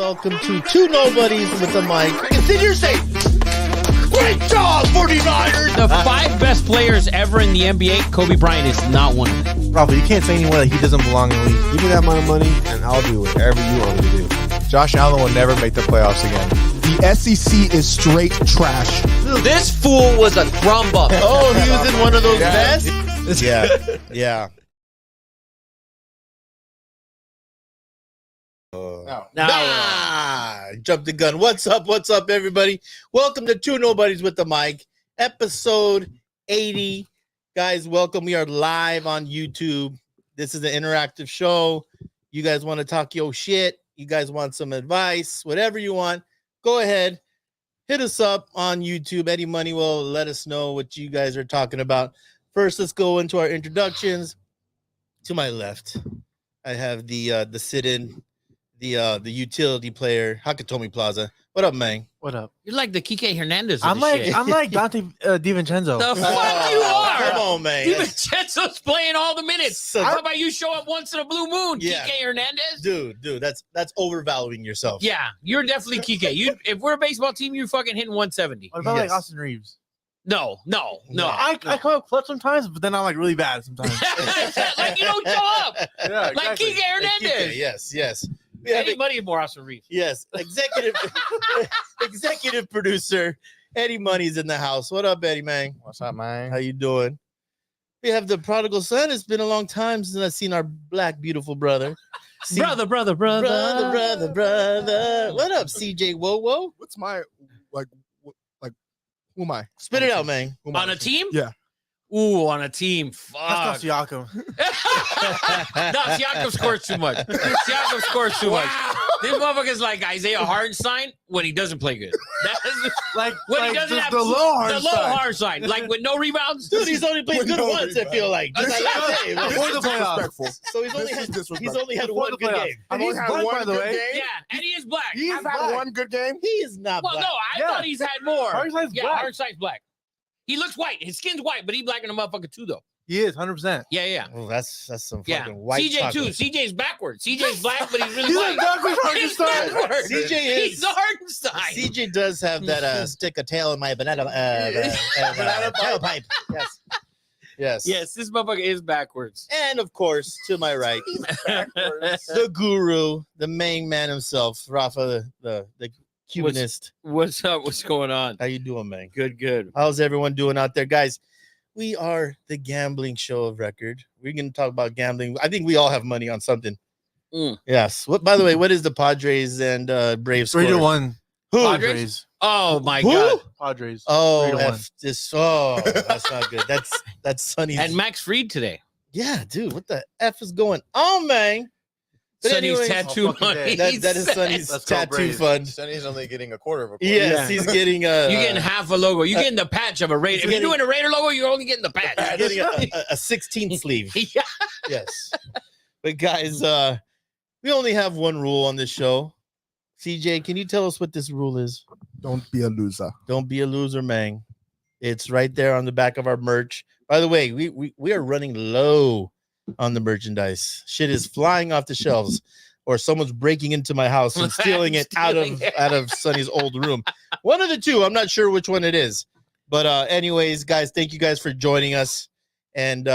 welcome to Two Nobodies with the Mic. Continue saying, great job, 49ers! The five best players ever in the NBA, Kobe Bryant is not one of them. Probably, you can't say anywhere that he doesn't belong in the league. Give me that amount of money, and I'll do whatever you want me to do. Josh Allen will never make the playoffs again. The SEC is straight trash. This fool was a crumb up. Oh, he was in one of those Yeah. vests? Yeah. Jumped the gun. What's up, everybody? Welcome to Two Nobodies with the Mic, episode 80. Guys, welcome. We are live on YouTube. This is an interactive show. You guys want to talk your shit? You guys want some advice? Whatever you want, go ahead. Hit us up on YouTube. Eddie Money will let us know what you guys are talking about. First, let's go into our introductions. To my left, I have the sit-in, the utility player, Hakatomi Plaza. What up, man? What up? You're like the Kike Hernandez. Of I'm this shit. like Dante DiVincenzo. The fuck you are. Come on, man. DiVincenzo's playing all the minutes. So- How about you show up once in a blue moon, Yeah. Kike Hernandez? Dude, that's overvaluing yourself. Yeah, you're definitely Kike. If we're a baseball team, you're fucking hitting 170. What about like Yes. Austin Reeves? No. I come up clutch sometimes, but then I'm like really bad sometimes. Like you don't show up. Yeah, Like Kike Hernandez. Yes. We have Eddie Money is more Austin Reeves. yes, executive producer Eddie Money's in the house. What up, Eddie, man? What's up, man? How you doing? We have the prodigal son. It's been a long time since I've seen our black, beautiful brother. Brother. Brother. What up, CJ? Whoa. What's my who am I? Spit it out, man. Who am I? On a team? Yeah. Ooh, on a team. That's Fuck. not Siakam. No, Siakam scores too much. Siakam scores too much. This motherfucker's like Isaiah Hartenstein when he doesn't play good. That's Like when he like doesn't just have the low hard the low Hartenstein, like with no rebounds. Dude, he's only played good No, once, I feel like. Just like last game. Before the playoffs. Disrespectful. So he's only This is had disrespectful. one good game. I've And he's only had black, one by the good way. game. Yeah, and he is black. He's I've had black. one good game. He is not Well, black. no, I Yeah. thought he's had more. Hartenstein's Yeah, black. Hartenstein's black. He looks white. His skin's white, but he's black in the motherfucker too, though. He is 100%. Yeah. Oh, that's some Yeah. fucking white CJ chocolate. too. CJ's backwards. CJ's black, but he's really He's white. like backwards He's Hartenstein. backwards. CJ is. He's the Hartenstein. CJ does have that stick a tail in my banana tailpipe. Yes. Yes, this motherfucker is backwards. And of course, to my right, the guru, the main man himself, Rafa, the Cubanist. What's up? What's going on? How you doing, man? Good. How's everyone doing out there, guys? We are the gambling show of record. We're going to talk about gambling. I think we all have money on something. Yes. What? By the way, what is the Padres and Braves score? 3-1. Who? Padres. Oh my Who? god. Padres. Oh, 3-1. that's not good. That's Sonny's. And Max Fried today. Yeah, dude, what the F is going on, man? But Sonny's anyways, tattoo fucking money. day. that is Sonny's Let's go tattoo Braves. fund. Sonny's only getting a quarter of a quarter. Yes, Yeah. he's getting You're getting half a logo. You're getting the patch of a Raider. he's If you're getting- doing a Raider logo, you're only getting the patch. getting a 16 sleeve. Yeah. Yes. But guys, we only have one rule on this show. CJ, can you tell us what this rule is? Don't be a loser. Don't be a loser, man. It's right there on the back of our merch. By the way, we are running low on the merchandise. Shit is flying off the shelves, or someone's breaking into my house and stealing it out of Sonny's old room. One of the two. I'm not sure which one it is. But anyways, guys, thank you guys for joining us. And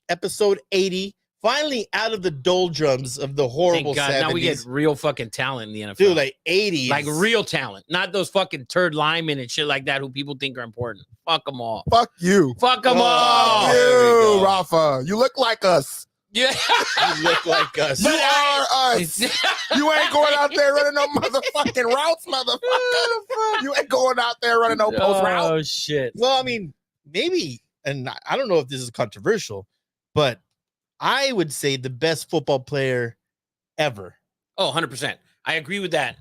episode 80, finally out of the doldrums of the horrible Thank God. 70s. Now we get real fucking talent in the NFL. Dude, like 80s. like real talent, not those fucking turd linemen and shit like that who people think are important. Fuck them all. Fuck you. Fuck them Oh, all. there we You, go. Rafa. You look like us. Yeah. You look like us. You are us. You ain't going out there running no motherfucking routes, motherfucker. You ain't going out there running no post route. Oh shit. Well, I mean, maybe, and I don't know if this is controversial, but I would say the best football player ever, Oh, 100%. I agree with that.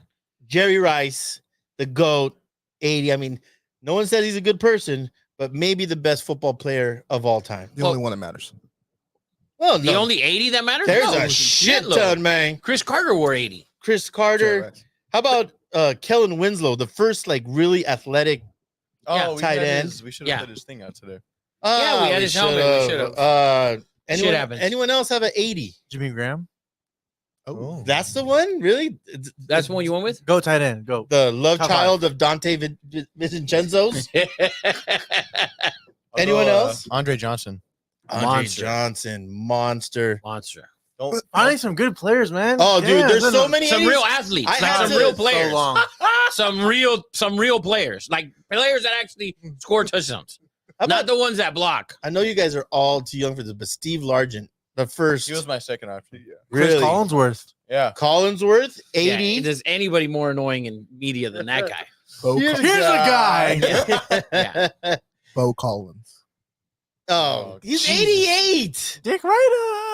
Jerry Rice, the GOAT, 80. I mean, no one said he's a good person, but maybe the best football player of all time. The only one that matters. Well, The no, only 80 that matters? there's No, a shit shitload. ton, man. Chris Carter wore 80. Chris Carter. Jerry Rice. How about Kellen Winslow, the first like really athletic? Oh, tight end. We should Yeah. have put his thing out today. Yeah, we had his helmet. We should've. Anyone, happens. anyone else have an 80? Jimmy Graham. Oh, That's the one, really? That's the one you went with? Go tight end. Go. The love Top child of Dante Vincenzo's. I'll Anyone go, else? Andre Johnson. Andre Monster. Johnson, monster. Monster. Finding some good players, man. Oh, dude, Yeah, there's no, so no. many. Some 80s. real athletes, I like had some to- real so players, long. some real players, like players that actually score touchdowns, How not about- the ones that block. I know you guys are all too young for this, but Steve Largent, the first, He was my second option. Chris really, Collinsworth. Yeah. Collinsworth, Yeah, 80. does anybody more annoying in media than that guy? Here's a guy. Yeah. Bo Collins. Oh, he's Jesus. 88. Dick Ryder.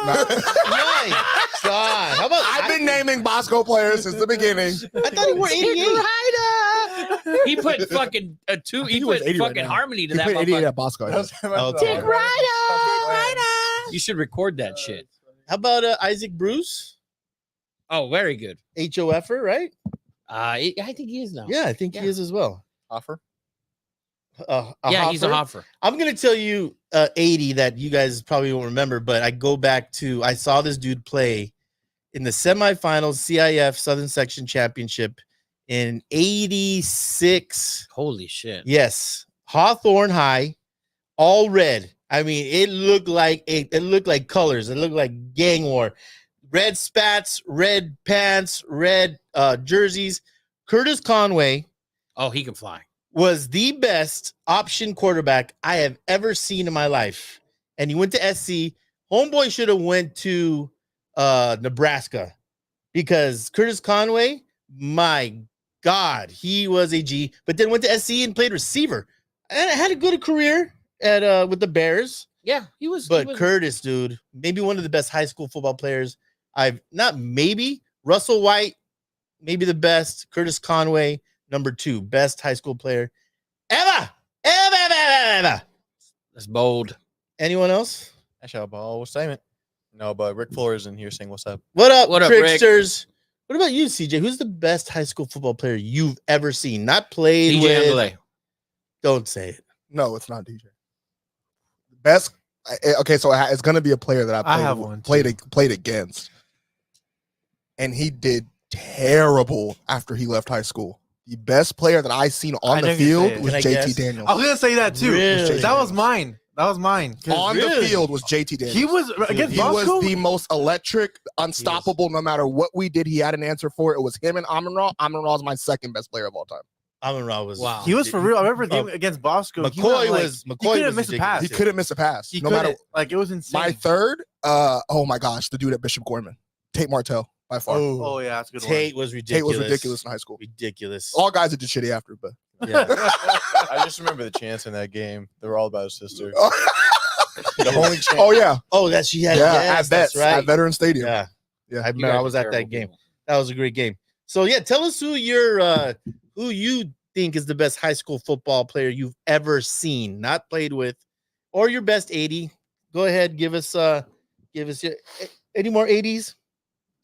My God. How about I've been naming Bosco players since the beginning. I thought he wore 88. He put fucking a two. He He was put 80 right fucking now. harmony to He that. put 88 motherfucker. at Bosco. I think. Oh, Dick Ryder. You should record that shit. How about Isaac Bruce? Oh, very good. HOFer, right? I think he is now. Yeah, I think he Yeah. is as well. Offer. Yeah, he's a Hoffer. Hoffer. I'm gonna tell you 80 that you guys probably won't remember, but I go back to I saw this dude play in the semifinals CIF Southern Section Championship in 86. Holy shit. Yes, Hawthorne High, all red. I mean, it looked like colors. It looked like gang war. Red spats, red pants, red jerseys. Curtis Conway Oh, he can fly. was the best option quarterback I have ever seen in my life. And he went to SC. Homeboy should have went to Nebraska because Curtis Conway, my God, he was a G, but then went to SC and played receiver. And had a good career at with the Bears. Yeah, he was. But he was, Curtis, dude, maybe one of the best high school football players I've Russell White, maybe the best. Curtis Conway, number 2, best high school player ever. that's bold. Anyone else? I shall ball statement. No, but Rick Flores in here saying what's up. What up, What up, Rick? tricksters? What about you, CJ? Who's the best high school football player you've ever seen? Not played DJ with. Ambele. Don't say it. No, it's not DJ. Best. Okay, so it's gonna be a player that I have one, played against, and he did terrible after he left high school. The best player that I seen on I the knew you'd say field it. was Can I JT guess? Daniels. I was gonna say that too. Really? That was mine. 'Cause On Really? the field was JT Daniels. he was against He was Bosco. the most electric, unstoppable. No matter what we did, he had an answer for it. It was him and Amon Ra. Amon Ra is my second best player of all time. Amon Ra was. Wow. He was for real. I remember the game against Bosco. He McCoy went, was. he McCoy couldn't was miss a ridiculous. pass. He couldn't miss a pass. He No matter. it was insane. My third, oh my gosh, the dude at Bishop Gorman, Tate Martell, by far. Oh yeah, that's a good Tate was Tate ridiculous. was ridiculous in high school. Ridiculous. All guys that did shitty after, but Yeah. I just remember the chance in that game. They were all about his sister. The only chance. oh yeah, Oh, that she had. yeah, Yes, at that's Vets, right. at Veteran Stadium. Yeah. Yeah. I You remember. guys I are was at that terrible game. people. That was a great game. So yeah, tell us who you think is the best high school football player you've ever seen, not played with, or your best 80. Go ahead, give us your any more 80s.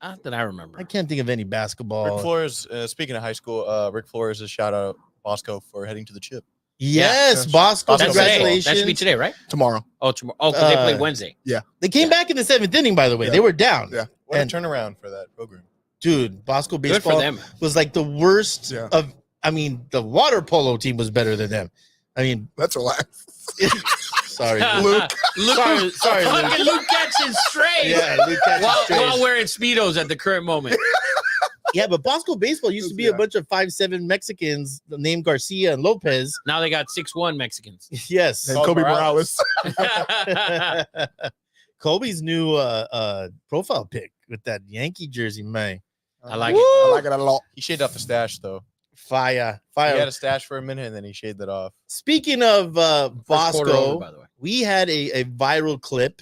Not that I remember. I can't think of any Rick basketball. Flores, speaking of high school, Rick Flores is shout out Bosco for heading to the chip. Yes, Yeah. Bosco. That's today. Congratulations. That should be today, right? Tomorrow. Oh, tomorrow. Oh, because they played Uh, Wednesday. They came back in the 7th inning, by the way. Yeah. They were down. Yeah. What And- a turnaround for that program. Dude, Bosco Good for baseball them. was like the worst Yeah. of. I mean, the water polo team was better than them. I mean, Let's relax. sorry. Luke. Luke, Sorry, Luke. fucking Luke catching straight Yeah, Luke catches while strays. wearing speedos at the current moment. Yeah, but Bosco baseball used to be a Yeah. bunch of 5'7" Mexicans named Garcia and Lopez. Now they got 6'1" Mexicans. Yes. And Kobe Morales. Morales. Kobe's new profile pic with that Yankee jersey, man. I like I it. like it a lot. He shaved off the stash though. Fire. He had Fire. a stash for a minute and then he shaved it off. Speaking of First quarter Bosco, over, by the way. we had a viral clip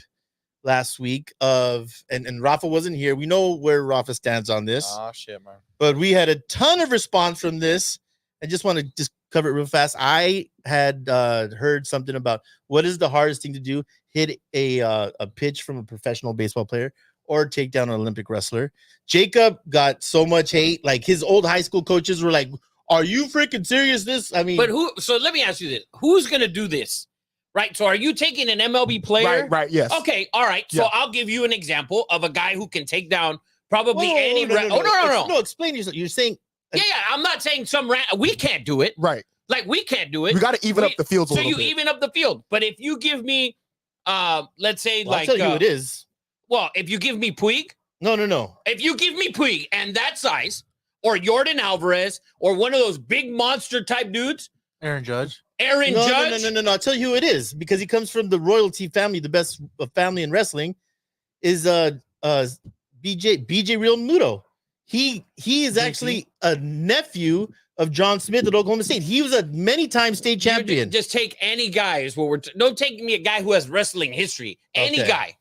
last week of, and Rafa wasn't here. We know where Rafa stands on this. Oh shit, man. But we had a ton of response from this. I just want to just cover it real fast. I had heard something about what is the hardest thing to do: hit a pitch from a professional baseball player or take down an Olympic wrestler. Jacob got so much hate. Like his old high school coaches were like, "Are you freaking serious?" I mean, But who? So let me ask you this: who's gonna do this? Right. So are you taking an MLB player? Right, yes. Okay. All right. So Yeah. I'll give you an example of a guy who can take down probably Whoa, any. no, no, No. No, explain yourself. You're saying Yeah. I'm not saying we can't do it. Right. Like we can't do it. We got to even up the fields a So little you bit. even up the field. But if you give me, let's say Well, I'll like, tell you who it is. well, if you give me Puig, No. if you give me Puig and that size, or Jordan Alvarez, or one of those big monster type dudes, Aaron Judge. Aaron Judge. No. I'll tell you who it is because he comes from the royalty family, the best family in wrestling. Is BJ Real Muto. He is actually a nephew of John Smith at Oklahoma State. He was a many time state champion. Just take any guy is what we're. Don't take me a guy who has wrestling history. Any Okay. guy.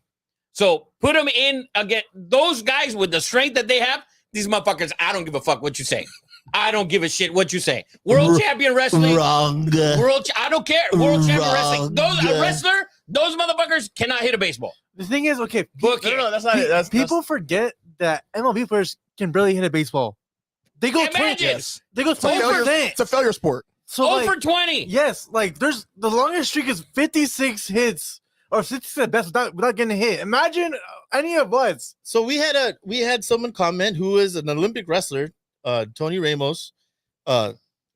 So put him in again. Those guys with the strength that they have. These motherfuckers. I don't give a fuck what you say. I don't give a shit what you say. World champion wrestling. Wrong. I don't care. World champion wrestling. Wrong. A wrestler. Those motherfuckers cannot hit a baseball. The thing is, okay, Book it. No, that's not it. That's people forget that MLB players can barely hit a baseball. They go 20. Imagine. Yes. They go It's a failure. 20%. It's a failure sport. So Oh like, for 20. yes, like there's the longest streak is 56 hits or 60 at best without getting hit. Imagine any of us. So we had someone comment who is an Olympic wrestler, Tony Ramos,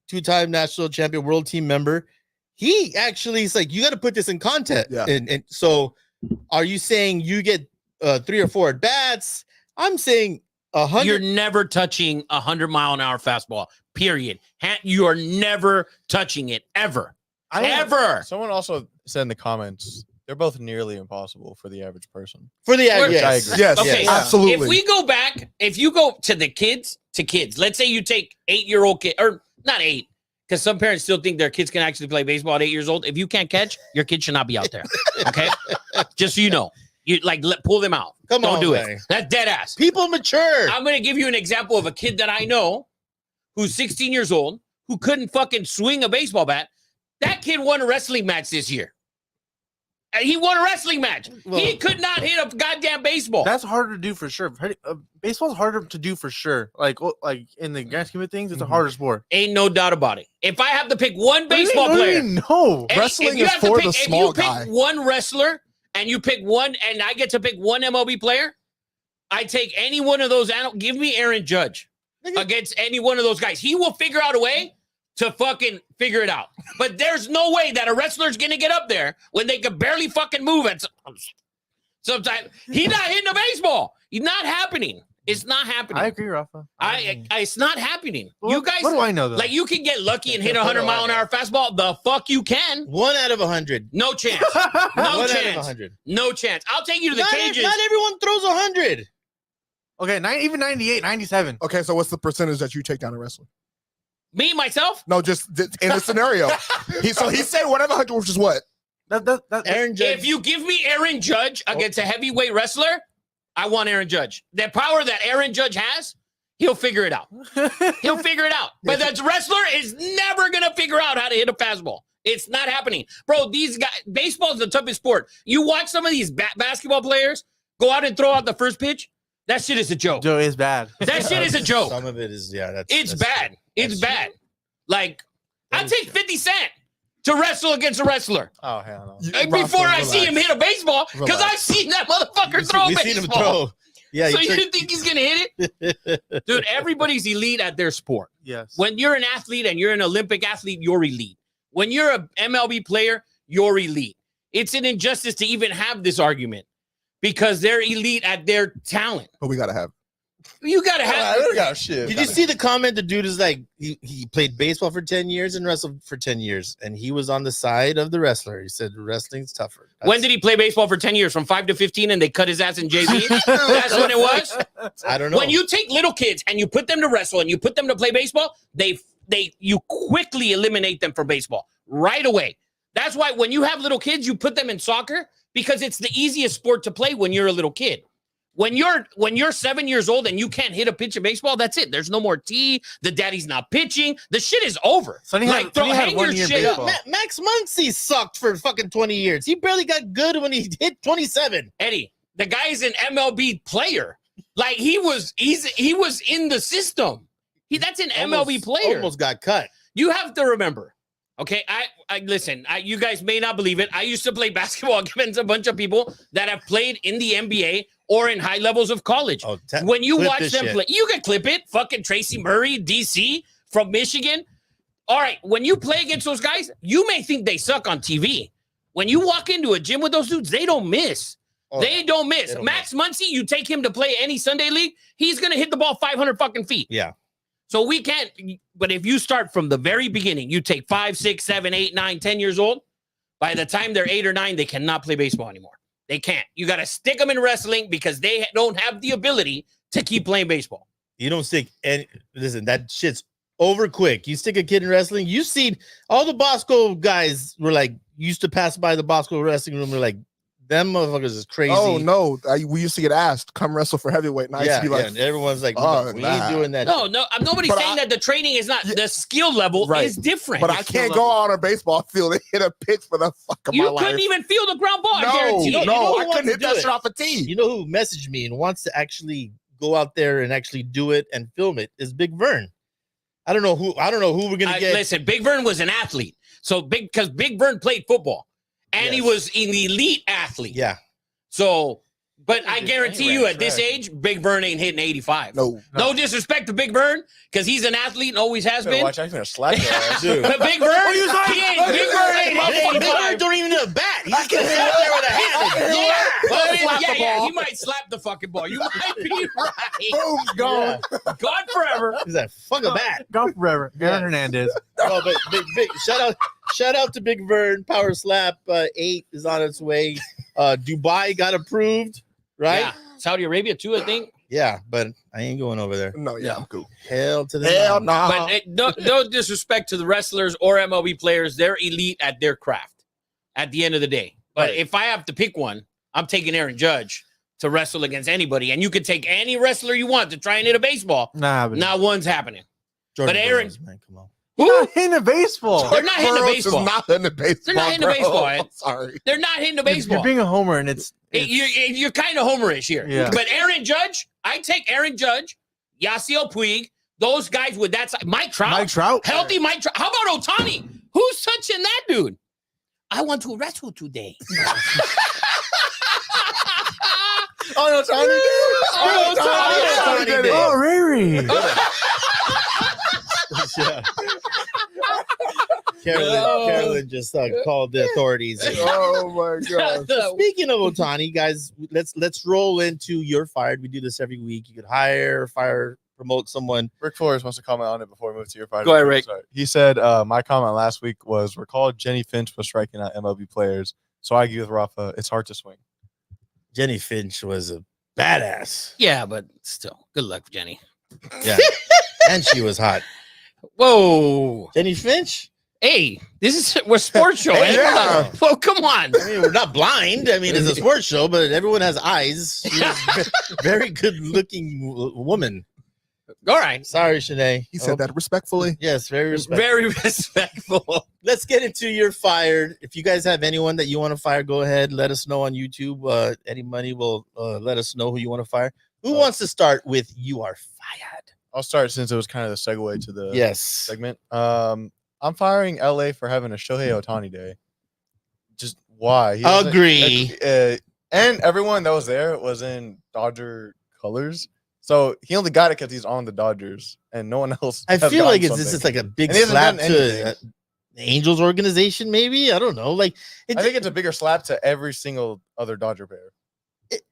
two-time national champion, world team member. He actually is like, you got to put this in context. Yeah. And so, are you saying you get 3 or 4 at bats? I'm saying 100. You're never touching 100-mile-an-hour fastball. Period. You are never touching it ever. Ever. Someone also said in the comments they're both nearly impossible for the average person. For the We're- yes. I agree. Yes. Okay, Yeah. Absolutely. If we go back, if you go to the kids, let's say you take 8-year-old kid, or not 8, because some parents still think their kids can actually play baseball at 8 years old. If you can't catch, your kid should not be out there. Okay, just so you know, you pull them out. Come Don't on, do man. it. That's dead ass. People mature. I'm gonna give you an example of a kid that I know, who's 16 years old, who couldn't fucking swing a baseball bat. That kid won a wrestling match this year. He won a wrestling match. Well- He could not hit a goddamn baseball. That's harder to do for sure. Baseball's harder to do for sure. Like in the grand scheme of things, it's a harder sport. Ain't no doubt about it. If I have to pick one baseball player, No. Eddie, Wrestling if you is have to for pick- the small if you guy. pick one wrestler and you pick one, and I get to pick one MLB player, I take any one of those. Give me Aaron Judge against any one of those guys. He will figure out a way to fucking figure it out. But there's no way that a wrestler's gonna get up there when they can barely fucking move at sometimes. He's not hitting a baseball. He's not happening. It's not happening. I agree, Rafa. It's not happening. Well, You guys, what do I know though? like, you can get lucky and hit a 100-mile-an-hour fastball. The fuck you can. 1 out of 100. No chance. One No out of chance. 100. No chance. I'll take you to the cages. Not everyone throws 100. Okay, even 98, 97. Okay, so what's the percentage that you take down a wrestler? Me, myself? No, just in a scenario. He said whatever 100, which is what? That Aaron Judge. If you give me Aaron Judge against a heavyweight wrestler, I want Aaron Judge. The power that Aaron Judge has, he'll figure it out. He'll figure it out. But that wrestler is never going to figure out how to hit a fastball. It's not happening. Bro, these guys, baseball is the toughest sport. You watch some of these basketball players go out and throw out the first pitch, that shit is a joke. Joe is bad. That shit is a joke. Some of it is, yeah. It's that's bad. true. It's That's bad. Like, That I is take true. 50 Cent to wrestle against a wrestler Oh hell no. before I see him hit a baseball, because Relax. I've seen that motherfucker We've throw a seen him baseball. throw. Yeah, So he you took- think he's gonna hit it? Dude, everybody's elite at their sport. Yes. When you're an athlete and you're an Olympic athlete, you're elite. When you're a MLB player, you're elite. It's an injustice to even have this argument because they're elite at their talent. But we gotta have. You gotta have. Shit. Did you see the comment? The dude is like, he played baseball for 10 years and wrestled for 10 years, and he was on the side of the wrestler. He said wrestling's tougher. When did he play baseball for 10 years? From 5 to 15, and they cut his ass in JV? That's when it was? I don't know. When you take little kids and you put them to wrestle and you put them to play baseball, you quickly eliminate them from baseball right away. That's why when you have little kids, you put them in soccer because it's the easiest sport to play when you're a little kid. When you're 7 years old and you can't hit a pitch of baseball, that's it. There's no more tee. The daddy's not pitching. The shit is over. Sonny had hang 1 your year in shit up. baseball. Max Muncy sucked for fucking 20 years. He barely got good when he hit 27. Eddie, the guy's an MLB player. Like he was in the system. That's an MLB player. Almost got cut. You have to remember, okay? I listen. You guys may not believe it. I used to play basketball against a bunch of people that have played in the NBA or in high levels of college. Oh, When you clip watch this them shit. play, you can clip it. Fucking Tracy Murray, DC from Michigan. All right, when you play against those guys, you may think they suck on TV. When you walk into a gym with those dudes, they don't miss. Oh, They don't miss. They don't Max Muncy, you take him to play any Sunday league, he's gonna hit the ball 500 fucking feet. Yeah. So we can't. But if you start from the very beginning, you take 5, 6, 7, 8, 9, 10 years old. By the time they're 8 or 9, they cannot play baseball anymore. They can't. You got to stick them in wrestling because they don't have the ability to keep playing baseball. You don't stick any. Listen, that shit's over quick. You stick a kid in wrestling. You seen all the Bosco guys were like used to pass by the Bosco wrestling room. They're like, them motherfuckers is crazy. Oh no, we used to get asked come wrestle for heavyweight, and I used yeah, to be like, and everyone's like, oh, we nah. ain't doing that. No, nobody's But saying that the training is not Yeah. the skill level Right. is different. but I can't go out on a baseball field and hit a pitch for the fuck of my You life. couldn't even feel the ground ball. I No, guarantee you. You know who I wants couldn't to hit do that it? shit off a tee. You know who messaged me and wants to actually go out there and actually do it and film it is Big Vern. I don't know who we're gonna get. Listen, Big Vern was an athlete, so because Big Vern played football and he Yes. was an elite athlete. Yeah, So, but He I just guarantee ran you, at this track. age, Big Vern ain't hitting 85. No, No disrespect to Big Vern, because he's an athlete and always has Better been. watch out, he's gonna slap your ass. dude. But Big Vern, you saying? he ain't. Big Vern ain't hitting Big Vern 85. don't even know a bat. He's just gonna sit out there with a hand. Yeah, well, I mean, Slap the yeah, ball. he might slap the fucking ball. You might be right. boom's gone. God forever. He's like, fuck a bat. Gone forever. Aaron Hernandez. No, but big shout out to Big Vern. Power Slap 8 is on its way. Dubai got approved, right? Yeah. Saudi Arabia too, I think. Yeah, but I ain't going over there. No, yeah, I'm cool. Hell to the Hell no. no. But no disrespect to the wrestlers or MLB players, they're elite at their craft at the end of the day. But Right. if I have to pick one, I'm taking Aaron Judge to wrestle against anybody. And you can take any wrestler you want to try and hit a baseball. Nah, but Not one's happening. Jordan But Aaron- Burroughs, man, come on. Who? in the baseball. They're not hitting the Burroughs is baseball. not hitting the baseball. They're not hitting the bro. baseball, Ed. I'm sorry. They're not hitting the You're baseball. being a homer, and it's You're kind of homerish here. Yeah. But Aaron Judge, I take Aaron Judge, Yasiel Puig, those guys with that side. Mike Trout. Mike Trout. Healthy Mike Trout. How about Otani? Who's touching that dude? I want to wrestle today. Oh no, Tony did. Oh, Tony Tony did. Oh, Riri. Yeah. Oh. Carolyn just called the authorities. Oh my god. Speaking of Otani, guys, let's roll into You're Fired. We do this every week. You could hire, fire, promote someone. Rick Flores wants to comment on it before we move to your fight. Go ahead, Rick. Sorry. He said, my comment last week was, recall Jenny Finch was striking out MLB players. So I agree with Rafa. It's hard to swing. Jenny Finch was a badass. Yeah, but still, good luck, Jenny. Yeah. And she was hot. Whoa. Jenny Finch? Hey, we're a sports show. eh? Yeah. Well, come on. I mean, we're not blind. I mean, it's a sports show, but everyone has eyes. She's a very good looking woman. All right. Sorry, Shanae. He said that respectfully. Yes, very respectful. Very respectful. Let's get into You're Fired. If you guys have anyone that you want to fire, go ahead. Let us know on YouTube. Eddie Money will let us know who you want to fire. Who wants to start with You Are Fired? I'll start since it was kind of the segue to the Yes. segment. I'm firing LA for having a Shohei Ohtani day. Just why? He doesn't- Agree. And everyone that was there was in Dodger colors. So he only got it because he's on the Dodgers, and no one else. I has feel like gotten this is something. like a big And he hasn't slap done to anything. the Angels organization, maybe. I don't know. Like, I think it's a bigger slap to every single other Dodger player.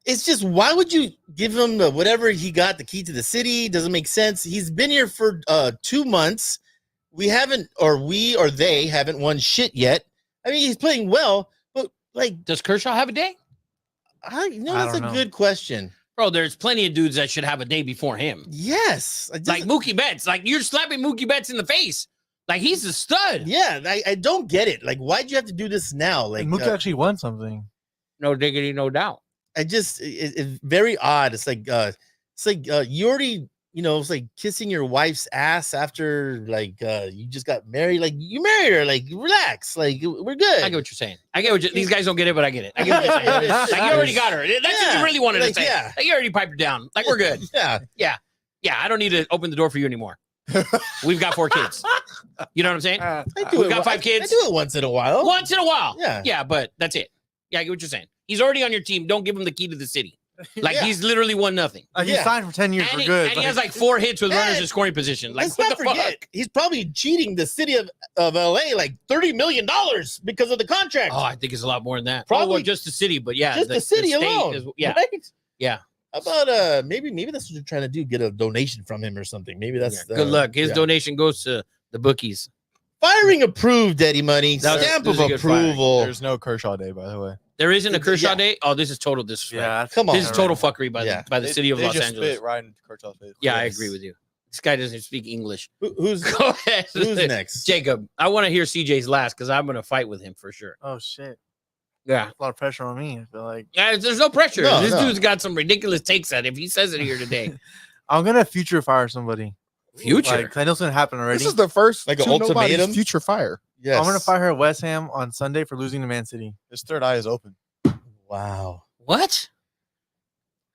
it's just, why would you give him whatever he got, the key to the city? Doesn't make sense. He's been here for 2 months. We haven't, or they haven't won shit yet. I mean, he's playing well, but like, Does Kershaw have a day? I that's a don't know. good question. Bro, there's plenty of dudes that should have a day before him. Yes, I just, Like Mookie Betts. Like you're slapping Mookie Betts in the face. Like he's a stud. yeah, I don't get it. Like, why'd you have to do this now? Like, And Mookie actually won something. No diggity, no doubt. I just, it's very odd. It's like you already, it's like kissing your wife's ass after like you just got married. Like, you married her. Like, relax. Like, we're good. I get what you're saying. I get what these guys don't get it, but I get it. I get what you're saying. Like you already got her. That's what Yeah, you really wanted like, to say. yeah. Like, you already piped her down. Like we're good. Yeah. Yeah, I don't need to open the door for you anymore. We've got 4 kids. You know what I'm saying? I We've got 5 I kids. do it once in a while. Once in a while. Yeah. Yeah, but that's it. Yeah, I get what you're saying. He's already on your team. Don't give him the key to the city. Like Yeah. he's literally won nothing. Like Yeah. he signed for 10 years And, for he, good. and he has like 4 hits with runners in scoring position. Like Let's what not the forget, fuck? he's probably cheating the city of LA like $30 million because of the contract. Oh, I think it's a lot more than that. Probably- Well, just the city, but yeah, just the city state alone. is- yeah, right? Yeah. How about maybe that's what you're trying to do, get a donation from him or something. Maybe that's yeah. Good luck. His yeah. donation goes to the bookies. Firing approved, Eddie Money. That was- Stamp it was of a good firing. approval. There's no Kershaw Day, by the way. There isn't a Kershaw Yeah. Day. Oh, this is total disrespect. Yeah, Come on. This is total fuckery by Yeah. the city of They Los just Angeles. spit right in Kershaw's face. Yeah, I Yes. agree with you. This guy doesn't speak English. Who's Go ahead. who's next? Jacob, I want to hear CJ's last because I'm going to fight with him for sure. Oh shit, Yeah. a lot of pressure on me. I feel like There's no pressure. No, this no. dude's got some ridiculous takes at it. If he says it here today. I'm gonna future fire somebody. Future. Like, I know it's gonna happen already. This is the first Like an Two Nobodies ultimatum? future fire. Yes. I'm gonna fire her at West Ham on Sunday for losing to Man City. His third eye is open. Wow. What?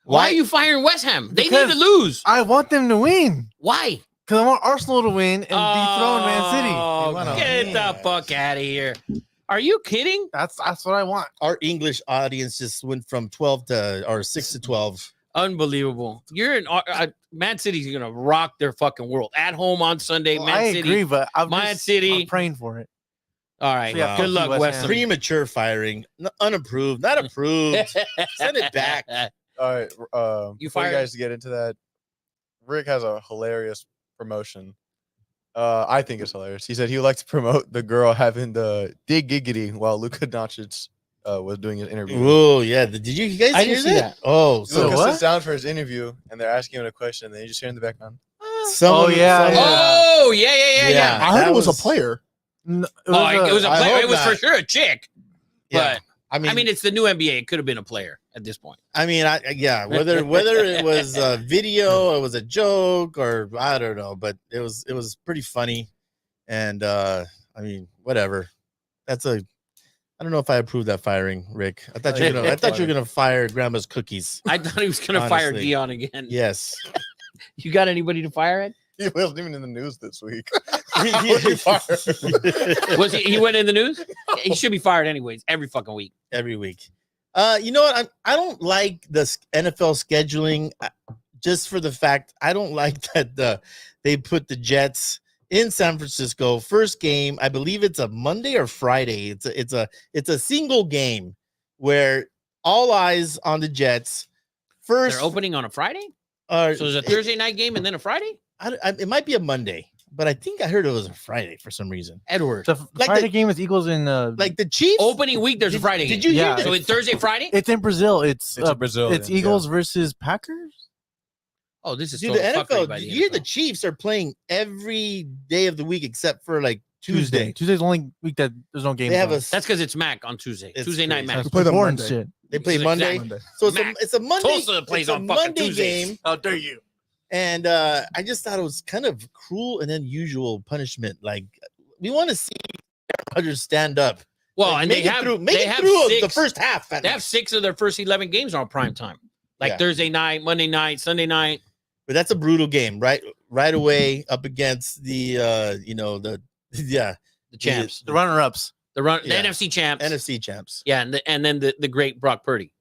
Why Why- are you firing West Ham? They Because- need to lose. I want them to win Why? because I want Arsenal to win and dethrone Man City. Oh, wanna get win. the fuck out of here. Are you kidding? That's what I want. Our English audience just went from 12 to or 6 to 12. Unbelievable. You're in Man City's going to rock their fucking world. At home on Sunday, Well, Man I City. agree, but Man City. I'm praying for it. All right. Yeah, Good fuck luck, you, West West Ham. Ham. Premature firing. Unapproved. Not approved. Send it back. All right. You Before fired- you guys get into that, Rick has a hilarious promotion. I think it's hilarious. He said he would like to promote the girl having the dig giggity while Luka Doncic was doing his interview. Oh yeah. Did you guys I hear didn't see that? Oh, So Luka what? sits down for his interview and they're asking him a question, and then you just hear in the background. someone, Oh, yeah, someone- Oh, yeah. Yeah. I heard that it was a was- player. No, it Oh, it was a I player. hope It was for not. sure a chick. Yeah. But I I mean, it's the new NBA. It could have been a player at this point. yeah. Whether it was a video, it was a joke, or I don't know, but it was pretty funny, and I mean, whatever. I don't know if I approve that firing, Rick. I thought you were gonna fire Grandma's cookies. I thought he was going to fire Honestly. Dion again. Yes. You got anybody to fire it? He wasn't even in the news this week. Was he went in the news? He should be fired anyways every fucking week. Every week. You know what? I don't like the NFL scheduling just for the fact I don't like that they put the Jets in San Francisco. First game, I believe it's a Monday or Friday. It's a single game where all eyes on the Jets. First, They're opening on a Friday? so So there's a Thursday night game and then a Friday? it might be a Monday, but I think I heard it was a Friday for some reason. Edward. The Like Friday the- game is Eagles in Like the Chiefs. Opening week, there's a Did- Friday Did game. you hear Yeah. that? So it's Thursday, Friday? it's in Brazil. It's Brazil. it's Eagles versus Packers. Oh, this is Dude, the total fuckery NFL. by You the hear the NFL. Chiefs are playing every day of the week except for like Tuesday. Tuesday's the only week that there's no game. They have a That's because it's Mac on Tuesday. It's Tuesday night crazy. Mac. We play them important Monday. shit. they play Exactly. Monday. Monday. So it's Mac. a Monday. Tulsa plays it's a on fucking Monday Tuesdays. game, How dare you? and I just thought it was kind of cruel and unusual punishment. Like we want to see Rodgers stand up. Well, Like, and make they it have through, make they it have through six, the first half. at They have least. 6 of their first 11 games on prime time. Like Yeah. Thursday night, Monday night, Sunday night. But that's a brutal game, right away up against the The champs. The runner-ups. The Yeah. NFC champs. NFC champs. Yeah, and then the great Brock Purdy.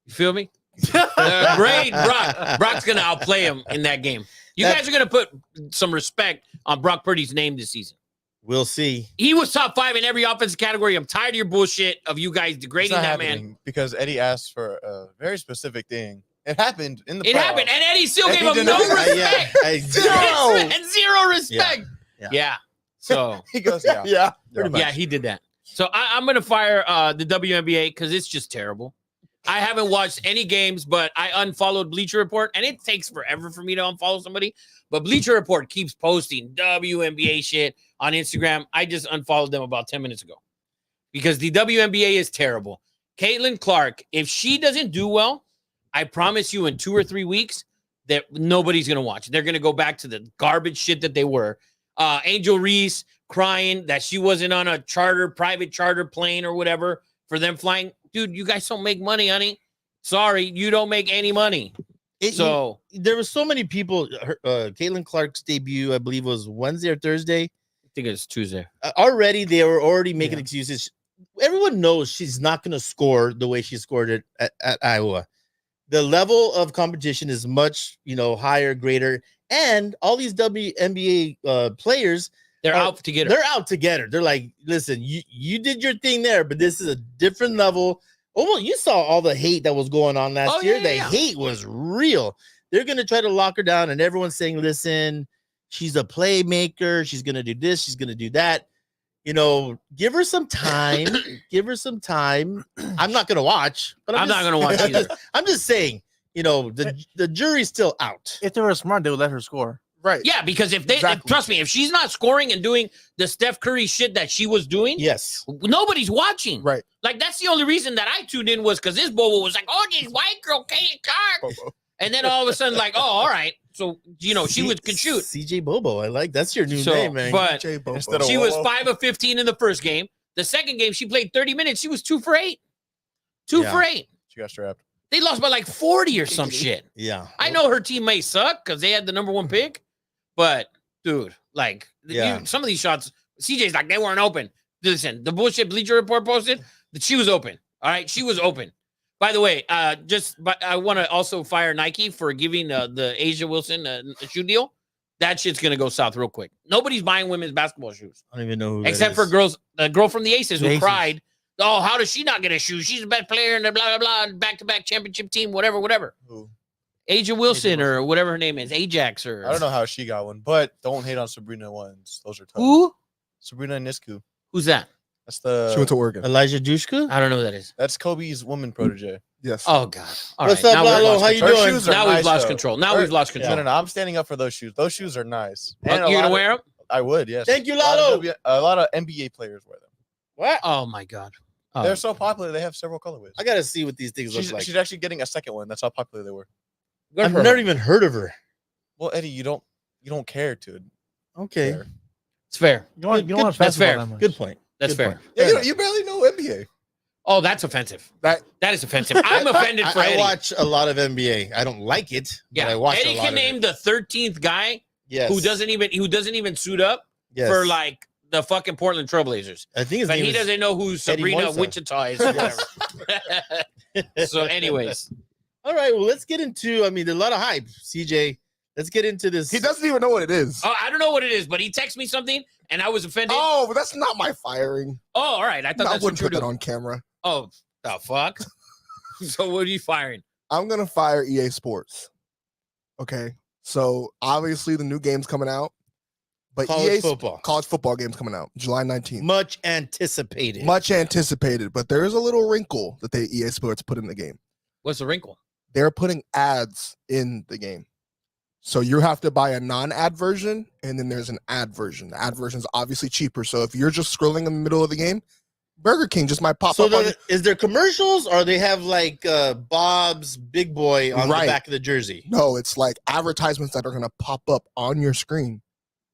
You feel me? The great Brock. Brock's gonna outplay him in that game. You That- guys are gonna put some respect on Brock Purdy's name this season. We'll see. He was top 5 in every offensive category. I'm tired of your bullshit of you guys It's degrading not that man. happening because Eddie asked for a very specific thing. It happened in the It happened, playoffs. and Eddie still And gave he him did no not- respect. Zero. And zero respect. Yeah. Yeah. So He goes, yeah. Yeah. Pretty much. yeah, he did that. So I'm gonna fire the WNBA because it's just terrible. I haven't watched any games, but I unfollowed Bleacher Report, and it takes forever for me to unfollow somebody. But Bleacher Report keeps posting WNBA shit on Instagram. I just unfollowed them about 10 minutes ago because the WNBA is terrible. Caitlin Clark, if she doesn't do well, I promise you in 2 or 3 weeks that nobody's going to watch. They're going to go back to the garbage shit that they were. Angel Reese crying that she wasn't on a private charter plane or whatever for them flying. Dude, you guys don't make money, honey. Sorry, you don't make any money. So there were so many people. Caitlin Clark's debut, I believe, was Wednesday or Thursday. I think it's Tuesday. Already, they were already making Yeah. excuses. Everyone knows she's not going to score the way she scored it at Iowa. the level of competition is much, higher, greater, and all these WNBA players, They're out to get her. they're out to get her. They're like, listen, you did your thing there, but this is a different level. Oh, well, you saw all the hate that was going on last year. The hate was real. They're going to try to lock her down, and everyone's saying, listen, she's a playmaker. She's going to do this. She's going to do that. Give her some time. Give her some time. I'm not going to watch. But I'm not going to watch either. I'm just saying, the jury's still out. If they were smart, they would let her score. Right. Yeah, because if trust me, if she's not scoring and doing the Steph Curry shit that she was doing, Yes. nobody's watching. Right. Like, that's the only reason that I tuned in was because this Bobo was like, oh, this white girl can't guard. And then all of a sudden, like, oh, all right. So, she can shoot. CJ Bobo. I like that's your new So, name, man. but Jay Bobo. Instead of she was Wolo. 5 of 15 in the first game. The second game, she played 30 minutes. She was 2 for 8. 2 Yeah. for 8. She got strapped. They lost by like 40 or some shit. Yeah. I know her team may suck because they had the number 1 pick, but dude, like Yeah. some of these shots, CJ's like they weren't open. Listen, the bullshit Bleacher Report posted that she was open. All right, she was open. By the way, but I want to also fire Nike for giving the Asia Wilson a shoe deal. That shit's gonna go south real quick. Nobody's buying women's basketball shoes I don't even know who that except for is. girls. The girl from the Aces who The Aces. cried, "Oh, how does she not get a shoe? She's the best player in the blah blah blah back-to-back championship team, whatever." Who? Asia Wilson or whatever her name is, Ajax or I don't know how she got one, but don't hate on Sabrina ones. Those are tough. who. Sabrina Nisku. Who's that? That's the. She went to Oregon. Elijah Dushku. I don't know who that is. That's Kobe's woman protege. Yes. Oh God! All What's right, up, now we've Lalo? lost How you control. Her doing? shoes are Now we've nice, lost though. control. Now we've lost No, control. no. I'm standing up for those shoes. Those shoes are nice. Oh, And a you're lot gonna of- wear them? I would, yes. Thank you, A lot Lalo. of a lot of NBA players wear them. What? Oh my God! Oh. They're so popular. They have several colorways. I gotta see what these things She's, look like. she's actually getting a second one. That's how popular they were. Good I've for her. never even heard of her. Well, Eddie, you don't care to. Okay. care. It's fair. You don't want That's basketball fair. that much. Good point. That's Good fair. point. Yeah, Fair you barely know NBA. Oh, that's offensive. That That is offensive. I'm offended for I Eddie. watch a lot of NBA. I don't like it, but Yeah, I watch Eddie a lot can of name it. the 13th guy Yes. who doesn't even suit up Yes. for like the fucking Portland Trailblazers. I think his But name he is doesn't know who Eddie Sabrina Moisa. Wichita is. Or whatever. So, anyways, All right, well, let's get into. I mean, there's a lot of hype, CJ. Let's get into this. he doesn't even know what it is. I don't know what it is, but he texted me something and I was offended. Oh, but that's not my firing. Oh, all right. I thought I that's what wouldn't you were put that doing. on camera. Oh, the fuck? So what are you firing? I'm gonna fire EA Sports. Okay, so obviously the new game's coming out, but college football, college football game's coming out July 19th. much anticipated. Much anticipated, but there is a little wrinkle that they EA Sports put in the game. What's the wrinkle? They're putting ads in the game. So you have to buy a non-ad version, and then there's an ad version. The ad version is obviously cheaper. So if you're just scrolling in the middle of the game, Burger King just might pop So up on is there commercials, or they have like Bob's Big Boy on Right. the back of the jersey? No, it's like advertisements that are gonna pop up on your screen.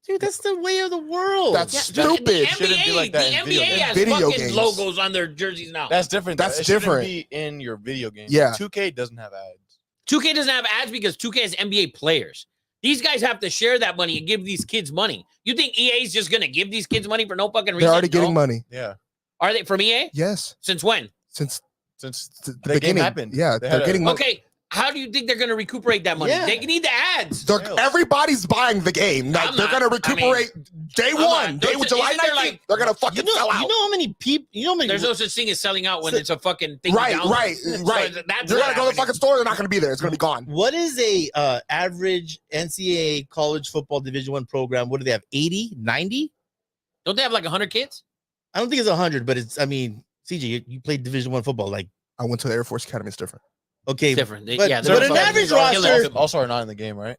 Dude, that's the way of the world. That's The stupid. NBA, Shouldn't be like that in video NBA games. has Video fucking games. logos on their jerseys now. That's different. That's It shouldn't different. Be in your video game. Yeah. 2K doesn't have ads. 2K doesn't have ads because 2K has NBA players. These guys have to share that money and give these kids money. You think EA is just going to give these kids money for no fucking reason? They're already getting No. money. Yeah. Are they from EA? Yes, Since when? since Since the the game beginning. happened. Yeah, They they're had a- getting money. Okay, how do you think they're going to recuperate that money? Yeah. They need the ads. Sales. Everybody's buying the game. Like, I'm they're not. gonna recuperate day I'm one. not. Day Isn't July there, 19th. like- they're gonna you fucking know, sell out. you know how many people, you know how many. There's no such thing as selling out when So- it's a fucking thing. right, you download. right, So right. that's You're not gonna go to the happening. fucking store. They're not gonna be there. It's gonna be gone. What is a average NCAA college football Division I program? What do they have? 80, 90? Don't they have like 100 kids? I don't think it's 100, but it's. I mean, CJ, you played Division I football. Like, I went to the Air Force Academy. It's different. okay, It's different. but- yeah, but they're an fucking average killer. roster- Also are not in the game, right?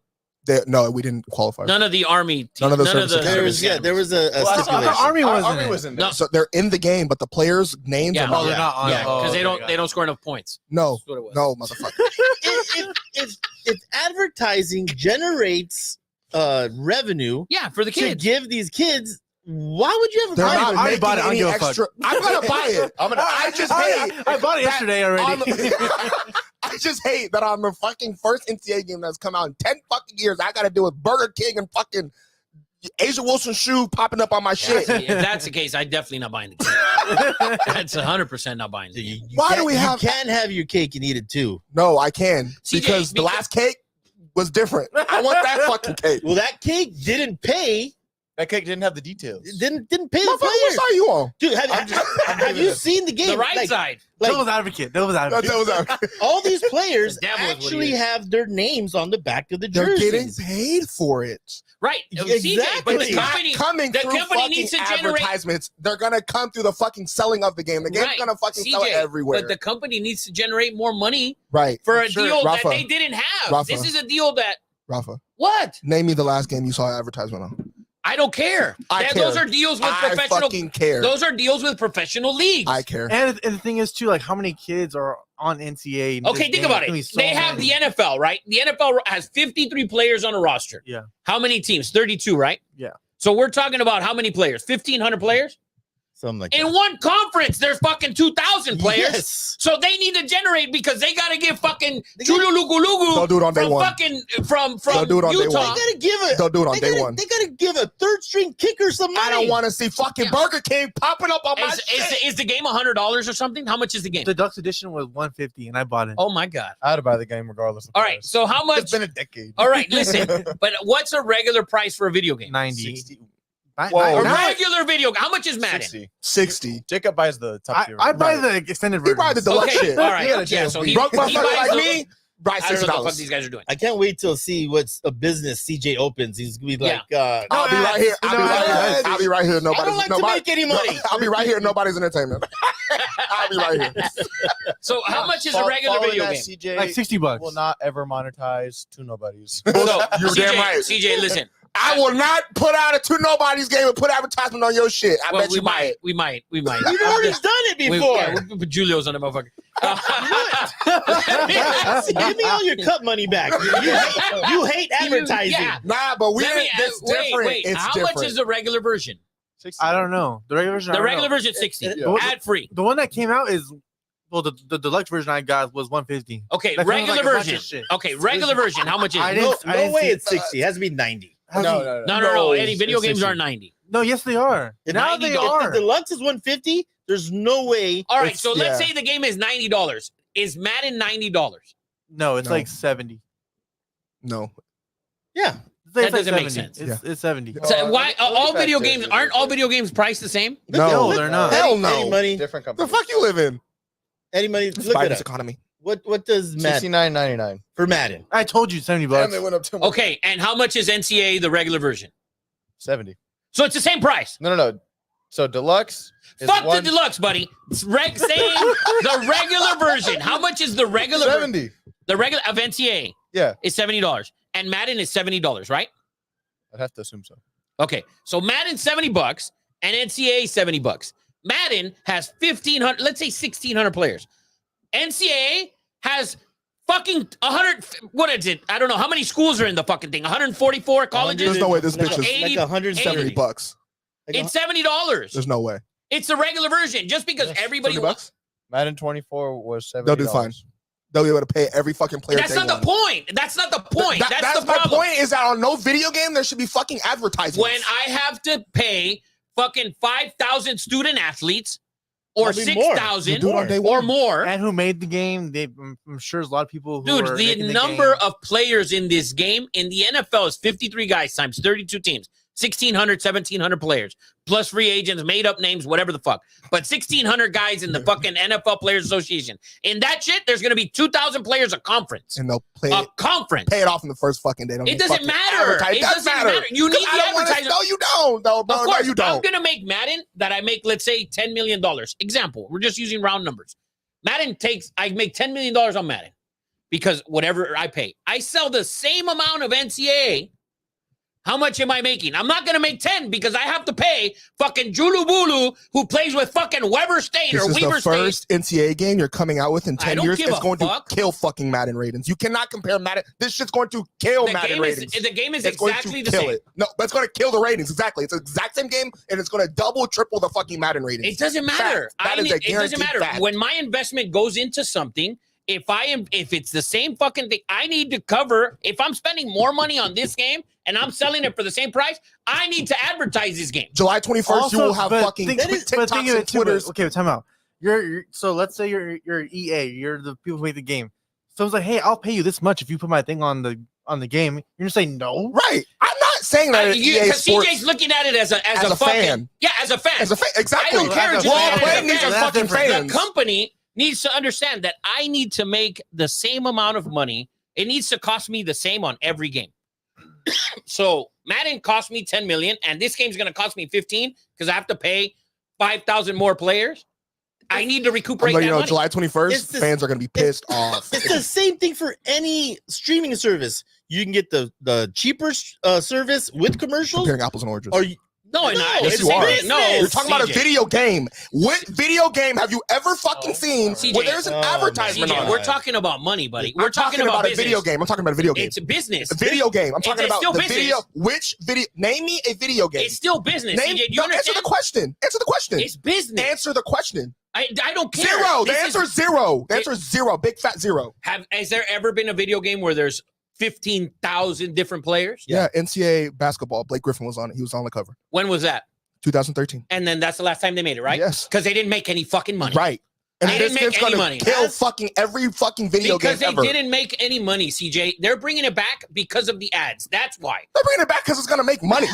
No, we didn't qualify. None of the army. Team, None of the none of service the there was service there was a Well, I saw stipulation. the Army wasn't Army in it. was in there. No. So they're in the game, but the players' names Yeah. are not. Oh, they're not on. Yeah, because okay, got they it. don't score enough points. No, That's what it was. no, motherfucker. if advertising generates revenue Yeah, for the to kids. give these kids, why would you ever They're buy not it? I making bought it. I don't any give a fuck. extra. I'm gonna buy it. I just hate. I bought it yesterday already. I just hate that on the fucking first NCAA game that's come out in 10 fucking years, I got to do with Burger King and fucking Asia Wilson shoe popping up on my shit. If that's the case, I'm definitely not buying the cake. That's 100% not buying the cake. Why do we have- You can have your cake and eat it too. No, I can CJ, because the last cake was different. I want that fucking cake. Well, that cake didn't pay. That cake didn't have the details. It didn't pay the Motherfucker, what players. side you on? Dude, I'm have giving you it- seen the game? The right Like, side. Devil's advocate. Devil's advocate. That was out. all these players The devil is what he actually is. have their names on the back of the They're jerseys. getting paid for it. Right. CJ, but the Exactly. company, Coming the through company fucking needs to generate. advertisements. They're gonna come through the fucking selling of the game. The game's Right. gonna fucking sell it CJ, everywhere. But the company needs to generate more money right, for a Sure. deal Rafa. that they didn't have. Rafa. This is a deal that Rafa. what? Name me the last game you saw advertisement on. I don't care. I That- care. Those are deals with I professional. fucking care. Those are deals with professional leagues. I care. And the thing is too, like how many kids are on NCAA? in this Okay, think game? about It's gonna be it. so They have many. the NFL, right? The NFL has 53 players on a roster. Yeah. How many teams? 32, right? Yeah. So we're talking about how many players? 1,500 players? Something like In that. one conference, there's fucking 2,000 players. Yes. So they need to generate because they got to give fucking They'll Chululugu do it on day from one. fucking from They'll do it on day Utah. one. They gotta give it. They'll do it on They day gotta, one. they gotta give a third string kicker some money. I don't want to see fucking Yeah. Burger King popping up on my shit. Is the game $100 or something? How much is the game? The Deluxe edition was 150, and I bought it. Oh my god! I had to buy the game regardless. Of All right, price. so how much? It's been a decade. All right, listen. But what's a regular price for a video game? 90. 60. A Whoa, Now regular video. How much is Madden? 60. 60. Jacob buys the top tier. I buy Right. the extended He version. buy the deluxe Okay, shit. all right. He got a Yeah, chance. so he- Broke he motherfucker buys like the- me, buy I don't know what the fuck $60. these guys are doing. I can't wait till see what's a business CJ opens. He's gonna be like, I'll be right here. I'll be right here. I'll be right here. I Nobody's don't like to nobody. make any money. I'll be right here. Nobody's entertainment. I'll be right here. So how much is a regular Following video that, game? CJ like $60. will not ever monetize Two Nobodies. So, You're CJ, damn right. CJ, listen. I will not put out a Two Nobodies game and put advertisement on your shit. I Well, bet we you buy might. it. We might. We've already done it We, before. yeah, we put Julio's on the motherfucker. Give me all your cut money back. You hate advertising. Yeah. Nah, but we Let me didn't. It's wait, different. wait. It's How different. much is the regular version? 60. I don't know. The regular version. I The don't regular know. version 60, Yeah. ad free. The one that came out is well, the deluxe version I got was 150. Okay, That sounds regular like a bunch version. of shit. Okay, regular version. How much is I it? didn't- No, I didn't way see- it's 60. It has to be 90. No. Any video It's games 60. are 90. No, yes they are. Now they $90. are. The deluxe is 150. There's no way. All right, It's- so let's yeah. say the game is $90. Is Madden $90? No, it's No. like 70. No. Yeah. It's like That doesn't make 70. sense. It's 70. So why let me all fact video check games this aren't real all quick. video games priced the same? No, they're not. Hell no. Any money. Different The company. fuck you live in? Any money. It's Look at Biden's it. economy. What does Madden $69.99. for Madden? I told you 70 bucks. Damn, it went up 10 Okay, and how much is NCAA the regular version? 70. So it's the same price. No. So deluxe. Is Fuck one- the deluxe, buddy. It's saying the regular version. How much is the regular? 70. The regular of NCAA Yeah, is $70, and Madden is $70, right? I'd have to assume so. Okay, so Madden $70 and NCAA $70. Madden has 1,500, let's say 1,600 players. NCAA has fucking 100. What is it? I don't know how many schools are in the fucking thing. 144 colleges. There's no way this Like bitch is 80 like 170 $70. Like It's $70. There's no way. It's the regular version. Just because Yes, everybody $30 wants. Madden 24 was $70. They'll do fine. They'll be able to pay every fucking player. That's day not the one. point. That's not the point. That- that's the my problem. point. Is that on no video game there should be fucking advertising. When I have to pay fucking 5,000 student athletes or Probably more. 6,000 You do it on day or one. more. And who made the game? I'm sure there's a lot of people who Dude, are the making number game. of players in this game in the NFL is 53 guys times 32 teams. 1,600, 1,700 players, plus free agents, made up names, whatever the fuck. But 1,600 guys in the fucking NFL Players Association. In that shit, there's going to be 2,000 players a conference. and they'll A conference. pay it off in the first fucking day. Don't It need doesn't fucking matter. advertise. It does doesn't matter. You 'Cause need I the don't wanna- advertisement. No, you don't. No, Of no, course, you I'm don't. going to make Madden that I make, let's say, $10 million. Example, we're just using round numbers. I make $10 million on Madden because whatever I pay. I sell the same amount of NCAA. How much am I making? I'm not going to make 10 because I have to pay fucking Julu Bulu who plays with fucking Weber State This or is Weaver the State. first NCAA game you're coming out with in I 10 don't years. give It's a going fuck. to kill fucking Madden ratings. You cannot compare Madden. This shit's going to kill Madden ratings. The game is It's going exactly to the kill same. it. No, that's going to kill the ratings. Exactly. It's the exact same game, and it's going to double, triple the fucking Madden ratings. It doesn't matter. Fact. That is a It doesn't guaranteed matter. fact. When my investment goes into something, if it's the same fucking thing, I need to cover. If I'm spending more money on this game and I'm selling it for the same price, I need to advertise this game. July 21st, you will have fucking think TikToks of it and too, but- Twitters. Okay, time out. So let's say you're EA, you're the people who make the game. Someone's like, hey, I'll pay you this much if you put my thing on the game. You're gonna say no? Right. I'm not saying that EA Sports CJ's looking at it as a as a fucking, fan. Yeah, as a fan. As a fan, exactly. I don't care. As a Just fan. as a playing these fan. are That's fucking different. fans. The company needs to understand that I need to make the same amount of money. It needs to cost me the same on every game. So Madden cost me 10 million, and this game's going to cost me 15 because I have to pay 5,000 more players. I need to I'm recuperate letting that you know, money. July 21st, It's the- fans are going to be pissed off. It's the same thing for any streaming service. You can get the cheaper service with commercials, Comparing apples and oranges. or you, No, No, not. yes, It's you are. business. No, You're talking about a CJ. video game. What video game have you ever fucking seen CJ. where there's an Oh, advertisement CJ, on we're it? talking about money, buddy. I'm We're talking about a business. video game. I'm talking about a video game. It's a business. A video game. I'm talking It's about still the business. video. Which video? Name me a video game. It's still business. Name, CJ, do you no, answer understand? the question. Answer the question. It's business. Answer the question. I don't care. Zero. The This answer is- is zero. The answer is zero. Big fat zero. Has there ever been a video game where there's 15,000 different players? Yeah. NCAA basketball. Blake Griffin was on it. He was on the cover. When was that? 2013. And then that's the last time they made it, right? Yes. Because they didn't make any fucking money. Right. And They this didn't make game's any gonna money. kill That's- fucking every fucking video Because game they ever. didn't make any money, CJ. They're bringing it back because of the ads. That's why. They're bringing it back because it's gonna make money.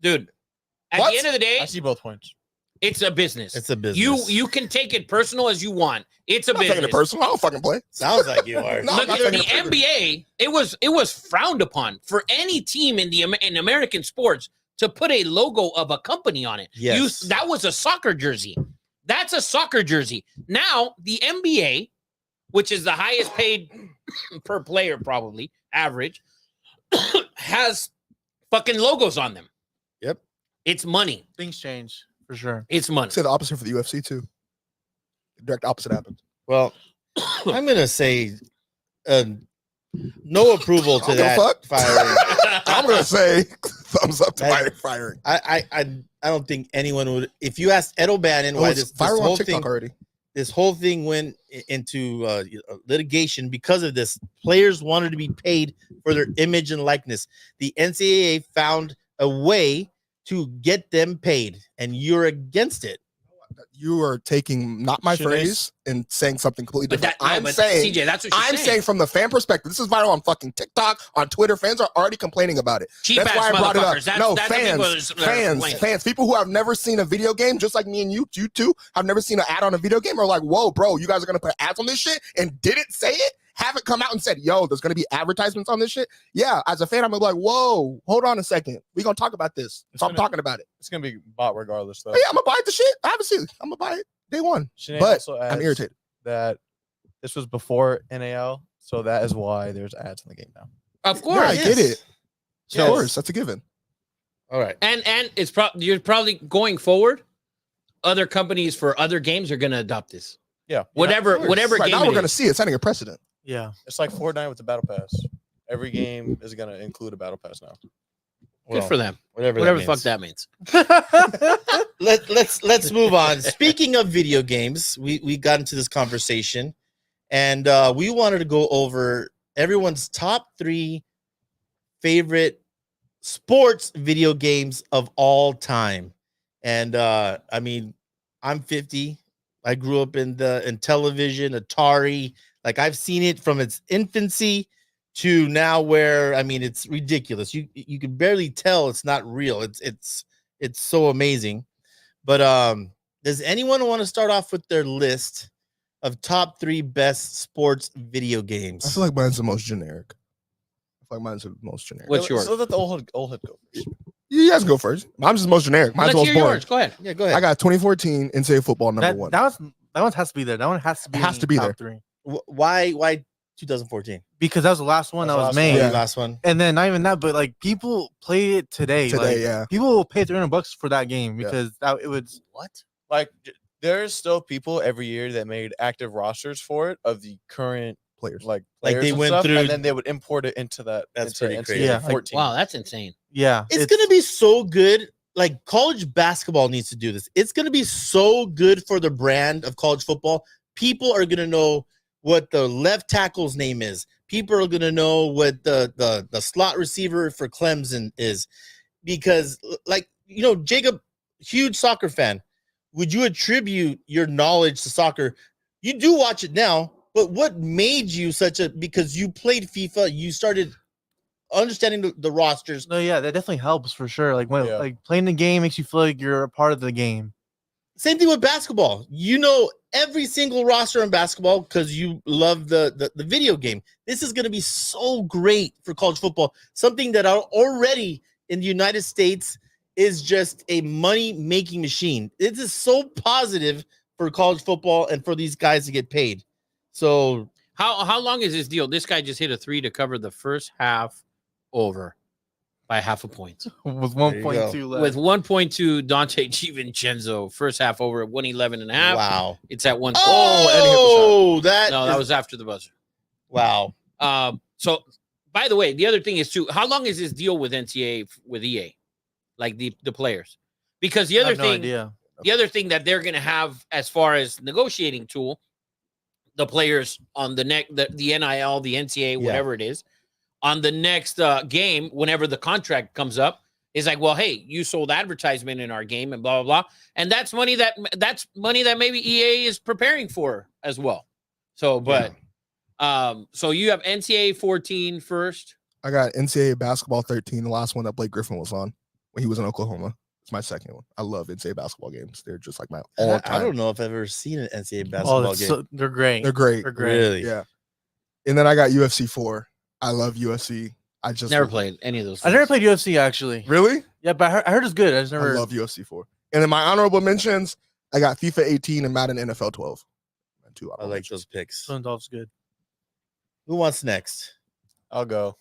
Dude, at What? the end of the day, I see both points. it's a business. it's a business. You can take it personal as you want. It's a I'm not taking business. it personal. I don't fucking play. sounds like you are. No, I'm Look not at taking the it personal. NBA. It was frowned upon for any team in American sports to put a logo of a company on it. Yes. That was a soccer jersey. That's a soccer jersey. Now the NBA, which is the highest paid per player, probably average, has fucking logos on them. Yep. It's money. Things change for sure. It's money. Say the opposite for the UFC too. The direct opposite happened. Well, I'm gonna say no approval to I don't give a that fuck. firing. I'm gonna say thumbs up to That- my firing. I don't think anyone would. If you asked Ed O'Bannon Oh, why it's this viral whole on TikTok thing already. this whole thing went into litigation because of this. Players wanted to be paid for their image and likeness. The NCAA found a way to get them paid, and you're against it. You are taking not my Shanice. phrase and saying something completely But different. that, no, I'm but saying CJ, that's what you're I'm saying from the fan perspective. This is viral on fucking TikTok, on Twitter. Fans are already complaining about it. Cheap That's ass why I brought it up. motherfuckers. That's, No, that's fans, people who have never seen a video game, just like me and you two, have never seen an ad on a video game, are like, whoa, bro, you guys are gonna put ads on this shit and didn't say it? Haven't come out and said, yo, there's gonna be advertisements on this shit. Yeah, as a fan, I'm gonna be like, whoa, hold on a second. We're gonna talk about this. So I'm talking about it. It's gonna be bought regardless, though. But yeah, I'm gonna buy the shit. Obviously, I'm gonna buy it day one. Sinead But also I'm adds irritated. that this was before NAL, so that is why there's ads in the game now. Of Yeah, course. I get Yes. it. Yes. Of course, that's a given. All right. And it's you're probably going forward. Other companies for other games are going to adopt this. Yeah, Whatever course. whatever Right game now, we're it gonna is. see it setting a precedent. Yeah. it's like Fortnite with the battle pass. Every game is gonna include a battle pass now. Good for them. Whatever Whatever the that fuck means. that means. Let's move on. Speaking of video games, we got into this conversation, and we wanted to go over everyone's top 3 favorite sports video games of all time. And I mean, I'm 50. I grew up in television, Atari. Like I've seen it from its infancy to now, where I mean, it's ridiculous. You can barely tell it's not real. It's so amazing. But does anyone want to start off with their list of top 3 best sports video I games? feel like mine's the most generic. I feel like mine's the most generic. What's yours? So let the old head go first. You guys go first. Mine's the most generic. Mine's Let's the most hear boring. yours. Go ahead. Yeah, go ahead. I got 2014 NCAA football number one. That one has to be there. That one has to be. It has in to be top there. 3 Why 2014? because that was the last one That's that the was last made. one. Yeah. Last one. And then not even that, but like people play it today. Today, like, yeah. people will pay $300 for that game because it was. What? Like there's still people every year that made active rosters for it of the current Players. like Like, players they and went stuff, through- and then they would import it into that. That's into pretty NCAA crazy. Yeah, like, 14. Wow, that's insane. Yeah, It's gonna be so good. Like college basketball needs to do this. It's gonna be so good for the brand of college football. People are gonna know what the left tackle's name is. People are gonna know what the slot receiver for Clemson is, because Jacob, huge soccer fan. Would you attribute your knowledge to soccer? You do watch it now, but what made you because you played FIFA, you started understanding the rosters. No, yeah, that definitely helps for sure. Like when Yeah. like playing the game makes you feel like you're a part of the game. Same thing with basketball. You know every single roster in basketball because you love the video game. This is going to be so great for college football. Something that are already in the United States is just a money-making machine. It is so positive for college football and for these guys to get paid. So How long is this deal? This guy just hit a 3 to cover the first half over by half a point. With There you 1.2 left. With 1.2 Dante DiVincenzo, first half over at 111.5. wow. It's at 1. Oh, that no, that was after the buzzer. wow. So, by the way, the other thing is too. How long is this deal with NCAA with EA, like the players? Because the I other have no thing, idea. the other thing that they're going to have as far as negotiating tool, the players on the NIL, the NCAA, whatever it is, on the next game, whenever the contract comes up, is like, well, hey, you sold advertisement in our game and blah blah blah, and that's money that maybe EA is preparing for as well. So, but so you have NCAA 14 first. I got NCAA basketball 13, the last one that Blake Griffin was on when he was in Oklahoma. It's my second one. I love NCAA basketball games. They're just like my all I time. don't know if I've ever seen an NCAA Oh, basketball game. they're great. They're great. They're great. Really? Yeah. And then I got UFC 4. I love UFC. I just Never played any of those. I never things. played UFC actually. Really? Yeah, but I heard it's good. I just never. I love UFC 4. And then my honorable mentions, I got FIFA 18 and Madden NFL 12. Two I honorable like mentions. those picks. Golf's good. Who wants next? I'll go.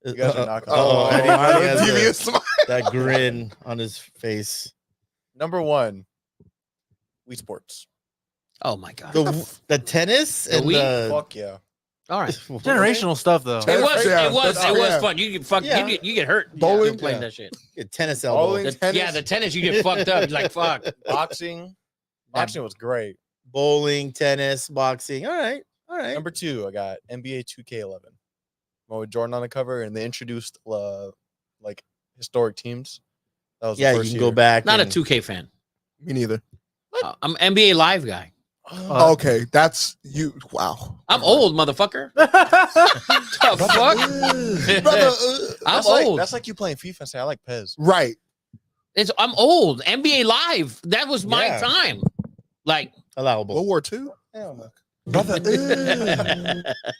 You guys are not gonna- oh, I Eddie don't has know, the- devious smile. that grin on his face. Number 1, Wii Sports. Oh my god! The tennis The and Wii? Fuck yeah. All right. Generational stuff though. It was. Yeah, it was. that's- It was yeah. fun. You get fucked. Yeah. You get hurt. Bowling? playing Yeah. that shit. tennis elbow. Bowling. The- Tennis. Yeah, the tennis. You get fucked up. You're like fuck. Boxing. Boxing was great. Bowling, tennis, boxing. All right. Number 2, I got NBA 2K11. One with Jordan on the cover, and they introduced like historic teams. That was Yeah, the you first can year. go back. Not a and- 2K fan. Me neither. I'm NBA Live guy. Okay, that's you. Wow. I'm old, motherfucker. The fuck? Brother, I'm That's like, old. that's like you playing FIFA and say I like Pez. right. I'm old. NBA Live. That was my Yeah. time. Like, Allowable. World War II? Hell no. Brother.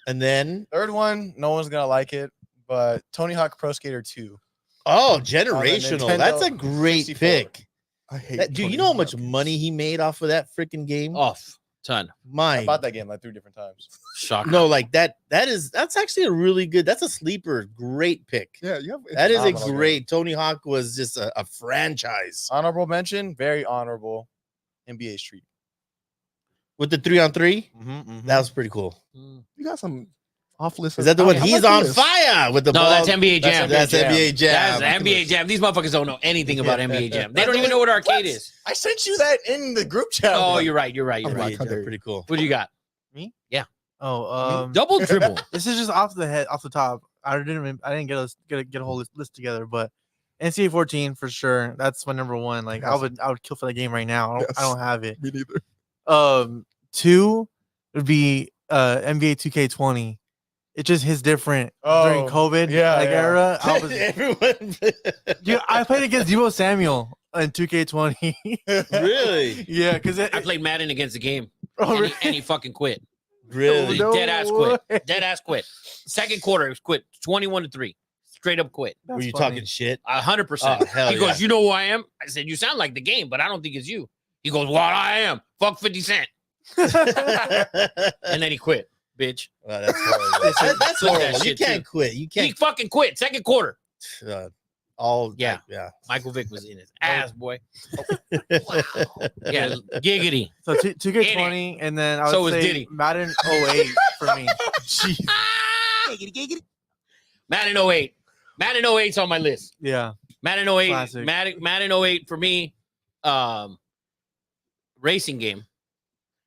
And then, Third one, no one's gonna like it, but Tony Hawk Pro Skater 2. oh, generational. Nintendo That's a great 64. pick. I hate Dude, you Tony know how Hawk much games. money he made off of that freaking game? off. Ton. I My bought that game like 3 different times. Shocker. no, like that's actually a really good. That's a sleeper. Great pick. Yeah, you have That is a phenomenal game. great. Tony Hawk was just a franchise Honorable mention, very honorable. NBA Street. with the 3-on-3. Mm-hmm, That was pretty cool. Mm. You got some off list. Is that the one? He's on fire with the No, ball. that's NBA Jam. That's NBA Jam. That's NBA Jam. These motherfuckers don't know anything about NBA Jam. They don't even know what arcade is. I sent you that in the group chat. Oh, you're right. You're right. You're I'm right. like, NBA Jam, pretty cool. What do you got? Oh, Double dribble. this is just off the top. I didn't get a whole list together, but NCAA 14 for sure. That's my number 1. Like Yes. I would kill for that game right now. I don't have it. Me neither. 2 would be NBA 2K20. It just hits different during Oh, COVID yeah, yeah. era. I was Everyone, dude, I played against Debo Samuel in 2K20. really, yeah, because I played Madden against the game, oh, and he fucking quit. really. No Dead ass quit. way. Dead ass quit. Second quarter, he was quit. 21-3. Straight up quit. Were you That's funny. talking shit? 100%. Oh, hell He goes, yeah. you know who I am? I said, you sound like the game, but I don't think it's you. He goes, well, I am. Fuck 50 Cent. And then he quit, bitch. Well, that's horrible. That's Took that horrible. You shit, can't too. quit. You He can't. fucking quit. Second quarter. Yeah. Michael Vick was in his ass, boy. Yeah, giggity. So 2K20, and then I would So was say Diddy. Madden 08 for me. Jeez. Madden 08. Madden 08's on my list. Yeah. Madden 08. Classic. Madden 08 for me. Racing game.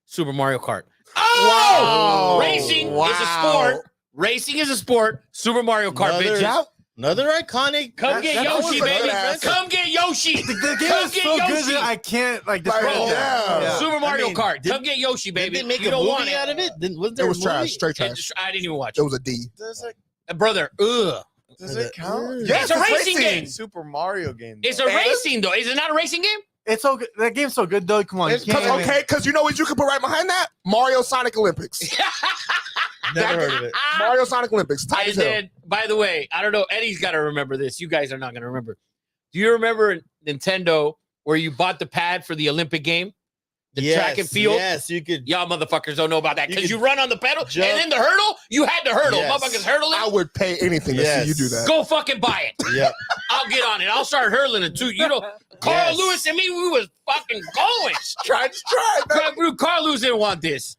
Super Mario Kart. Oh, Wow. racing is a Wow. sport. Racing is a sport. Super Mario Kart, Another- bitches. Another iconic. Come get that Yoshi, was a baby. good answer. Come get Yoshi. The game Come is get so good Yoshi. that I can't like Like, describe yeah. that. Super Mario I mean, Kart. did- Come get Yoshi, Did baby. they make You a don't movie want out it. of it? Was It there was a movie? trash, straight trash. I didn't even watch It it. was a D. Brother, ugh. Does it count? Yeah, it's a racing game. Super Mario game. It's a though. racing, though. Is it not a racing game? It's so good. That game's so good though. Come on, you It's can't even- okay, because you know what you can put right behind that? Mario Sonic Olympics. Never heard of it. Mario Sonic Olympics. Tight And as hell. then, by the way, I don't know. Eddie's got to remember this. You guys are not going to remember. Do you remember Nintendo where you bought the pad for the Olympic game? The track and field? Yes, you could. Y'all motherfuckers don't know about that You because could you run on the pedal jump. and then the hurdle, you had to hurdle. Yes. Motherfuckers hurdling. I would pay anything to Yes. see you do that. Go fucking buy it. Yeah. I'll get on it. I'll start hurling it too. You know, Carl Yes. Lewis and me, we was fucking going. Try. Carl Lewis didn't want this.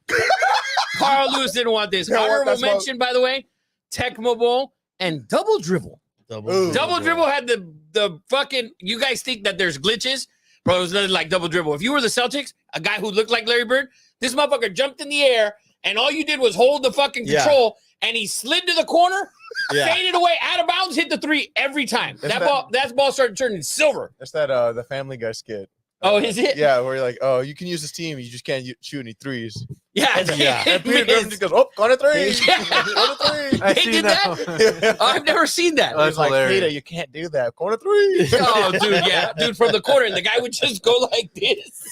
Carl Lewis didn't want this. Yeah, what Honorable that's about- mention, by the way, Tecmo Bowl and Double Dribble. Ooh. Double Dribble had the fucking. You guys think that there's glitches, bro? It was nothing like Double Dribble. If you were the Celtics, a guy who looked like Larry Bird, this motherfucker jumped in the air, and all you did was hold the fucking Yeah. control, and he slid to the corner, Yeah. faded away, out of bounds, hit the three every time. Isn't That ball started turning silver. That's that the Family Guy skit. Oh, is it? Yeah, where you're like, oh, you can use this team, you just can't shoot any threes. Yeah, Yeah. And Peter Griffin just goes, oh, go to three. Yeah. Go to three. I They see did that. I've never seen that. Oh, He's like, hilarious. Peter, you can't do that. Go to three. Oh, dude, yeah, dude, from the corner, and the guy would just go like this,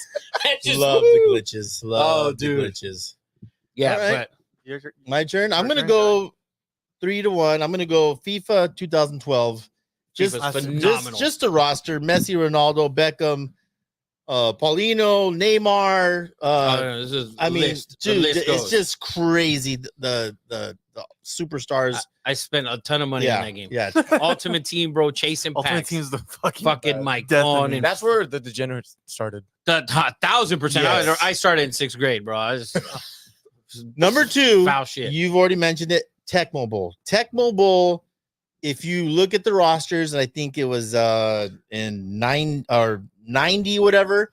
and just Love woo. the glitches. Love the dude. glitches. Yeah, All right. You're- My turn. I'm Your gonna turn, go 3-1. I'm gonna go FIFA 2012. Just, FIFA's just- phenomenal. just a roster: Messi, Ronaldo, Beckham, Paulino, Neymar. This is I mean, the dude, list it's goes. just crazy. The superstars. I spent a ton of money yeah, on that game. yeah. Ultimate Team, bro, chasing Ultimate packs. Team's the fucking Fucking Mike death of Vaughn me. and That's where the degenerates started. the 1,000%. Yes. I started in 6th grade, bro. I was Number 2. foul shit. You've already mentioned it. Tecmo Bowl. Tecmo Bowl. If you look at the rosters, and I think it was in 90, whatever,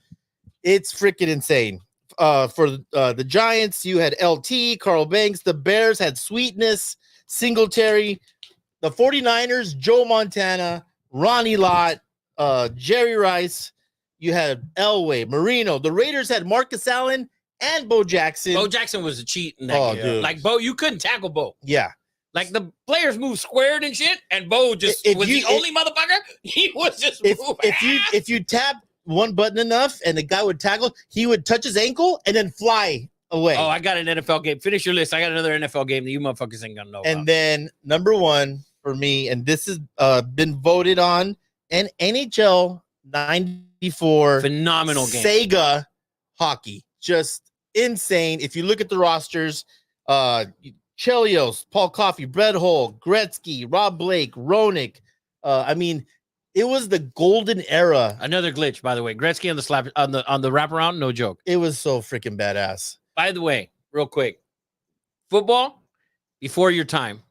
it's freaking insane. For the Giants, you had LT, Carl Banks. The Bears had Sweetness, Singletary. The 49ers, Joe Montana, Ronnie Lott, Jerry Rice. You had Elway, Marino. The Raiders had Marcus Allen and Bo Jackson. Bo Jackson was a cheat in that Oh, game. dude. Like, Bo, you couldn't tackle Bo. Yeah. Like, the players moved squared and shit, and Bo just If was you- the only motherfucker. He was just moving. If you tap one button enough and the guy would tackle, he would touch his ankle and then fly away. Oh, I got an NFL game. Finish your list. I got another NFL game that you motherfuckers ain't gonna know And about. then number 1 for me, and this has been voted on, and NHL 94 Phenomenal game. Sega hockey. Just insane. If you look at the rosters, Chelios, Paul Coffey, Brett Hull, Gretzky, Rob Blake, Ronick. I mean, it was the golden era. Another glitch, by the way. Gretzky on the slap on the wraparound, no joke. It was so freaking badass. By the way, real quick, football before your time.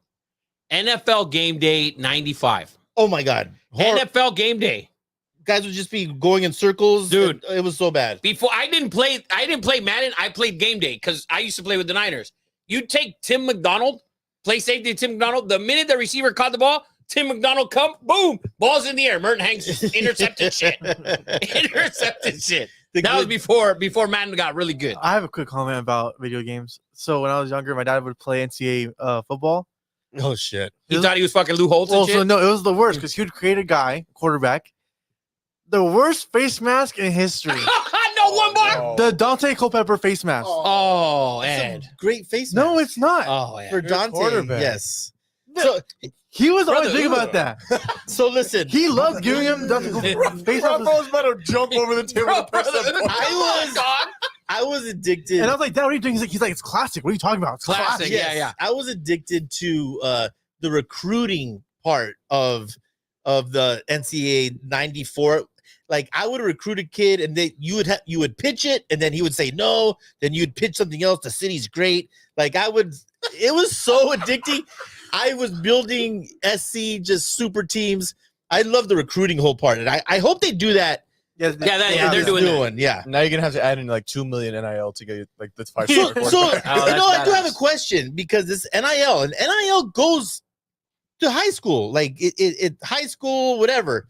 NFL Game Day 95. Oh my god. NFL Game Day. Guys would just be going in circles. Dude. It was so bad. Before I didn't play Madden. I played Game Day because I used to play with the Niners. You'd take Tim McDonald, play safety to Tim McDonald. The minute the receiver caught the ball, Tim McDonald come, boom, ball's in the air. Merton Hanks intercepted shit. Intercepted shit. That was before Madden got really good. I have a quick comment about video games. So when I was younger, my dad would play NCAA football. Oh shit. He thought he was fucking Lou Holtz and Well, shit. so no, it was the worst because he would create a guy, quarterback, the worst face mask in history. No one more. Oh. The Dante Culpepper face mask. Oh, That's a Ed. great face. No, mask. it's not. Oh, yeah. For You're a Dante. quarterback. Yes. No. So He was always Brother, big about that. so listen. He loved giving him Dante Culpepper face Bro, mask. was about to jump over the table to press that button. I was addicted. And I was like, Dad, what are you doing? He's like, it's classic. What are you talking about? It's Classic. classic. Yeah, yeah. I was addicted to the recruiting part of the NCAA 94. Like I would recruit a kid and you would pitch it and then he would say no, then you'd pitch something else. The city's great. Like it was so addicting. I was building SC just super teams. I love the recruiting whole part. And I hope they do that Yeah, they're doing that. Yeah. Now you're gonna have to add in like 2 million NIL to get like the 5 So, star. so Oh, that's I do have a badass. question because this NIL and NIL goes to high school, like it high school, whatever.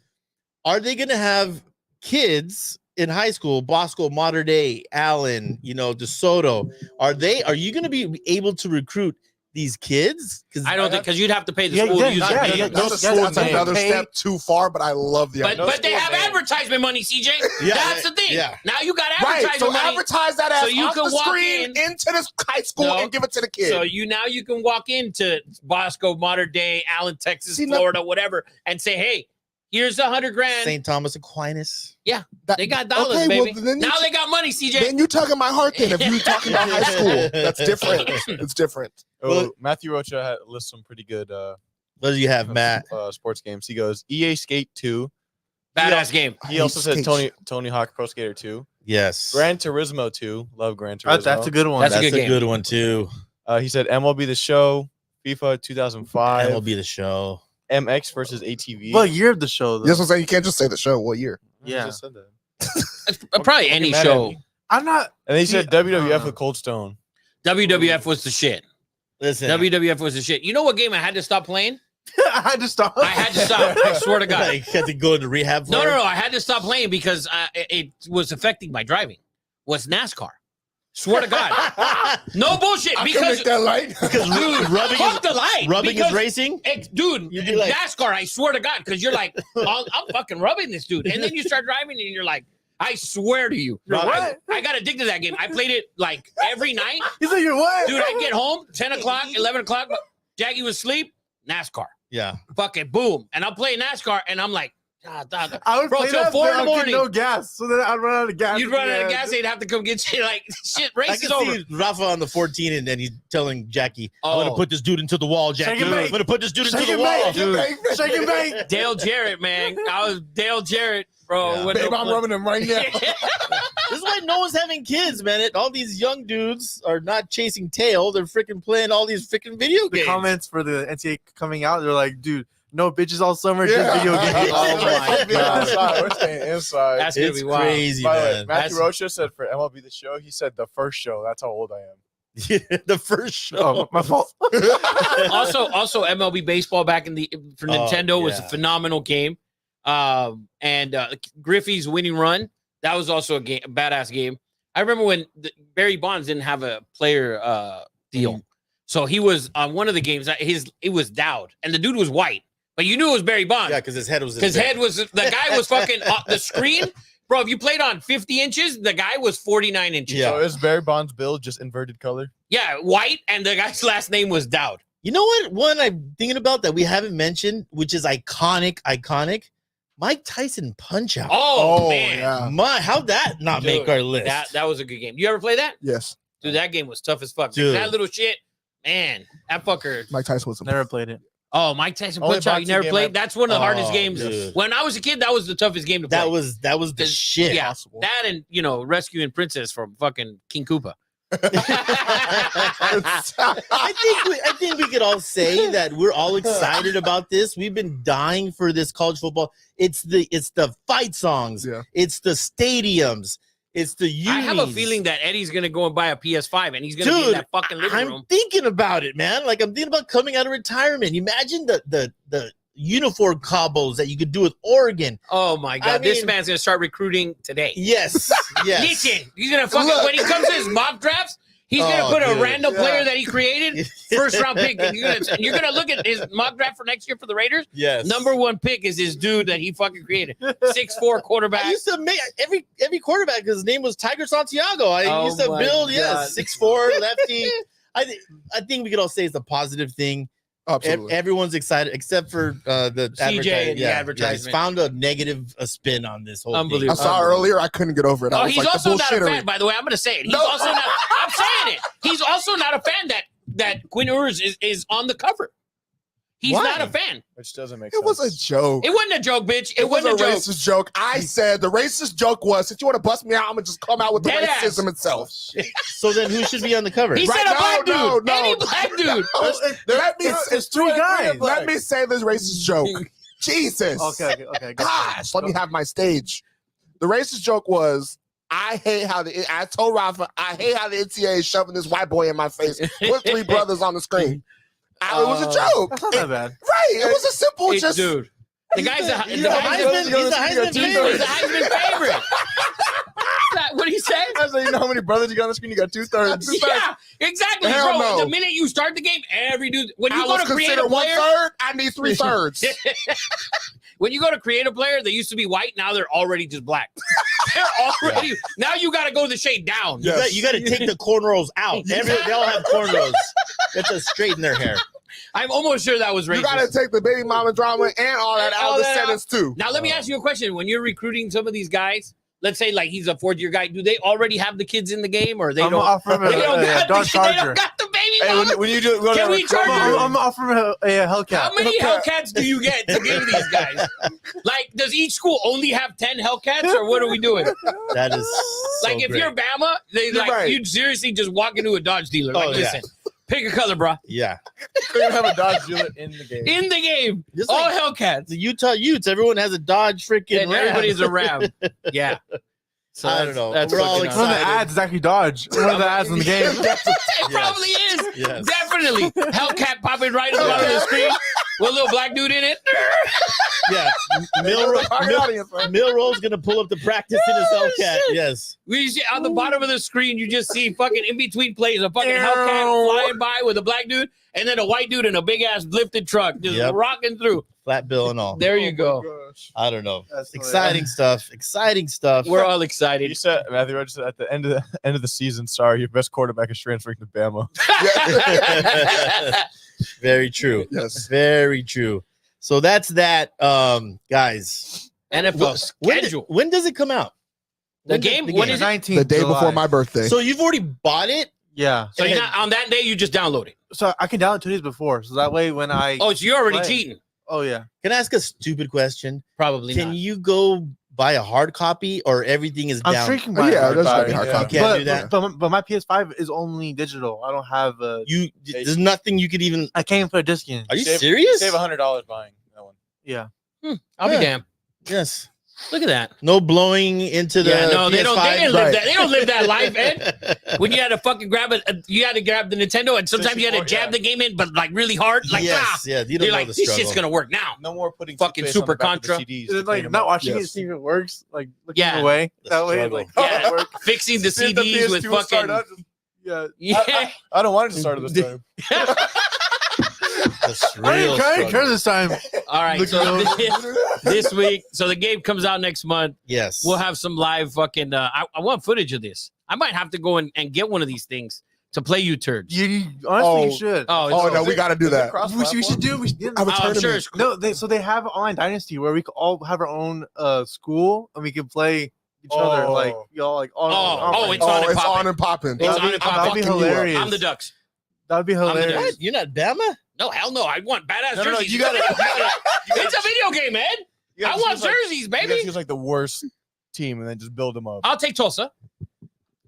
Are they gonna have kids in high school? Bosco, Mater Dei, Allen, DeSoto. Are you gonna be able to recruit these kids? Because I don't think because you'd have to pay the Yeah, school yeah, to use yeah, their yeah, name. no, That's, yes, that's I'm another pay- step too far, but I love the idea. But they have advertisement money, CJ. Yeah, That's the thing. yeah. Now you got Right, advertisement so money. advertise that ass So you off can the walk screen in- into this high school No. and give it to the kid. So you can walk into Bosco, Mater Dei, Allen, Texas, See, no- Florida, whatever, and say, "Hey, here's $100,000." St. Thomas Aquinas. That- They got dollars, okay, well, baby. then you Now they got money, CJ. Then you tugging my heart. Then if you talking about high school, that's different. It's different. Oh, Matthew Rocha lists some pretty good What do you have, Matt? sports games. He goes EA Skate 2. Badass game. He also said Skates. Tony Hawk Pro Skater 2. Yes, Gran Turismo 2. Love Gran Turismo. That's a good one. That's a that's good a game. good one too. He said MLB The Show, FIFA 2005, That will be the show. MX versus ATV. What year of the show? Though? Yes, I'm saying you can't just say the show. What year? I Yeah. just said that. Probably any mad at show. me. I'm not. And they See, said WWF uh, with Cold Stone. WWF was the shit. Listen, WWF was the shit. You know what game I had to stop playing? I had to stop. I had to stop. I swear to God. I had to go into rehab. For No, it? no, no. I had to stop playing because it was affecting my driving. Was NASCAR? Swear to God. No bullshit. I can Because make that light. Because dude, rubbing fuck is, the light. rubbing is Because racing. dude, You'd be like- NASCAR, I swear to God, because you're like, I'm fucking rubbing this dude. And then you start driving and you're like, I swear to you. You're what? I got addicted to that game. I played it like every night. He's like, you're what? Dude, I'd get home, 10 o'clock, 11 o'clock. Jackie was asleep, NASCAR. Yeah. Fucking boom. And I'm playing NASCAR and I'm like, God. I would Bro, play till that, 4 but in the I'd get morning. No gas, so then I'd run out of gas. You'd run out of gas, they'd have to come get you. Like, shit, I race can is over. see Rafa on the 14, and then he's telling Jackie, "I'm Oh. gonna put this dude into the wall, Jackie. Shake and I'm bake. gonna put this dude into Shake the and wall." bake. Dude. Shake and bake. Dale Jarrett, man. I was Dale Jarrett, bro. Yeah. When Babe, I'm rubbing him right now. This is why no one's having kids, man. All these young dudes are not chasing tail; they're freaking playing all these freaking video The games. comments for the NCAA coming out, they're like, dude, no bitches all summer, Yeah. just video games. Oh my We're God. inside. We're staying inside. That's gonna It's be wild. crazy, By the way, man. Matthew That's- Rocha said for MLB The Show, he said the first show. That's how old I am. The first show. Oh, my fault. also MLB baseball back in the for Oh, Nintendo was a yeah. phenomenal game. And Griffey's winning run, that was also a badass game. I remember when Barry Bonds didn't have a player deal. So he was on one of the games, it was Dowd, and the dude was white, but you knew it was Barry Bonds. Yeah, because his head was. His head was, the guy was fucking the screen. Bro, if you played on 50 inches, the guy was 49 inches. Yeah. So is Barry Bonds' build just inverted color? Yeah, white, and the guy's last name was Dowd. You know what? One I'm thinking about that we haven't mentioned, which is iconic. Mike Tyson Punch Out. Oh, man. yeah. How'd that not Dude, make our list? That was a good game. You ever play that? Yes. Dude, that game was tough as fuck. Dude. That little shit, man, that fucker. Mike Tyson was Never played it. Oh, Mike Tyson Only Punch Out. You boxing never game played? I've- That's one of the hardest Oh, games. dude. When I was a kid, that was the toughest game to play. that was the shit. Yeah, Possible. that and rescuing Princess from fucking King Koopa. I think we could all say that we're all excited about this. We've been dying for this college football. It's the fight songs. Yeah. It's the stadiums. It's the I have a unis. feeling that Eddie's gonna go and buy a PS5 and he's gonna be in Dude, that fucking living I'm room. thinking about it, man. Like I'm thinking about coming out of retirement. Imagine the uniform combos that you could do with Oregon. Oh my god, I this mean- man's gonna start recruiting today. Yes, yes. Listen, he's gonna fucking Look. when he comes to his mock drafts, he's gonna Oh, put a dude. random Yeah. player that he created, first round pick. And you're gonna look at his mock draft for next year for the Raiders. Yes. Number one pick is this dude that he fucking created. 6'4" I quarterback. used to make every quarterback. His name was Tiger Santiago. I Oh used to my build, God. 6'4", lefty. I think we could all say it's a positive thing. Absolutely. Everyone's excited except for the CJ and the he's advertisement. found a negative spin on this whole Unbelievable. I saw earlier. I couldn't get over it. I Oh, was he's like, also the not a bullshittery. fan, by the way. I'm gonna say it. He's No. also not. I'm saying it. He's also not a fan that Quinn Ewers is on the cover. He's Why? not a fan. Which doesn't make It sense. was a joke. It wasn't a joke, bitch. It was wasn't a joke. racist joke. I said the racist joke was, if you want to bust me out, I'm gonna just come out with the Dead ass. racism itself. So then who should be on the cover? He Right, said a no, black dude. no, no. Any black dude. Let me. It's three guys. Let me say this racist joke. Jesus. Okay. Gosh, let me have my stage. The racist joke was, I told Rafa, I hate how the NCAA is shoving this white boy in my face. Put 3 brothers on the screen. It was a joke. That's not that bad. Right. It was a simple, just dude. The guy's a He's a Heisman favorite. What do you say? I said, you know how many brothers you got on the screen? You got 2/3. Yeah, exactly, Hell bro. no. The minute you start the game, every dude. When you I go was to create a considered player, 1/3. I need 3/3. when you go to create a player, they used to be white. Now they're already just black. They're already. Now you got to go the shade down. You got to take the cornrows out. They all have cornrows. You have to straighten their hair. I'm almost sure that was racist. You got to take the baby mama drama and all that out of the that out. sentence too. Now let me ask you a question. When you're recruiting some of these guys, let's say like he's a 4th-year guy, do they already have the kids in the game, or they I'm don't? gonna offer him They don't got Dodge the, they Charger. don't got the baby Hey, mama. when you do, go Can to we charge recruiting, you? I'm gonna offer him a Hellcat. How many Hellcats do you get to give these guys? Like, does each school only have 10 Hellcats, or what are we doing? That is Like, so if great. you're Bama, You're right. you'd seriously just walk into a Dodge dealer. Like, Oh, yeah. listen, pick a color, bro. Yeah. You're gonna have a Dodge dealer in the game. In the game, Just all like Hellcats, the Utah Utes, everyone has a Dodge freaking and Ram. everybody's a Ram. Yeah. So I don't know. That's We're all fucking One of the excited. ads is actually Dodge. One of the ads in the game. It probably is. Yes. Definitely. Hellcat popping right in the bottom of the screen with a little black dude in it. Yeah. Milroll's going to pull up the practice in his Hellcat. Yes. We see on the bottom of the screen, you just see fucking in between plays a fucking Hellcat flying by with a black dude and then a white dude in a big ass lifted truck just Yep. rocking through. Flat bill and all. There you go. I don't know. That's Exciting stuff. Exciting stuff. We're all You excited. said Matthew Rogers said at the end of the season, sorry, your best quarterback is transferring to Bama. Very true. Yes. Very true. So that's that, guys. NFL When, schedule. when does it come out? The game? When is it? 19th The day July. before my birthday. So you've already bought it? Yeah. So you're not on that day, you just download it. So I can download 2 days before. So that way when I Oh, so you're already Right. cheating. oh yeah. Can I ask a stupid question? Probably Can not. you go buy a hard copy or everything is I'm down? streaking Oh, my yeah, there's gotta be Yeah. hard You copy. can't do that. But my PS5 is only digital. I don't have There's nothing you could even. I can't even put a disc in. Are you Save- serious? Save $100 buying that one. Yeah. I'll be Yeah. damned. Yes. Look at that. No blowing into the. Yeah, no, they don't. They PS5. didn't live Right. that. They don't live that life, Ed. When you had to fucking grab it, you had to grab the Nintendo, and sometimes you had to 64, jab yeah. the game in, but like really hard, like yes, yeah. You don't you're know like the this struggle. shit's gonna work now. No more putting Fucking toothpaste on Super the back of the Contra. CDs It's to like clean them not up. watching it, Yes. see if it works. Like looking Yeah. away. The That way, struggle. like Yeah. it work. Fixing the See if the CDs with PS2 will start fucking up, just- Yeah. yeah. I don't want it to start at this time. That's I real didn't care struggle. this time. All right, Look so at this week, so the game comes out next month. Yes. We'll have some live fucking. I want footage of this. I might have to go and get one of these things to play you turds. Honestly, Oh. you should. Oh, Oh it's- no, we got to do Is it that. We should do. We should do. Have a I'm sure tournament. it's No, they have online dynasty where we can all have our own school and we can play each other like Oh. y'all like. It's on Oh, and it's popping. on and popping. It's on and That'd popping. be Fucking you up. hilarious. I'm the Ducks. That'd be the hilarious. Ducks. What? You're not Bama? No, hell no. I want badass No, jerseys. you gotta. It's a video game, Ed. I want jerseys, You baby. guys use like the worst team and then just build them up. I'll take Tulsa.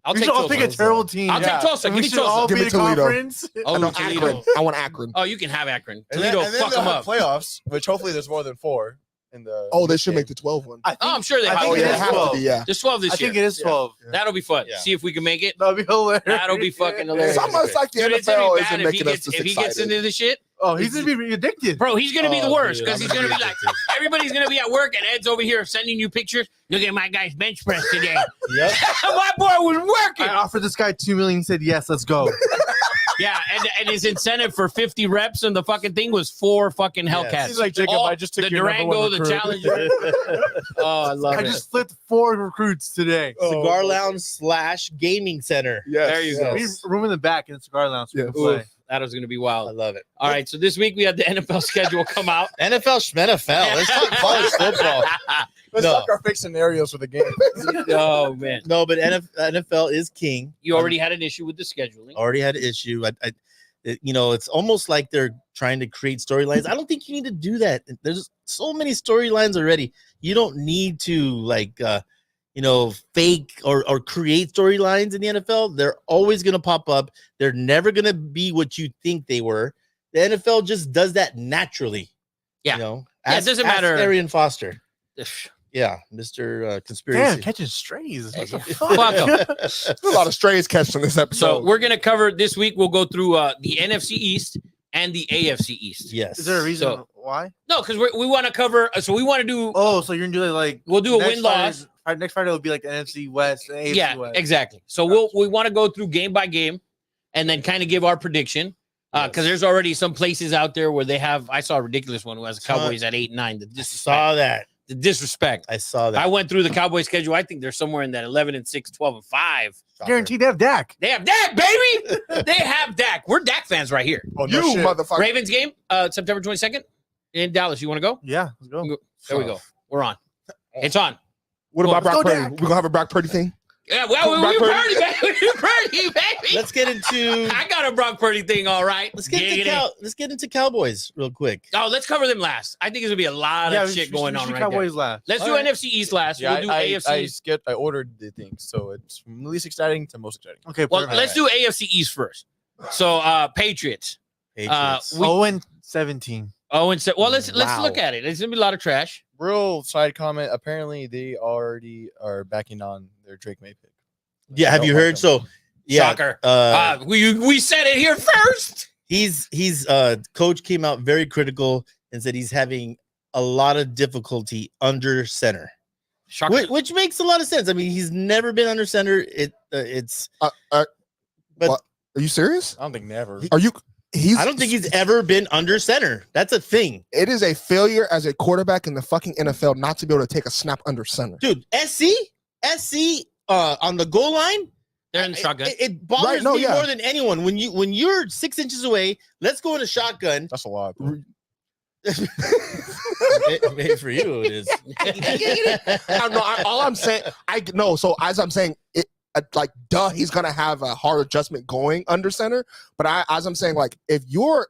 I'll We take should all pick a Tulsa. terrible team. I'll Yeah. take Tulsa. And Give we me should all Tulsa. Give be me the Toledo. conference. Oh, No, Toledo. Akron. I want Akron. Oh, you can have Akron. And then, Toledo, and then fuck they'll them have up. playoffs, which hopefully there's more than 4 in the. Oh, they should make the 12 one. I think, Oh, I'm sure they I have. think Oh it yeah, is it has to 12. be. Yeah. There's 12 this I think year. it is 12. That'll be fun. Yeah. See if we can make it. That'd be hilarious. That'll be fucking hilarious. It's almost like the Dude, it's gonna NFL be bad isn't if he making us gets this if he gets excited. into this shit. Oh, he's gonna be addicted. Bro, he's gonna be the Oh, worst dude, because I'm he's gonna be like addicted. everybody's gonna be at work and Ed's over here sending you pictures. Look at my guy's bench press today. Yep. My boy was working. I offered this guy $2 million. He said yes. Let's go. Yeah, and his incentive for 50 reps and the fucking thing was 4 fucking Hellcats. Yes. He's like, Jacob, All- I just took the your number Durango, one the recruit. Challenger. Oh, I love I it. just flipped 4 recruits today. Cigar Lounge / Gaming Center. Yes. There you go. We room in the back in the cigar lounge. So we Yes. can play. That was gonna be I wild. love it. All right, so this week we had the NFL schedule come out. NFL Schmenafel. Let's talk college football. Let's No. talk our fake scenarios for the game. Oh man, No, but NFL is king. you already had an issue with the scheduling. Already had an issue. It's almost like they're trying to create storylines. I don't think you need to do that. There's so many storylines already. You don't need to fake or create storylines in the NFL. They're always going to pop up. They're never going to be what you think they were. The NFL just does that naturally. Yeah. You know, Yeah, it doesn't matter. Arian Foster. Yeah, Mr. Damn, Conspiracy. catching strays. What the Fuck 'em. There's a lot of strays catched in this episode. So we're gonna cover this week. We'll go through the NFC East and the AFC East. Yes. Is there a reason So- why? No, because we want to cover. So we want to do. Oh, so you're gonna do it like We'll do a next win-loss. Next Friday will be like the NFC West, and AFC Yeah, West. exactly. So we want to go through game by game, and then kind of give our prediction. Because Yes. there's already some places out there where they have. I saw a ridiculous one who has the Ton- Cowboys at 8-9. The I disrespect. saw that. The disrespect. I saw that. I went through the Cowboys schedule. I think they're somewhere in that 11-6, 12-5. Guaranteed they have Dak. They have Dak, baby. They have Dak. We're Dak fans right here. Oh, no you shit. motherfucker. Ravens game, September 22nd in Dallas. You want to go? Yeah, let's go. There we go. We're on. It's on. What about Go Brock Purdy? Dak. We're gonna have a Brock Purdy thing. Yeah, well, Brock we Purdy. Purdy, baby. We Purdy, baby. Let's get into I got a Brock Purdy thing, all right. let's get Giggity. into let's get into Cowboys real quick. Oh, let's cover them last. I think there's gonna be a lot of shit going on right Cowboys there. last. Let's All do right. NFC East last. Yeah, We'll do I AFC. I ordered the things, so it's from least exciting to most exciting. Okay, Well, perfect. let's do AFC East first. So Patriots. Patriots. we- 0-17. Oh, and so well, let's Wow. look at it. There's gonna be a lot of trash. Real side comment. Apparently, they already are backing on their Drake May pick. yeah, have I you don't like heard? them. So yeah, Shocker. We said it here first. he's coach came out very critical and said he's having a lot of difficulty under center, Shocker. which makes a lot of sense. I mean, he's never been under center. It's But- What? Are you serious? I don't think never. Are you? I don't think he's ever been under center. That's a thing, It is a failure as a quarterback in the fucking NFL not to be able to take a snap under center. dude. SC on the goal line. They're in the shotgun. It bothers Right, no, me yeah. more than anyone when you're 6 inches away. Let's go in a shotgun. That's a lot. Maybe for you it is. All I'm saying, So as I'm saying, like, duh, he's gonna have a hard adjustment going under center. But as I'm saying, like, if you're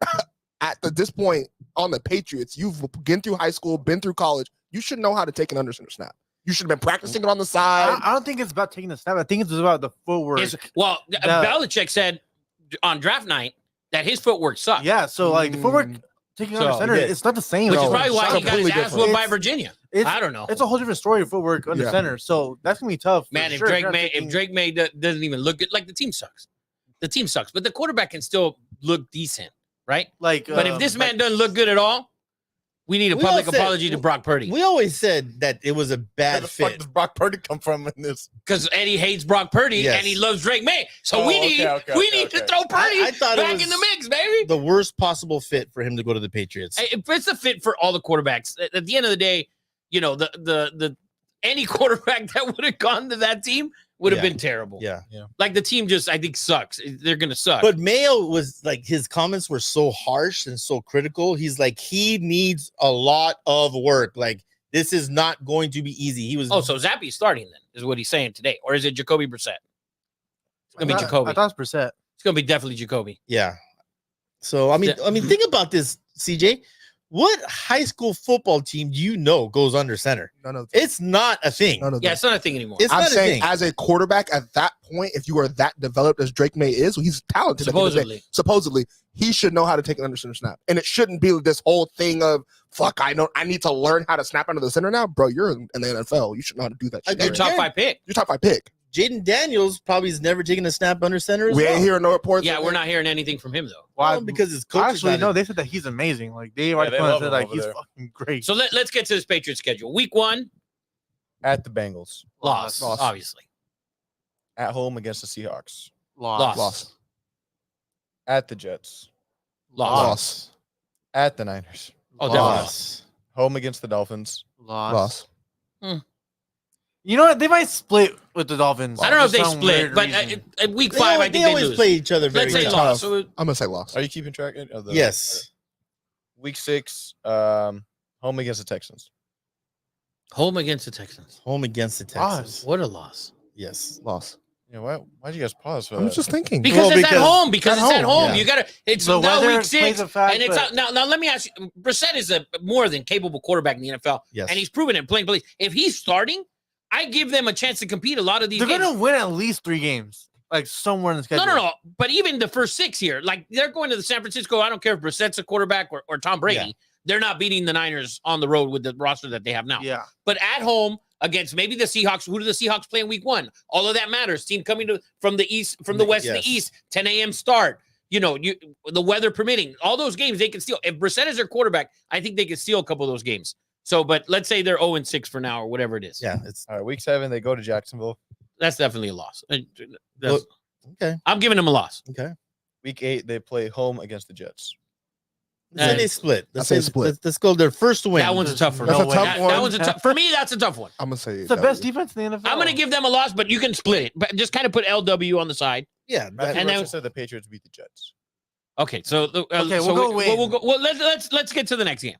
at this point on the Patriots, you've been through high school, been through college, you should know how to take an under center snap. You should have been practicing it on the side. I don't think it's about taking the snap. I think it's about the footwork. Well, The- Belichick said on draft night that his footwork sucked. Yeah, so like the footwork taking So, under center, he did. it's not the same. Which is No, probably why he got his completely ass different. whooped by It's- Virginia. It's, I don't know. it's a whole different story of footwork under Yeah. center. So that's gonna be tough. for Man, if sure. Drake You're not May taking- doesn't even look good, like the team sucks. The team sucks, but the quarterback can still look decent, right? like, But if this man doesn't look good at all, we need a We all public said- apology to Brock Purdy We always said that it was a Where bad the fuck fit. does Brock Purdy come from in this? because Eddie hates Brock Purdy Yes. and he loves Drake May. So Oh, we okay, need okay, we okay, need to okay. throw Purdy I thought it back was in the mix, baby. the worst possible fit for him to go to the Patriots. If it's a fit for all the quarterbacks, at the end of the day, you know the any quarterback that would have gone to that team would have Yeah. been terrible. Yeah. Like the team just I think sucks. They're gonna suck. But Mayo was like, his comments were so harsh and so critical. He's like, he needs a lot of work. Like, this is not going to be easy. He was oh, so Zappy's starting then, is what he's saying today, or is it Jacoby Brissett? It's gonna be I Jacoby. thought it's Brissett. It's gonna be definitely Jacoby. yeah. So I mean, think about this, CJ. What high school football team do you know goes under center? None of It's not a thing. none of Yeah, them. it's not a thing anymore. It's I'm not a saying, thing. as a quarterback at that point, if you are that developed as Drake May is, well, he's talented. at the end of the day. Supposedly. Supposedly, he should know how to take an under center snap, and it shouldn't be this whole thing of fuck. I need to learn how to snap under the center now, bro. You're in the NFL. You should know how to do that. Shit You're Your already. top 5 pick. You're top 5 pick. Jaden Daniels probably has never taken a snap under center. As We well. ain't hearing no reports. Yeah, of we're it. not hearing anything from him though. Well, because his coach Actually, is no, not they said that he's amazing. Like they already they come out love and said him like over he's there. fucking great. So let's get to this Patriots schedule. Week 1, At the Bengals, loss, Loss. obviously. at home against the Seahawks, Loss. Loss. at the Jets, Loss. Loss. at the Niners, Oh, definitely. loss. home against the Dolphins, Loss. Loss. You know what? They might split with the Dolphins. I don't know if for they some split, weird but reason. at week They 5, always, I think they always lose. play each other very Let's say tough. loss. So I'm gonna say loss. Are you keeping track of the? Yes. Week 6, home against the Texans. home against the Texans. Home against the Texans. What a loss. Yes. Loss. Yeah, why'd you guys pause for I was that? just thinking. Because Well, it's at because- home. Because At it's at home, home. yeah. You gotta. It's The now weather week plays 6, a factor, and it's but- out. Now let me ask you. Brissett is a more than capable quarterback in the NFL, Yes. and he's proven it playing place. If he's starting, I give them a chance to compete. A lot of these they're games. gonna win at least 3 games, like somewhere in the schedule. No. But even the first 6 here, like they're going to the San Francisco. I don't care if Brissett's a quarterback or Tom Brady. Yeah. they're not beating the Niners on the road with the roster that they have now. Yeah. But at home against maybe the Seahawks, who do the Seahawks play in week 1? All of that matters. Team coming from the east, from the west to the Yes. east, 10 a.m. start. The weather permitting, all those games they can steal. If Brissett is their quarterback, I think they can steal a couple of those games. So, but let's say they're 0-6 for now or whatever it is. Yeah, it's All right, week 7 they go to Jacksonville. That's definitely a loss. Look, okay. I'm giving them a loss. Okay. Week 8 they play home against the Jets. Then they split. Let's I say say split. Let's go their first win. That one's a tough one. That's a No tough way. one. That one's a tough. For me, that's a tough one. I'm gonna say It's the best defense in the NFL. I'm going to give them a loss, but you can split it. But just kind of put LW on the side. Yeah, Matthew And then- Russell said the Patriots beat the Jets. Okay, so Okay, so we'll go win. We'll go. Well, let's get to the next game.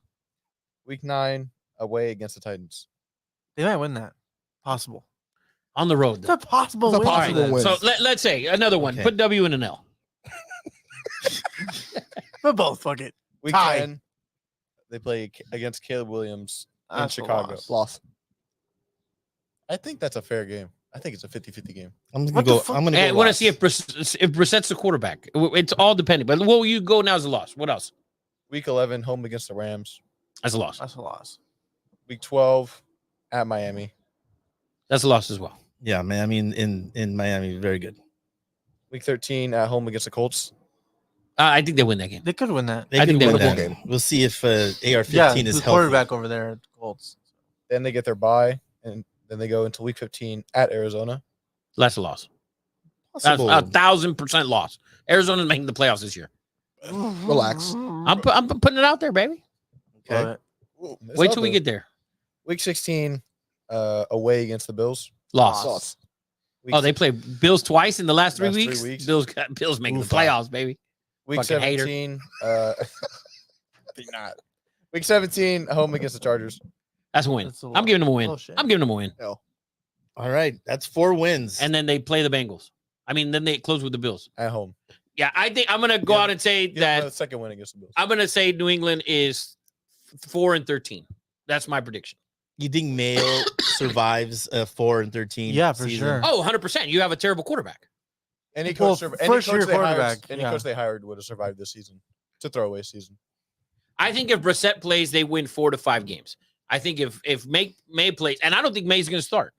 Week 9 away against the Titans. They might win that. Possible. On the road. It's Though. a possible It's a win. possible All right, win. So let's say another one. Okay. Put W in an L. But both, fuck it. Week Tie. 10 they play against Caleb Williams in That's a Chicago. loss. Loss. I think that's a fair game. I think it's a 50-50 game. I'm gonna What the go. fuck? I'm gonna And I go. want to loss. see if Brissett's the quarterback. It's all depending. But what will you go now as a loss? What else? Week 11 home against the Rams. As a loss. That's a loss. Week 12 at Miami. That's a loss as well. Yeah, man. I mean, in Miami, very good. Week 13 at home against the Colts. I think they win that game. They could win that. They I can think they win would that win. game. We'll see if AR-15 Yeah, is who's healthy. quarterback over there at the Colts. Then they get their bye, and then they go into week 15 at Arizona. That's a loss. That's Possible. 1,000% loss. Arizona's making the playoffs this year. Relax. I'm putting it out there, baby. Okay. Love it. It's Wait out till we there. get there. Week 16 away against the Bills. Loss. Loss. Week Oh, they play Bills twice in the last 3 Last 3 weeks. weeks. Bills making Oof. the playoffs, baby. Week fucking hater. 17. Think not. Week 17 home against the Chargers. That's a win. That's a I'm loss. giving them a win. Bullshit. I'm giving them a win. L. All right, that's 4 wins. And then they play the Bengals. I mean, then they close with the Bills. At home. Yeah, I think I'm gonna go Yeah, out and say Give them a that second win against the Bills. I'm gonna say New England is 4-13. That's my prediction. you think Mayo survives a 4-13? Yeah, for season? sure. Oh, 100%. You have a terrible quarterback. Any Well, coach, any first coach year they hired, quarterback, any yeah. coach they hired would have survived this season. It's a throwaway season. I think if Brissett plays, they win 4 to 5 games. I think if May plays, and I don't think May's going to start.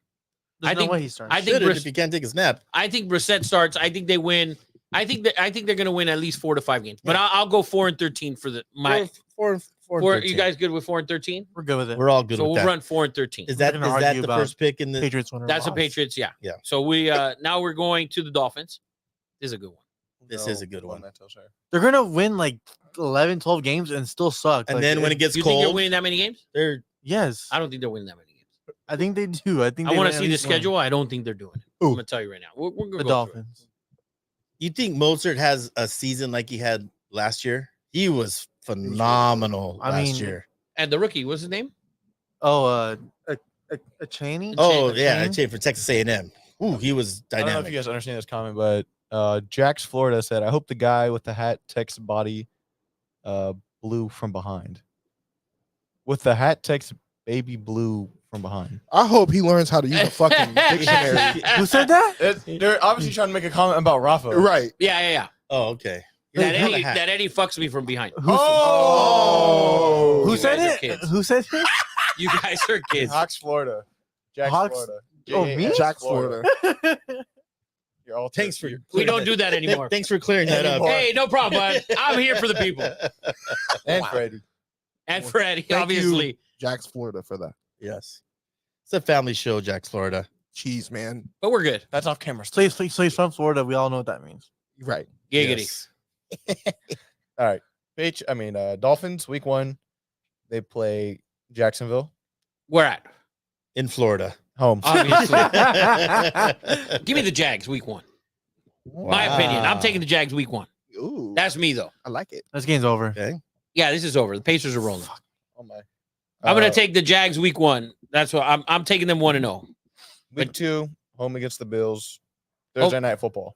There's I no think- way he starts. I think Should've Briss- if you can't take a snap. I think Brissett starts. I think they win. I think they're going to win at least 4 to 5 games. But I'll go 4-13 for the my. Four, and Four, 13. you guys good with 4-13? We're good with it. We're all good So with we'll that. run 4-13. Is that We're gonna is that argue the about first pick in the? Patriots winner. That's the loss. Patriots. Yeah. Yeah. So we now we're going to the Dolphins. This is a good one. This is a good one. They're gonna win like 11, 12 games and still suck. And Like, then when it gets You think they're cold, winning that many games? they're yes, I don't think they're winning that many games. I think they do. I think I they want win to at see the least one. schedule. I don't think they're doing it. I'm Ooh. gonna tell you right now. We're gonna The go through it. Dolphins. You think Mozart has a season like he had last year? He was phenomenal I last mean, year. And the rookie, what's his name? Oh, a Cheney. Oh Chain- yeah, I Chain? changed for Texas A&M. Ooh, he was I don't know if dynamic. you guys understand this comment, but Jax Florida said, "I hope the guy with the hat text body blue from behind." With the hat text baby blue from behind. I hope he learns how to use a fucking dictionary. Who said that? They're obviously trying to make a comment about Rafa. Right. Yeah. Oh, okay. That Yeah, Eddie, hat. that Eddie fucks me from behind. Oh, Who You said guys are it? kids. Who said it? You guys are kids. Hawks, Florida. Jax, Hawks- Florida. Oh, me? JAX, Jack Florida. You're all Thanks for you're- We don't do that anymore. Thanks for clearing that up. Anymore. Hey, no problem, bud. I'm here for the people. and Wow. Freddie. And Freddie, Thank you. obviously. Jack's Florida for that. Yes, it's a family show, Jack's Florida. Cheese, man. But we're good. That's off camera. So he's from Florida. We all know what that means. Right. Giggity. Yes. All right. Dolphins, week 1. They play Jacksonville. We're at. In Florida. Home. Obviously. Give me the Jags week 1. My opinion. I'm Wow. taking the Jags week 1. Ooh, That's me, though. I like it. This game's over. Okay. Yeah, this is over. The Pacers are rolling. Oh my. I'm going to take the Jags week 1. That's what I'm taking them 1-0. week 2, home against the Bills. Thursday night football.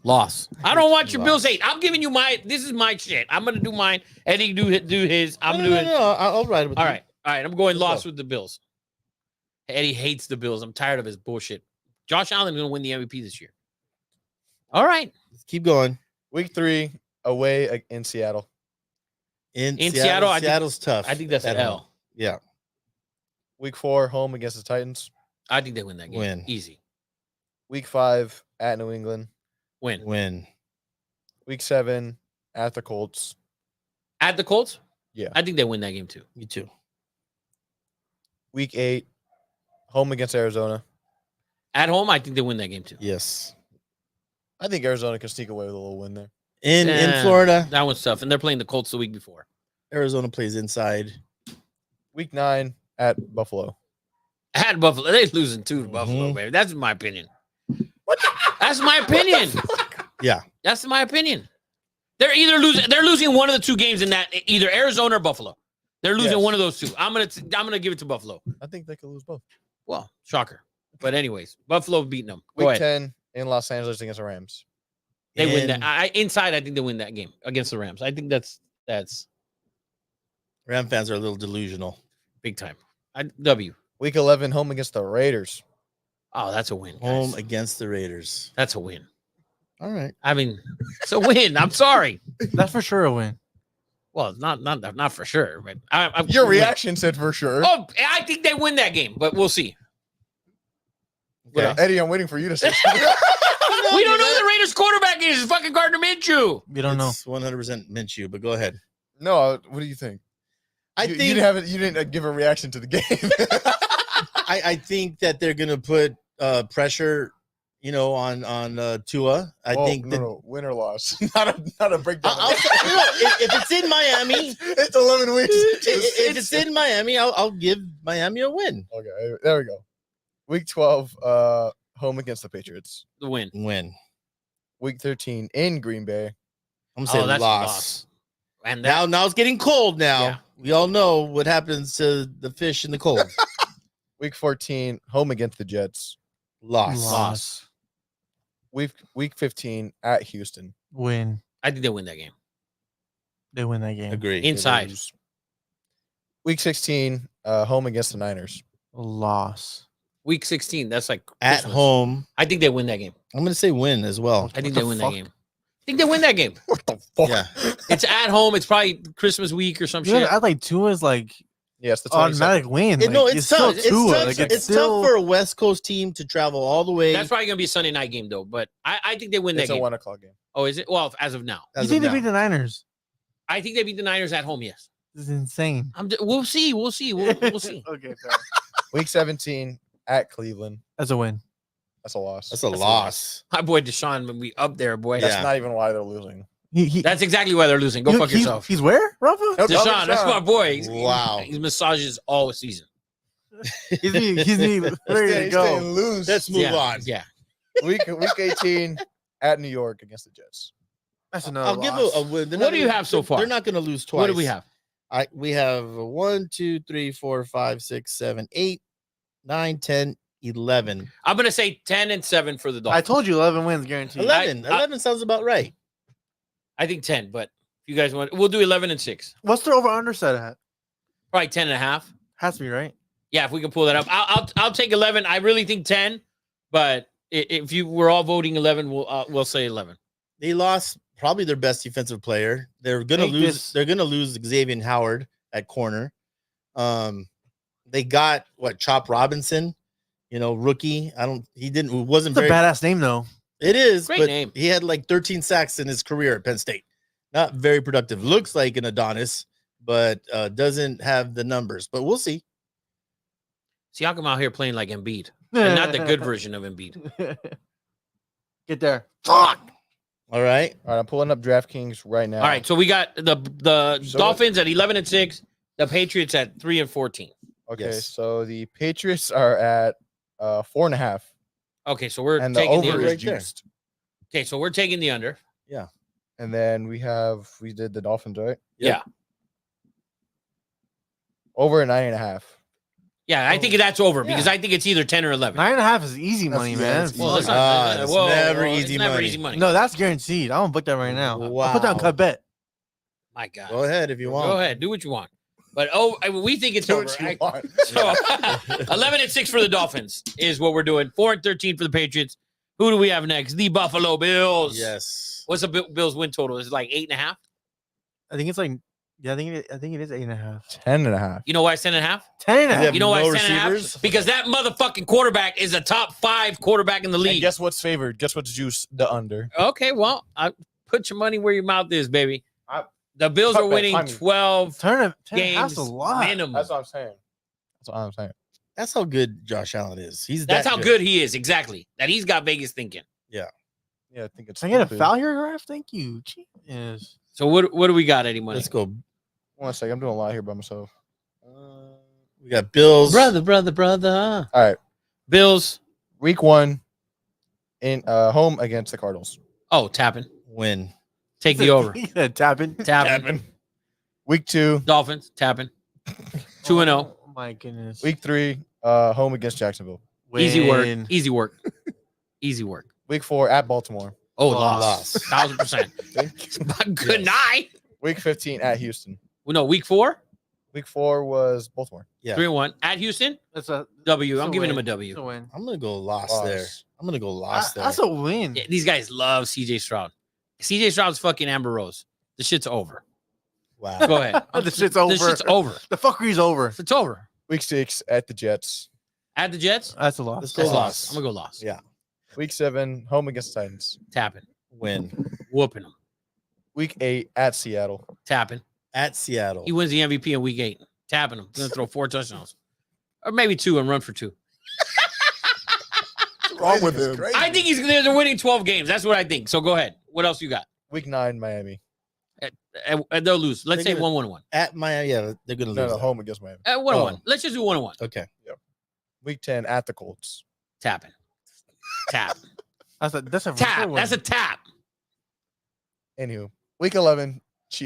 Loss. I don't want your Loss. Bills 8. I'm giving you this is my shit. I'm going to do mine. Eddie do his. I'm no, doing. no, no, I'll ride with All you. right. All right. I'm going Let's loss go. with the Bills. Eddie hates the Bills. I'm tired of his bullshit. Josh Allen's going to win the MVP this year. All right. Let's keep going. Week 3, away in Seattle. In Seattle, I think- Seattle's tough. I think that's at an home. L. Yeah. Week 4, home against the Titans. I think they win that game. Win. Easy. Week 5 at New England. Win. Win. Week 7 at the Colts. At the Colts? Yeah. I think they win that game too. Me too. Week 8, home against Arizona. At home, I think they win that game too. Yes. I think Arizona can sneak away with a little win there. In Yeah. Florida, That one's tough. And they're playing the Colts the week before. Arizona plays inside. Week 9 at Buffalo. At Buffalo, they're losing two to Buffalo, Mhm. baby. That's my opinion. That's my opinion. Yeah. That's my opinion. They're either losing. They're losing one of the two games in that either Arizona or Buffalo. They're losing Yes. one of those two. I'm gonna give it to Buffalo. I think they could lose both. Well, shocker. But anyways, Buffalo beating them. Go Week ahead. 10 in Los Angeles against the Rams. They win that. And Inside, I think they win that game against the Rams. I think that's Ram fans are a little delusional. big time. W. Week 11, home against the Raiders. Oh, that's a win. Guys. Home against the Raiders. That's a win. All right. I mean, it's a win. I'm sorry. That's for sure a win. Well, not for sure, but Your reaction said for sure. Oh, I think they win that game, but we'll see. Okay. Eddie, I'm waiting for you to say something. We don't know who the Raiders quarterback is. It's fucking Gardner Minshew. We don't know. It's 100% Minshew, but go ahead. No, what do you think? I you, think you didn't give a reaction to the game. I think that they're gonna put pressure, on Tua. I think that no, win or loss, not a breakdown. if it's in Miami, it's 11 weeks. if it's in Miami, I'll give Miami a win. Okay, there we go. Week 12, home against the Patriots. The win. Win. Week 13 in Green Bay. I'm saying that's a loss. loss. And that, Now it's getting cold. Now Yeah. we all know what happens to the fish in the cold. Week 14, home against the Jets. Loss. Week 15 at Houston. Win. I think they win that game. They win that game. Agree. Inside. Lose. Week 16, home against the Niners. Loss. Week 16. That's like At Christmas. home, I think they win that game. I'm gonna say win as well. I think What they the win fuck? that game. I think they win that game. What the fuck? Yeah. It's at home. It's probably Christmas week or some You know, shit. I like Tua's like Yes, the automatic win. No, Like, it's still tough. It's Tua. tough. Like, it's still tough for a West Coast team to travel all the way. That's probably gonna be a Sunday night game though. But I think they win that It's a game. 1 o'clock game. Oh, is it? Well, as of now, You as think of they now. beat the Niners? I think they beat the Niners at home. Yes. This is insane. We'll see. We'll see. We'll see. Okay, fair. Week 17 at Cleveland. That's a win. That's a loss. That's a loss. My boy Deshaun, when we up there, boy. That's Yeah. not even why they're losing. He That's exactly why they're losing. Go fuck yourself. He's where, Rafa? Nope. Deshaun, that's my boy. Wow. He's massages all season. He's ready to He's go. staying loose. Let's move Yeah, on. Yeah. week 18 at New York against the Jets. That's another I'll give loss. a win. They're What not do you gonna- have so far? They're not going to lose twice. What do we have? We have 1, 2, 3, 4, 5, 6, 7, 8, 9, 10, 11. I'm gonna say 10 and 7 for the I Dolphins. told you 11 wins guaranteed. 11. I- 11 sounds about right. I think 10, but if you guys want, we'll do 11 and 6. What's the over under set at? Probably 10 and a half. Has to be right. Yeah, if we can pull that up, I'll take 11. I really think 10, but if you were all voting 11, we'll say 11. They lost probably their best defensive player. They're going to Make lose. this- They're going to lose Xavier Howard at corner. They got Chop Robinson, rookie. Wasn't It's a very. badass name though. It is, Great but name. he had like 13 sacks in his career at Penn State. Not very productive. Looks like an Adonis, but doesn't have the numbers. But we'll see. Siakam out here playing like Embiid, and not the good version of Embiid. Get there. Fuck. All right. All right, I'm pulling up DraftKings right now. All right, so we got the So- Dolphins at 11 and 6, the Patriots at 3 and 14. Okay, Yes. so the Patriots are at 4.5, Okay, so we're and the taking the over under. right is there. juiced. Okay, so we're taking the under. And then we did the Dolphins, right? Yeah. Over 9.5. Yeah, I think that's over because I think it's either 10 or 11. 9.5 is easy money, yeah, man. that's easy. Well, it's Fuck. not, It's never easy never money. easy money. No, that's guaranteed. I'm gonna book that right now. I'll put down Wow. cut bet. My God. Go ahead if you want. Go ahead, do what you want. But we think it's Do over. what you I- want. So 11 and 6 for the Dolphins is what we're doing. 4 and 13 for the Patriots. Who do we have next? The Buffalo Bills. Yes. What's the Bills win total? Is it like 8.5? I think it's like Yeah, I think it is 8.5. 10.5. You know why I said 10.5? 10.5. have You know why I no said 10.5? receivers? Because that motherfucking quarterback is a top 5 quarterback in the And league. guess what's favored? Guess what's juice? The under. Okay, well, I put your money where your mouth is, baby. I- The Bills are Cut back, winning timing. 12 10.5 games is a lot. minimum. That's what I'm saying. That's what I'm saying. That's how good Josh Allen is. He's That's that how good he is. Exactly. That he's got Vegas thinking. Yeah, I think it's. Can I get a stupid. foul here, Graf? Thank you. Yes. So what do we got, Eddie Money? Let's go. 1 second. I'm doing a lot here by myself. We got Bills. Brother. All right. Bills. Week 1 in home against the Cardinals. Oh, tapping. Win. Take the over. He said tapping. Tapping. Week 2, Dolphins. Tapping. 2-0. Oh my goodness. week 3, home against Jacksonville. Easy work. Win. Easy work. Easy work. Week 4 at Baltimore. Oh, Loss. lost. 1,000%. Good Yes. night. Week 15 at Houston. Well, no, week 4, Week 4 was Baltimore. Yeah. 3-1 at Houston. That's a W. that's I'm a giving him a win. W. That's a win. I'm gonna go loss Loss. there. I'm gonna go loss there. That's a win. Yeah, these guys love CJ Stroud. CJ Stroud's fucking Amber Rose. The shit's over. Wow. Go ahead. The shit's over. The shit's over. The fuckery's over. It's over. Week 6 at the Jets. At the Jets. That's a loss. Let's go That's loss. loss. I'm gonna go loss. Yeah. Week 7 home against the Titans. Tapping. Win Whooping them. Week 8 at Seattle. Tapping. at Seattle. He wins the MVP in week 8. Tapping him. Gonna throw 4 touchdowns. Or maybe 2 and run for 2. What's wrong with him? I think they're winning 12 games. That's what I think. So go ahead. What else you got? Week 9 Miami. And they'll lose. Let's say They're gonna- 1-1. At Miami, yeah, they're gonna lose. No, that. home against Miami. 1-1. Oh. Let's just do 1-1. Okay. Week 10 at the Colts. Tapping. Tap. That's a Tap. win. That's a tap. Anywho, week 11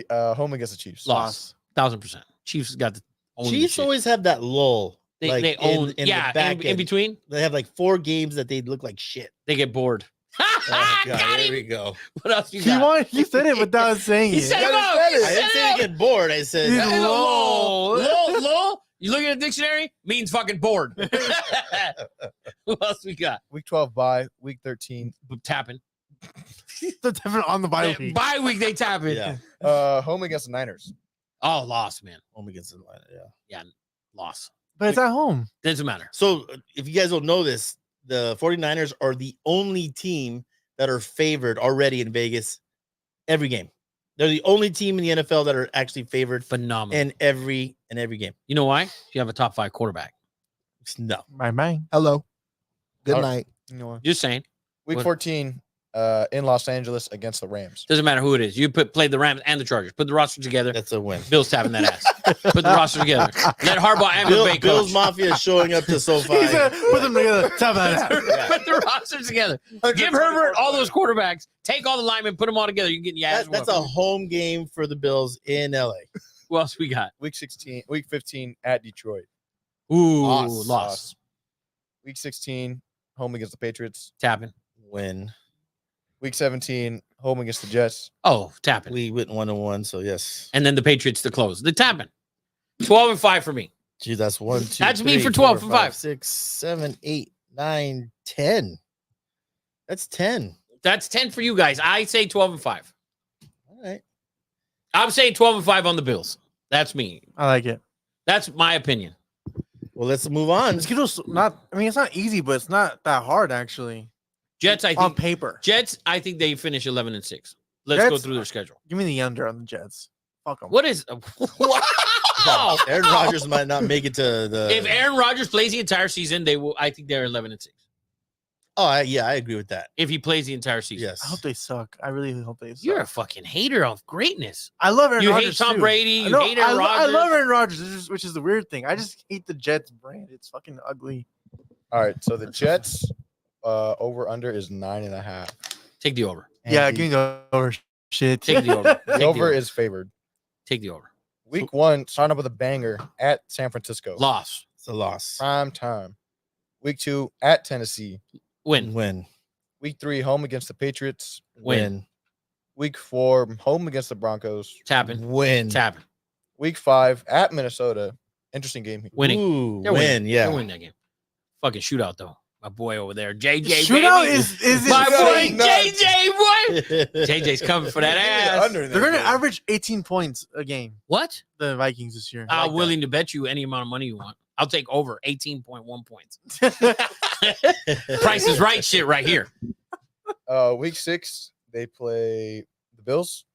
home against the Chiefs. Loss. 1,000%. Chiefs got the own the Chiefs shit. always have that lull. They, like, they own. in Yeah. the back In end. between, They have like 4 games that they look like shit. they get bored. Oh, God, Got there him. we go. What else you He got? he said it without saying He it. said it gotta out. say He it. I said didn't it say out. to get bored. I said He's That is a low. low. You look at the dictionary, means fucking bored. Who else we got? Week 12 bye. Week 13 Tapping. The different on the bye week. Bye week, they tapping. yeah, home against the Niners. Oh, lost, man. home against Atlanta. Yeah. Lost. But it's at home. Doesn't matter. So if you guys don't know this, the 49ers are the only team that are favored already in Vegas every game. They're the only team in the NFL that are actually favored Phenomenal. in every game. You know why? You have a top 5 quarterback. No. My man. Hello. Good Oh. night. You know what? Just saying. Week What? 14 in Los Angeles against the Rams. Doesn't matter who it is. You played the Rams and the Chargers. Put the roster together. That's a win. Bill's tapping that ass. Put the roster together. Let Harbaugh and McVay Bills coach. Mafia is showing up to SoFi. He said, put them together. Tap that. Put the roster together. Give Herbert all those quarterbacks. Take all the linemen. Put them all together. You get your ass. That's a home game for the Bills in LA. Who else we got? Week 15 at Detroit. Ooh, Loss. lost. Week 16 home against the Patriots. Tapping. Win. Week 17 home against the Jets. Oh, tapping. We went 1-1, so yes. And then the Patriots to close. The tapping. 12-5 for me. Gee, that's 1, 2. That's me 3, for 12 4, for 5. 6, 7, 8, 9, 10. That's 10. That's 10 for you guys. I say 12-5. All right. I'm saying 12-5 on the Bills. That's me. I like it. That's my opinion. Well, let's move on. It's not. I mean, it's not easy, but it's not that hard actually. Jets, I On think. paper. Jets, I think they finish 11-6. Let's go Jets- through their schedule. Give me the under on the Jets. Fuck them. What is? Wow. Aaron Rodgers might not make it to the. If Aaron Rodgers plays the entire season, they will. I think they're 11-6. Yeah, I agree with that. If he plays the entire season, Yes. I hope they suck. I really hope they suck. you're a fucking hater of greatness. I love Aaron You Rodgers. hate Tom too. Brady. You No, hate Aaron I Rodgers. love Aaron Rodgers, which is the weird thing. I just hate the Jets brand. It's fucking ugly. All right, so the Jets over under is 9.5. Take the over. Yeah, And give me the over shit. Take the over. the over is favored. Take the over. Week 1 starting up with a banger at San Francisco. Loss. It's a loss. Prime time. Week 2 at Tennessee. Win. Win. Week 3 home against the Patriots. Win. Week 4 home against the Broncos. Tapping. Win. Tapping. Week 5 at Minnesota. Interesting game here. Winning. Ooh, They're win. winning. Yeah. They're winning that game. Fucking shootout though. My boy over there, JJ. Shootout baby. is my boy insane. JJ. Boy. JJ's coming for that Give me the ass. under in They're that going to game. average 18 points a game. What? The Vikings this year. I'm willing to bet you any amount of money you want. I'll take over 18.1 points. Price is right shit right here. Week 6, they play the Bills.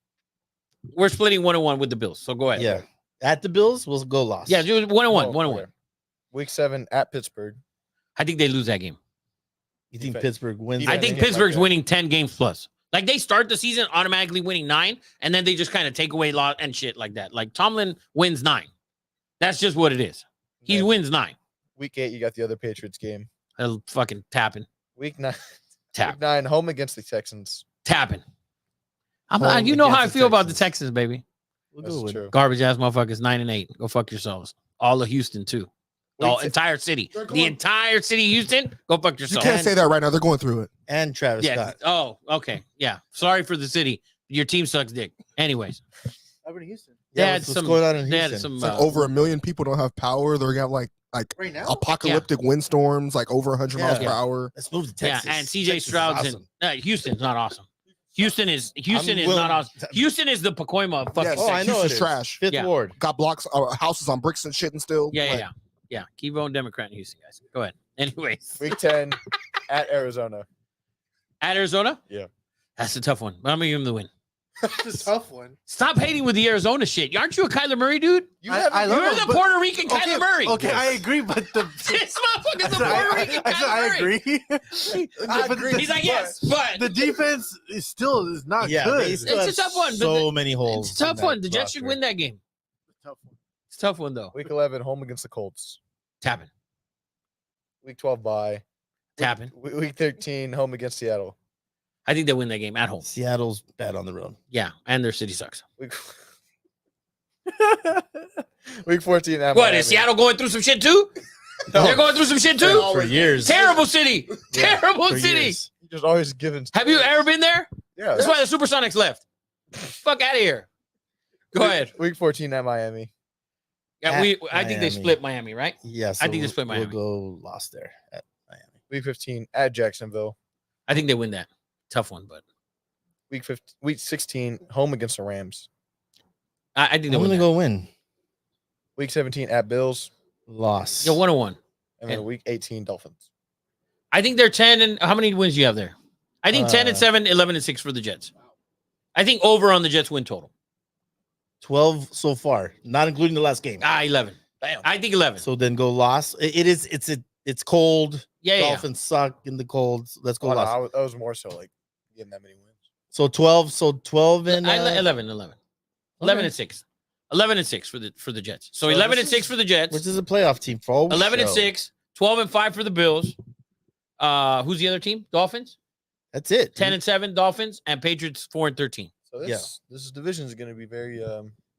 We're splitting 1-1 with the Bills. So go ahead. Yeah. At the Bills, we'll go lost. Yeah, do 1-1. Oh, 1-1. okay. Week 7 at Pittsburgh. I think they lose that game. You think Defense. Pittsburgh wins? Defense. I that think game? Pittsburgh's that. winning 10 games plus. Like they start the season automatically winning 9, and then they just kind of take away lot and shit like that. Like Tomlin wins 9. That's just what it is. He Then wins 9. Week 8, you got the other Patriots game. Fucking tapping. Week 9, Tap. Week 9, home against the Texans. Tapping. Home You know how I against the feel about the Texans. Texans, baby. We'll That's go with true. Garbage ass motherfuckers, 9-8. Go fuck yourselves. All of Houston too. The Wait, whole entire city. they're The going- entire city, of Houston. Go fuck You yourself. can't say that right now. They're going through it. and Travis Yeah. Scott. Oh, okay. Yeah. Sorry for the city. Your team sucks dick. Anyways, Over to Houston. They Yeah, had what's some- going on in they had Houston? some. It's like over 1 million people don't have power. They're gonna have like Right now? apocalyptic windstorms, like over 100 miles per Yeah. hour. Let's move to Yeah, Texas. and CJ Texas is Stroud's awesome. in Houston's not awesome. Houston is willing not awesome. to- Houston is the Pacoima of fucking Yes, Oh, I Texas. know it Houston's is. trash. Fifth Yeah. Ward. Got blocks, houses on bricks and shit, and still. Yeah, yeah, like, yeah. Yeah. Keep on Democrat in Houston, guys. Go ahead. Anyways. Week 10 at Arizona. At Arizona? Yeah. That's a tough one. But I'm gonna give him the win. It's a tough one. Stop hating with the Arizona shit. Aren't you a Kyler Murray dude? I love You're him, the but- Puerto Rican Okay, Kyler Murray. Okay, I agree, but the This motherfucker's I the said, Puerto Rican I said Kyler I Murray. agree. I But agree. the- He's like, yes, but The defense is still not Yeah, good. they still It's a have tough one, but So many holes. it's a tough in that one. The Jets should roster. win that game. Tough one. It's a tough one though. Week 11, home against the Colts. Tapping. Week 12, bye. Tapping. Week 13, home against Seattle. I think they win that game at home. Seattle's bad on the road. Yeah, and their city sucks. Week, Week 14 at What Miami. is Seattle going through some shit too? No. They're going through some shit too. For years. Terrible city. Yeah, Terrible for city. years. You're just always giving. Have you ever been there? Yeah. That's why the Supersonics left. Fuck out of here. Go ahead. Week 14 at Miami. Yeah, At I think they Miami. split Miami, right? Yeah, I think they split we'll Miami. go lost there at Miami. Week 15 at Jacksonville. I think they win that. Tough one, but Week 16, home against the Rams. I think they I'm win gonna that. go win. Week 17 at Bills. Loss. Yo, 1-1. And then Yeah. week 18, Dolphins. I think they're 10 and how many wins do you have there? I think 10 and 7, 11 and 6 for the Jets. I think over on the Jets win total. 12 so far, not including the last game. 11. I think 11. So then go loss. It's cold. Yeah, yeah, yeah. Dolphins suck in the cold. So let's go Oh, no, loss. I was more so like getting that many wins. So 12. So 12 and 11. 11 okay. and 6. 11 and 6 for the Jets. So So 11 this and 6 is- for the Jets. which is a playoff team for all we 11 and show. 6, 12 and 5 for the Bills. Who's the other team? Dolphins. That's it. 10 and 7 Dolphins and Patriots 4 and 13. So this division is going to be very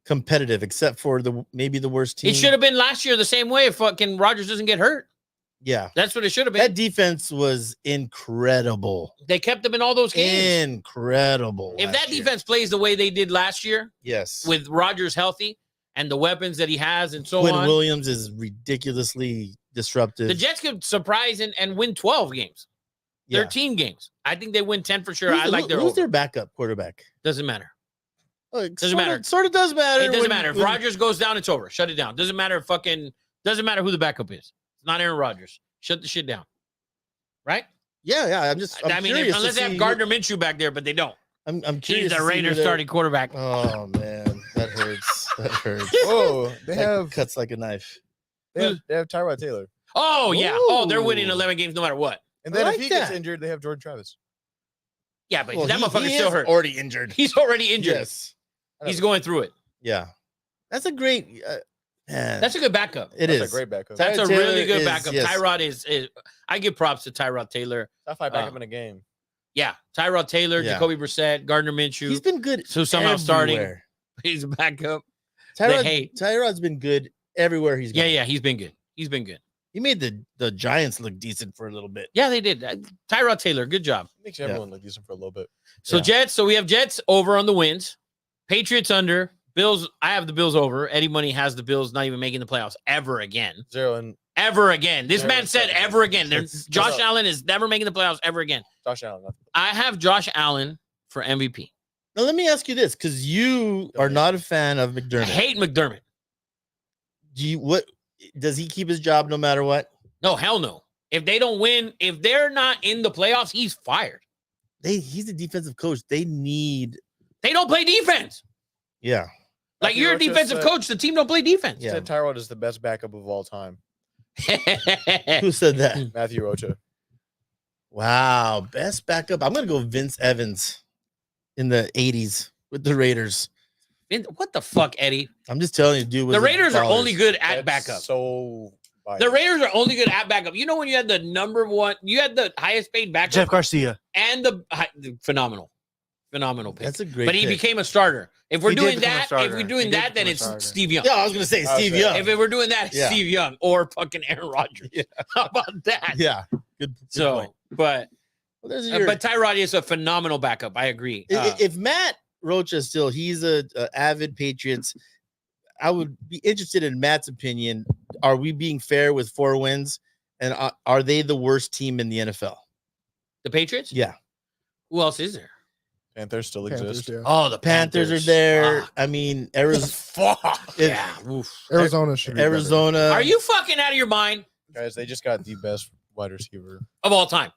competitive, except for maybe the worst team. It should have been last year the same way if fucking Rodgers doesn't get hurt. Yeah, That's what it should have that been. defense was incredible. They kept them in all those games. Incredible. If last that year. defense plays the way they did last year yes, with Rodgers healthy and the weapons that he has and so Quinn on, Williams is ridiculously disruptive. the Jets could surprise and win 12 games, Yeah. 13 games. I think they win 10 for sure. Who's I like their who's over. their backup quarterback? Doesn't matter. Doesn't matter. Sort of does matter. It doesn't when- matter. If when- Rodgers goes down, it's over. Shut it down. Doesn't matter who the backup is. It's not Aaron Rodgers. Shut the shit down. Right? Yeah. I'm I mean, curious to unless they see have who- Gardner Minshew back there, but they don't. I'm He's curious. the to see who Raiders their- starting quarterback. Oh man, that hurts. That hurts. oh, they That have cuts like a knife. they have Tyrod Taylor. Oh, yeah. Oh, they're winning Ooh. 11 games no matter what. And I then like if he gets that. injured, they have Jordan Travis. Yeah, but Well, that he motherfucker's still is hurt. already injured. He's already injured. Yes. He's going through it. Yeah. That's a great. Man, That's a good backup. it That's is. a great backup. That's a Tyrod really Taylor good is- backup. yes. Tyrod is. I give props to Tyrod Taylor. Top 5 backup in a game. Yeah, Tyrod Taylor, Yeah. Jacoby Brissett, Gardner Minshew. He's been good. So somehow starting. everywhere. He's a backup. They hate. Tyrod's been good everywhere he's Yeah, gone. yeah, he's been good. He's been good. He made the Giants look decent for a little bit. Yeah, they did. Tyrod Taylor, good job. Makes everyone look decent for a little bit. So Yeah. Jets. So we have Jets over on the wins. Patriots under. Bills. I have the Bills over. Eddie Money has the Bills not even making the playoffs ever again. 0 and Ever again. This Zero man and said 7. ever again. It's- Josh up. Allen is never making the playoffs ever again. Josh Allen. I have Josh Allen for MVP. Now let me ask you this, because you are not a fan of I McDermott. hate McDermott. What does he keep his job no matter what? No, hell no. If they don't win, if they're not in the playoffs, he's fired. He's a defensive coach. They need, They don't play defense. yeah. Like Matthew you're a Rocha defensive said- coach. The team don't play defense. Yeah. Said Tyrod is the best backup of all time. Who said that? Matthew Rocha. Wow, best backup. I'm gonna go Vince Evans in the '80s with the Raiders. What the fuck, Eddie? I'm just telling you, dude. was The a Raiders are baller. only good at That's backup. So biased. The Raiders are only good at backup. You know when you had the number one, you had the highest paid backup Jeff Garcia. and the phenomenal pick. That's a great. But he pick. became a starter. If we're He did doing become a that, if starter. we're doing He did that, then become a it's starter. Steve Young. Yeah, I was gonna say I was Steve saying- Young. If we're doing that, it's Yeah. Steve Young or fucking Aaron Rodgers. Yeah. How about that? Yeah, good. So, point. but Well, there's your, but Tyrod is a phenomenal backup. I agree. if Matt Rocha is still, he's a avid Patriots. I would be interested in Matt's opinion. Are we being fair with 4 wins, and are they the worst team in the NFL? the Patriots. Yeah, Who else is there? Panthers still Panthers, exist. yeah. Oh, the Panthers are there. Fuck. I mean, Arizona. Fuck. If- Yeah. Oof. Arizona should be better. Arizona. Are you fucking out of your mind Guys, they just got the best wide receiver. of all time?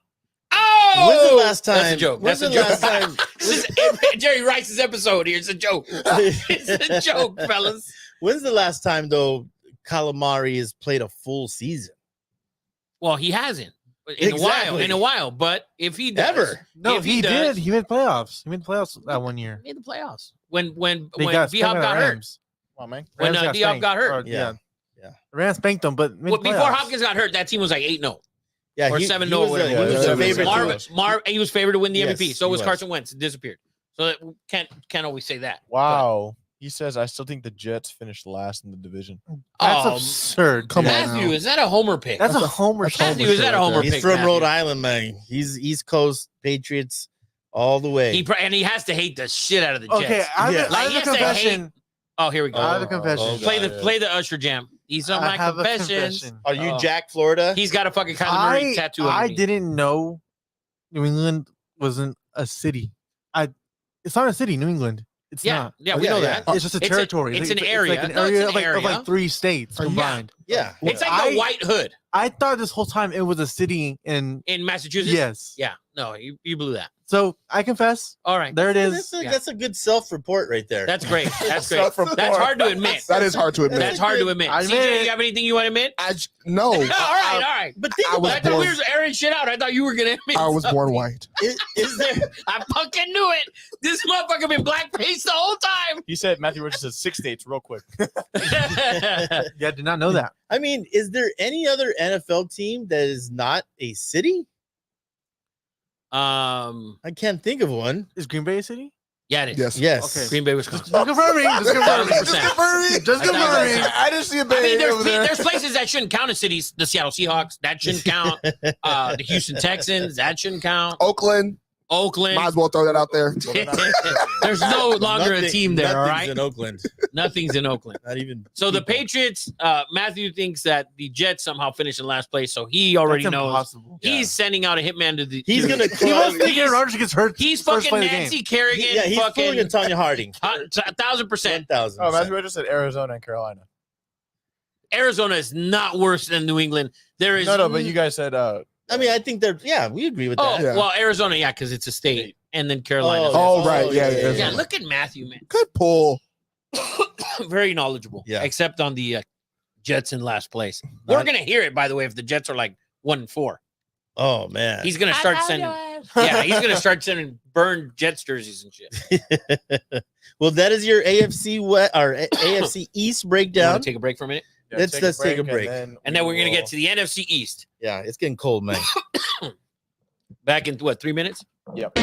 Oh, When's the last time? That's a joke. When's That's the a joke. last time? This is Jerry Rice's episode here. It's a joke. It's a joke, fellas. When's the last time though Calamari has played a full season? Well, he hasn't in a while. Exactly. In a while, but if he does, Ever. No, if he does, did. He made playoffs. He made playoffs that one year. made the playoffs when They D-Hop spanked by the got hurt. Rams. Come on, man. When Rams got D-Hop spanked. got hurt. Or, Yeah. yeah. The Rams spanked them, but made Well, the before playoffs. Hopkins got hurt, that team was like 8-0 Yeah, or he 7-0. was whatever. he was yeah, the yeah, favorite. yeah. Marv, he was favored to win the Yes, MVP. So he was was. Carson Wentz. It disappeared. So that can't always say that. Wow. He says, I still think the Jets finished last in the division. That's Oh, absurd. Come dude. on. Matthew, now. is that a homer pick? That's a That's a- homer. that's shit. Matthew, is that a right homer there. He's pick? from Matthew? Rhode Island, man. He's East Coast Patriots all the way. And he has to hate the shit out of the Jets. Okay, I Yeah. have, Like, I he have a has to hate- confession. Oh, here we go. I have a confession. Play the Usher jam. These are I my have a confessions. confession. Are you Oh. Jack Florida? He's got a fucking Kyler Murray tattoo. I underneath. didn't know New England wasn't a city. It's not a city, New England. It's Yeah, not. yeah, we Yeah, know yeah. that. It's just a It's a- territory. it's an like area. an No, it's area an of like area. 3 states Yeah. combined. yeah. It's like the White Hood I thought this whole time it was a city in in Massachusetts. yes. Yeah. No, you blew that. So I confess, All right. there it That's is. a, that's a good self-report right there. That's great. That's great. Self-report. That's hard to admit. That is hard to admit. That's hard to admit. I admit CJ, it. you have anything you want to admit? No. all right. But think I was I about thought we born- were airing shit out. I thought you were gonna admit. I was something. born white. is there I fucking knew it. This motherfucker been blackface the whole time. He said, Matthew Rocha said 6 states real quick. Yeah, I did not know that. I mean, is there any other NFL team that is not a city? I can't think of one. Is Green Bay a city? Yeah, it is. Yes. Yes. Okay. Green Bay, Wisconsin. Just confirming. Just confirming. 100%. Just confirming. I didn't see a I mean, Bay over there. there's places that shouldn't count as cities. The Seattle Seahawks, that shouldn't count. The Houston Texans, that shouldn't count. Oakland. Oakland. Might as well throw that out there. There's no longer a Nothing- team there, all nothing's right? in Oakland. Nothing's in Oakland. Not even. So the people. Patriots, Matthew thinks that the Jets somehow finished in last place, so he already That's knows. impossible. He's sending out a hitman to the. He's to- gonna He must think He's- Aaron Rodgers gets hurt. He's first fucking play of the game. Nancy Kerrigan. Yeah, he's fucking fooling Tanya Harding. 1,000%. 10,000. Oh, Matthew Rocha said Arizona and Carolina. Arizona is not worse than New England. There is No, but you guys said I mean, I think they're. Yeah, we agree with Oh that. Yeah. well, Arizona, yeah, because it's a state, and then Carolina. Oh, right. Yeah, yeah, yeah. Look at Matthew, man. Good pull. Very knowledgeable. Yeah. Except on the Jets in last place. We're gonna hear it, by the way, if the Jets are like 1-4. Oh man. He's gonna start sending. Yeah, he's gonna start sending burned Jets jerseys and shit. Well, that is your AFC AFC East You breakdown. want to take a break for a minute, Let's take a break. and then we're gonna get to the NFC East. Yeah, it's getting cold, man. Back in what, 3 minutes? Yep.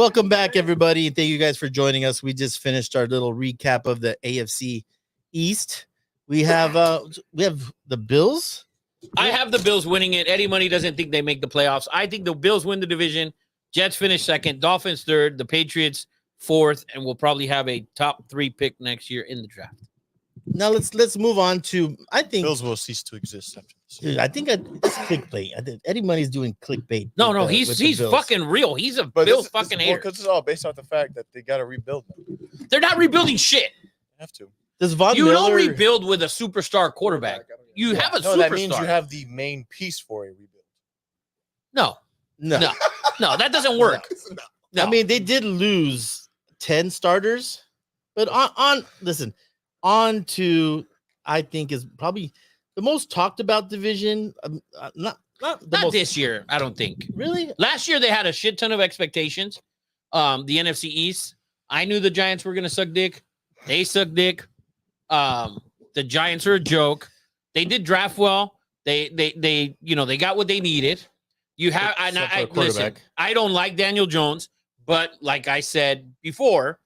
Welcome back, everybody. Thank you guys for joining us. We just finished our little recap of the AFC East. We have the Bills. I have the Bills winning it. Eddie Money doesn't think they make the playoffs. I think the Bills win the division. Jets finish second. Dolphins third. The Patriots fourth, and we'll probably have a top 3 pick next year in the draft. Now let's move on to. I think Bills will cease to exist after this. dude, I think it's clickbait. I think Eddie Money's doing clickbait. No, with the he's Bills. fucking real. He's a But Bills fucking hater. Because it's all based off the fact that they got to rebuild them. They're not rebuilding shit. They have to. Does Von You Miller don't rebuild with a superstar quarterback. You have a No, superstar. that means you have the main piece for a rebuild. No, No. that doesn't work. No. I mean, they did lose 10 starters, but on to I think is probably the most talked about division. Not the Not most this year, I don't think. really. Last year they had a shit ton of expectations. The NFC East. I knew the Giants were gonna suck dick. They suck dick. The Giants are a joke. They did draft well. They got what they needed. You have and Except for I a listen, quarterback. I don't like Daniel Jones, but like I said before,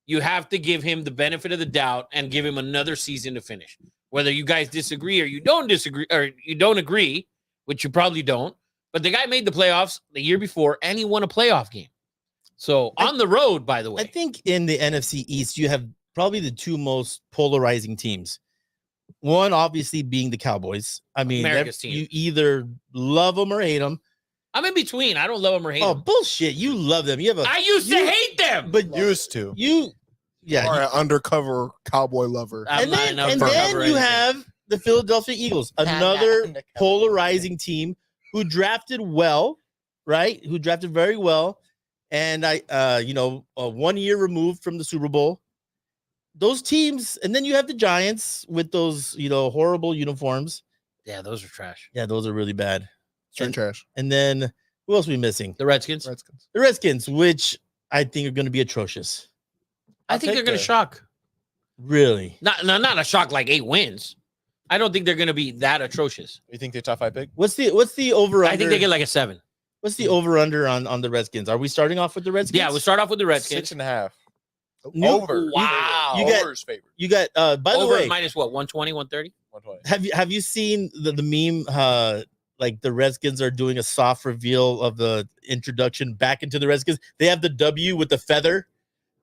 you have to give him the benefit of the doubt and give him another season to finish. Whether you guys disagree or you don't disagree or you don't agree, which you probably don't, but the guy made the playoffs the year before and he won a playoff game. So on the road, by the way. I think in the NFC East, you have probably the 2 most polarizing teams. One, obviously, being the Cowboys. I mean, America's team. you either love them or hate them. I'm in between. I don't love him or hate Oh, him. bullshit! You love them. You have a, I used to hate them. but Used to. you, yeah. Or an undercover cowboy lover. I'm And not then, enough and for then cover you anything. have the Philadelphia Eagles, another polarizing team who drafted well, right? Who drafted very well, and 1 year removed from the Super Bowl. Those teams, and then you have the Giants with those, horrible uniforms. Yeah, those are trash. Yeah, those are really bad. Straight And- trash. And then who else are we missing? The Redskins. Redskins. The Redskins, which I think are going to be atrocious. I think they're going to shock. Really? Not a shock like 8 wins. I don't think they're going to be that atrocious. You think they're top 5 pick? What's the over? I think they get like a 7. What's the over under on the Redskins? Are we starting off with the Redskins? Yeah, we'll start off with the Redskins. 6.5. New- Over. Wow. You get- Over's favored. You got by the Over way, minus what? 120, 130? 120. have you seen the meme like the Redskins are doing a soft reveal of the introduction back into the Redskins? They have the W with the feather.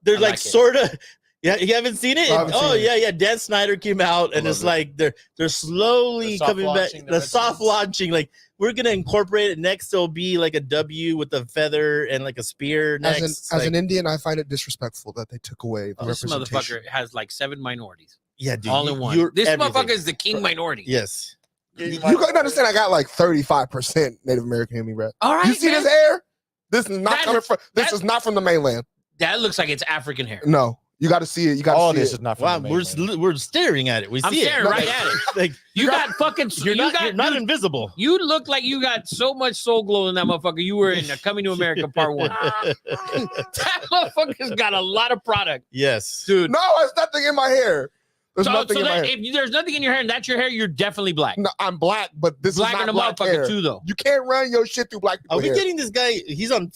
They're I like like it. sort of. Yeah, you haven't seen it? I haven't Oh seen it. yeah. Dan Snyder came out and love it's it. like they're slowly The soft coming back. launching the The soft Redskins. launching, like we're gonna incorporate it next. There'll be like a W with a feather and like a spear next. As like, an Indian, I find it disrespectful that they took away the This representation. motherfucker has like 7 minorities. yeah, dude, all you- in one. you're This everything. motherfucker is the king minority. Yes. You gotta understand, I got like 35% Native American in me, bro. All right. You see man. this hair? This is not That- coming from. This that- is not from the mainland. That looks like it's African hair. No, you got to see it. You got All to see this it. is not from Wow, the we're mainland. we're staring at it. We I'm see staring it. right at it. Like You got fucking. you're you not, got, you're not dude, invisible. You look like you got so much soul glow in that motherfucker. You were in a Coming to America Part 1. That motherfucker's got a lot of product, Yes. dude. No, there's nothing in my hair. There's So, nothing so in my that, hair. if there's nothing in your hair and that's your hair, you're definitely black. No, I'm black, but this Black is in not a black motherfucker hair. too, though. You can't run your shit through black people Are we hair. getting this guy? He's on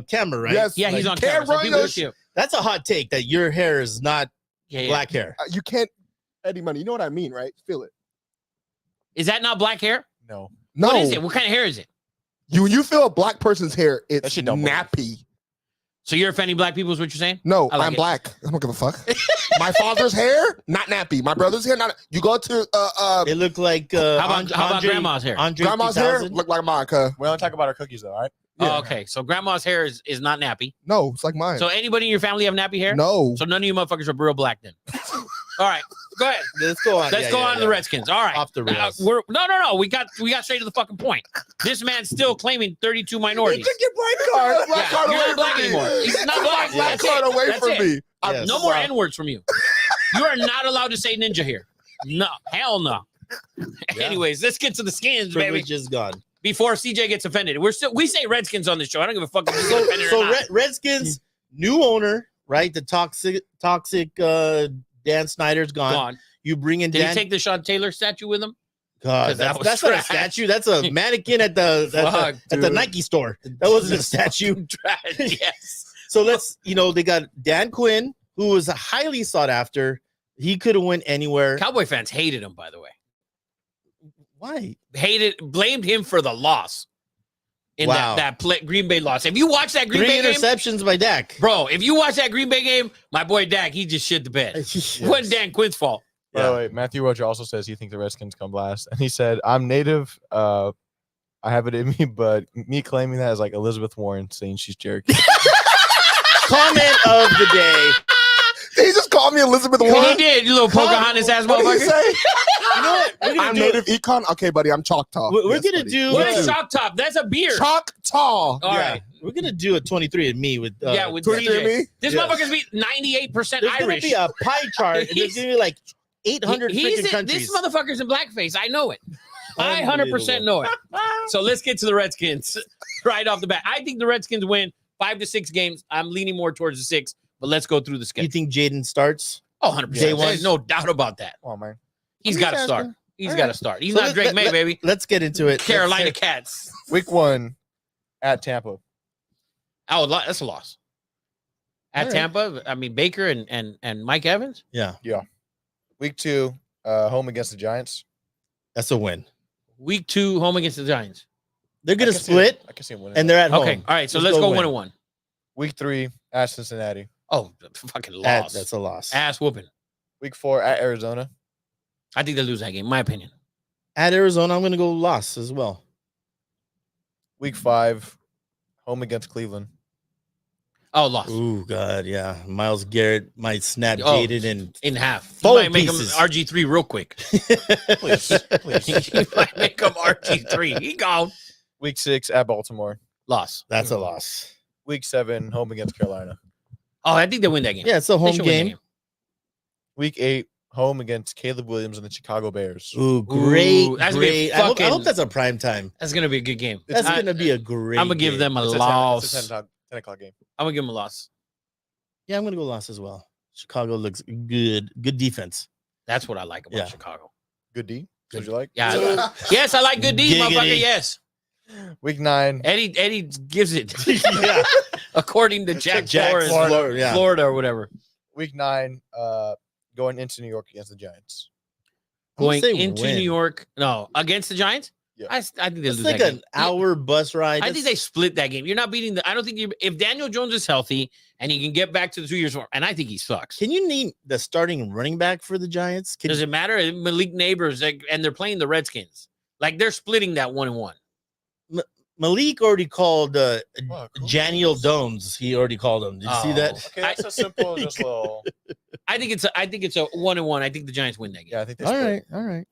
camera, right? Yes. Yeah, he's Like, on can't camera. So run people your can see him. That's a hot take that your hair is not Yeah. black hair. You can't. Eddie Money, you know what I mean, right? Feel it. Is that not black hair? No. No, What is it? What kind of hair is it? you feel a black person's hair, That it's shit don't work. nappy. So you're offending black people is what you're saying? No, I like I'm it. black. I don't give a fuck. My father's hair, not nappy. My brother's hair, not. You go to It looked like How about grandma's hair? Andre grandma's hair, 3000. look like mine. Cause We don't talk about our cookies, though, all right? Oh, okay. So grandma's hair is not nappy. no, it's like mine. So anybody in your family have nappy hair? No, So none of you motherfuckers are real black then. All right. Go ahead. Let's go on. Let's Yeah, go yeah, on to yeah. the Redskins. All right. Off the rails. No. We got straight to the fucking point. This man's still claiming 32 minorities. Take your black card. Black Yeah, card you're away not black from me. anymore. He's not black. Black That's card it. away That's from it. me. Yes. No more N-words from you. You are not allowed to say ninja here. No, hell no. Anyways, let's get to the skins, baby. Privilege is gone. Before CJ gets offended, we say Redskins on this show. I don't give a fuck if you get offended or So not. Redskins, new owner, right? The toxic Dan Snyder's gone. Gone. You bring in Did Dan. he take the Sean Taylor statue with him? God, 'Cause that was that's not a trash. statue. That's a mannequin at the Fuck, at the dude. Nike store. That wasn't a statue. Trash, yes. So let's, they got Dan Quinn, who was highly sought after. He could have went anywhere. Cowboy fans hated him, by the way. Why? Blamed him for the loss in Wow. that Green Bay loss. If you watch that Green 3 Bay game, interceptions by Dak. bro, if you watch that Green Bay game, my boy Dak, he just shit the bed. It wasn't Dan Quinn's fault. By the way, Matthew Roach also says he thinks the Redskins come last, and he said, "I'm native. I have it in me, but me claiming that is like Elizabeth Warren saying she's Cherokee." Comment of the day. He just called me Elizabeth He Warren. did, you little Pocahontas ass What did he motherfucker. say? You know what? We're gonna I'm do native econ. Okay, buddy, I'm Choctaw. We're Yes, gonna buddy. do. What is Shock Top? That's a beer. Choctaw. All yeah, right. we're gonna do a 23 and me with. Yeah, with 23 DJ. me? This Yes. motherfucker's be 98% There's gonna Irish. be a pie chart. And there's He's- gonna be like 800 freaking This countries. motherfucker's in blackface. I know it. I 100% know it. So let's get to the Redskins right off the bat. I think the Redskins win 5 to 6 games. I'm leaning more towards the 6, but let's go through the You schedule. think Jaden starts? Oh, 100%. Day one? There's no doubt about that. Oh man, He's I'm got to just start. asking. He's All got to right. start. He's So not let- Drake let- May, let- baby. Let's get into it. Carolina Let's- Cats. week 1 at Tampa. Oh, that's a loss. At All right. Tampa, I mean, Baker and Mike Evans. Yeah, Week 2, home against the Giants. that's a win. Week 2, home against the Giants. They're I gonna can see split, I can see him winning. and they're at Okay. home. All right. So Let's let's go go win. 1-1. Week 3 at Cincinnati. Oh, fucking That- loss. that's a loss. Ass whooping. Week 4 at Arizona. I think they lose that game, my opinion. At Arizona, I'm gonna go loss as well. Week 5, home against Cleveland. Oh, loss. Ooh, God, yeah. Miles Garrett might snap Oh. Jaden and In half. He Four might make him pieces. RG3 real quick. Please, please. He might make him RG3. He gone. Week 6 at Baltimore. Loss. That's a loss. Week 7, home against Carolina. Oh, I think they win that game. Yeah, it's a They home should win that game. Week 8, home against Caleb Williams and the Chicago Bears. Ooh, great, Ooh, that's gonna be great. I hope fucking- that's a prime time. That's gonna be a good game. That's I- gonna be a great. I'm gonna give game. them a It's loss. It's a 10 o'clock game. I'm gonna give them a loss. Yeah, I'm gonna go loss as well. Chicago looks good. Good defense. That's what I like about Yeah. Chicago. Good D. Would you like? Yeah. Yes, I like good D, Giggity. motherfucker. Yes. Week 9. Eddie gives it yeah, according to Jack, Jack Flores, Florida, yeah. Florida or whatever. Week 9. Going into New York against the Giants. I'm gonna Going say into win. New York. No, against the Giants. Yeah. I think they It's lose like that game. an hour bus ride. I think they split that game. You're not beating the. I don't think you. If Daniel Jones is healthy and he can get back to the 2 years, and I think he sucks. Can you name the starting running back for the Giants? Does it matter? Malik Neighbors, and they're playing the Redskins. Like they're splitting that 1-1. Malik already called Wow, cool. Janiel Dones. He already called him. Did you see that? Okay, that's as simple as just little. I think it's a 1-1. I think the Giants win that game. Yeah, I think they All split. right, all right.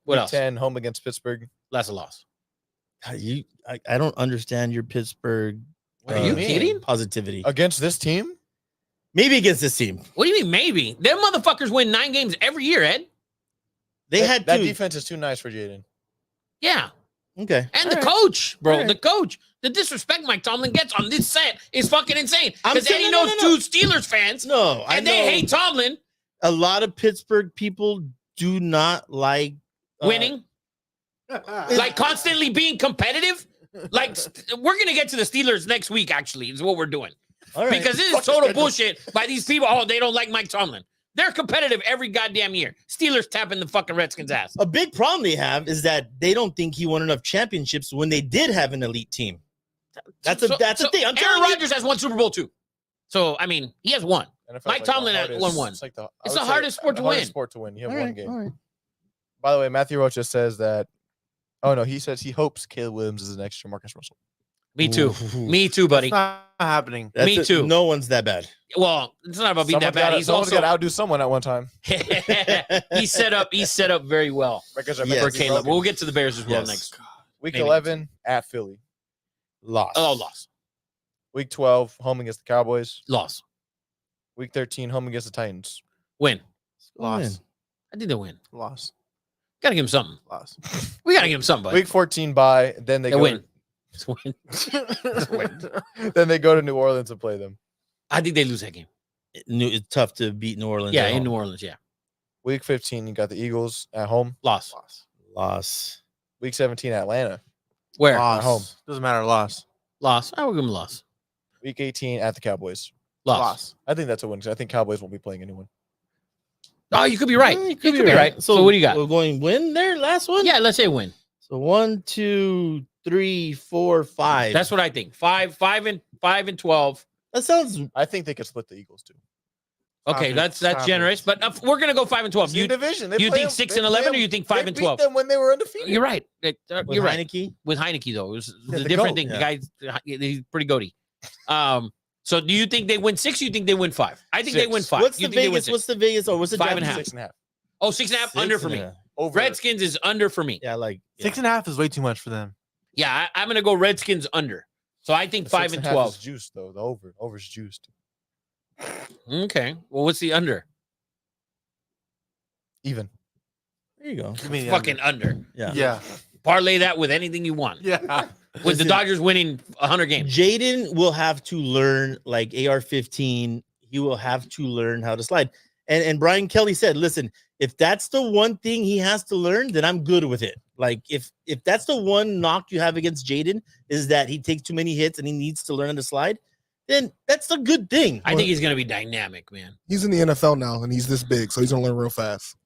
What Week else? 10, home against Pittsburgh. That's a loss. I don't understand your Pittsburgh. Are you kidding? Positivity. Against this team? Maybe against this team. What do you mean? Maybe them motherfuckers win 9 games every year, Ed. They That- had that to. defense is too nice for Jaden. Yeah, Okay. and All the right. coach, bro, All right. the coach. The disrespect Mike Tomlin gets on this set is fucking insane. I'm Because saying- Eddie no, knows no, no. 2 Steelers fans, No, I and know they hate Tomlin a lot of Pittsburgh people do not like winning, like constantly being competitive. Like we're gonna get to the Steelers next week. Actually, is what we're doing. All right. Because this is Fuck the total schedule. bullshit by these people. Oh, they don't like Mike Tomlin. They're competitive every goddamn year. Steelers tapping the fucking Redskins' ass. A big problem they have is that they don't think he won enough championships when they did have an elite team. That's a thing. I'm Aaron telling you. Rodgers has won Super Bowl too. So I mean, he has one. NFL 's Mike like the Tomlin had hardest- 1-1. It's, like the, I It's would the say hardest sport to hardest win. sport to win. You have All one right, game. all right. By the way, Matthew Roach just says that. Oh no, he says he hopes Caleb Williams is the next Marcus Russell. Me too. Ooh. Me too, buddy. It's not happening. That's Me too. No one's that bad. Well, it's not about being that bad. He's someone's also got to outdo someone at one time. he's set up very well Records are Yes. meant for to be Caleb. broken. We'll get to the Bears as well Yes. next. Week maybe. 11 at Philly. Loss. Oh, loss. Week 12 home against the Cowboys. Loss. Week 13 home against the Titans. Win. Loss. I think they win. Loss. Gotta give him something. Loss. We gotta give him something, buddy. Week 14 bye. Then they They go. win. Just win. Then they go to New Orleans and play them. I think they lose that game. It's tough to beat New Orleans. Yeah, at in home. New Orleans. Yeah. Week 15 you got the Eagles at home. Loss. Loss. Loss. Week 17 Atlanta. Where? Loss. home. Doesn't matter. Loss. Loss. I will give him a loss. Week 18 at the Cowboys. Loss. I think that's a win because I think Cowboys won't be playing anyone. Oh, you could be right. You You could be right. So what do you got? We're going win there. Last one. Yeah, let's say win. So 1, 2, 3, 4, 5. That's what I think. 5 and 12. That sounds. I think they could split the Eagles too. Okay, that's generous. But we're gonna go 5 and 12. New division. They You play think them- 6 they and play 11, or them- you think 5 they and beat 12? them when they were undefeated. You're right. With You're right. Heineke? With Heineke though, it was Yeah, a the different GOAT, thing. yeah. The guy, he's pretty goaty. So do you think they win 6? Or you think they win 5? I think they 6. win 5. What's you the think they win Vegas? 6? What's the Vegas? Or what's the 5 and a half. 6.5. Oh, 6.5 under for me. Over. Redskins is under for me. Yeah, like 6.5 is way too much for them. Yeah, I'm gonna go Redskins under. So I think The 5 and 6.5 is 12. juiced though. The over. Over's juiced. Okay. Well, what's the under? Even. There you go. Give me the Fucking under. Yeah. Yeah. Parlay that with anything you want. Yeah. With the Listen, Dodgers winning 100 games. Jaden will have to learn like AR-15. He will have to learn how to slide. And Brian Kelly said, listen, if that's the one thing he has to learn, then I'm good with it. Like if that's the one knock you have against Jaden is that he takes too many hits and he needs to learn how to slide, then that's a good thing. I think he's gonna be dynamic, man. He's in the NFL now, and he's this big, so he's gonna learn real fast.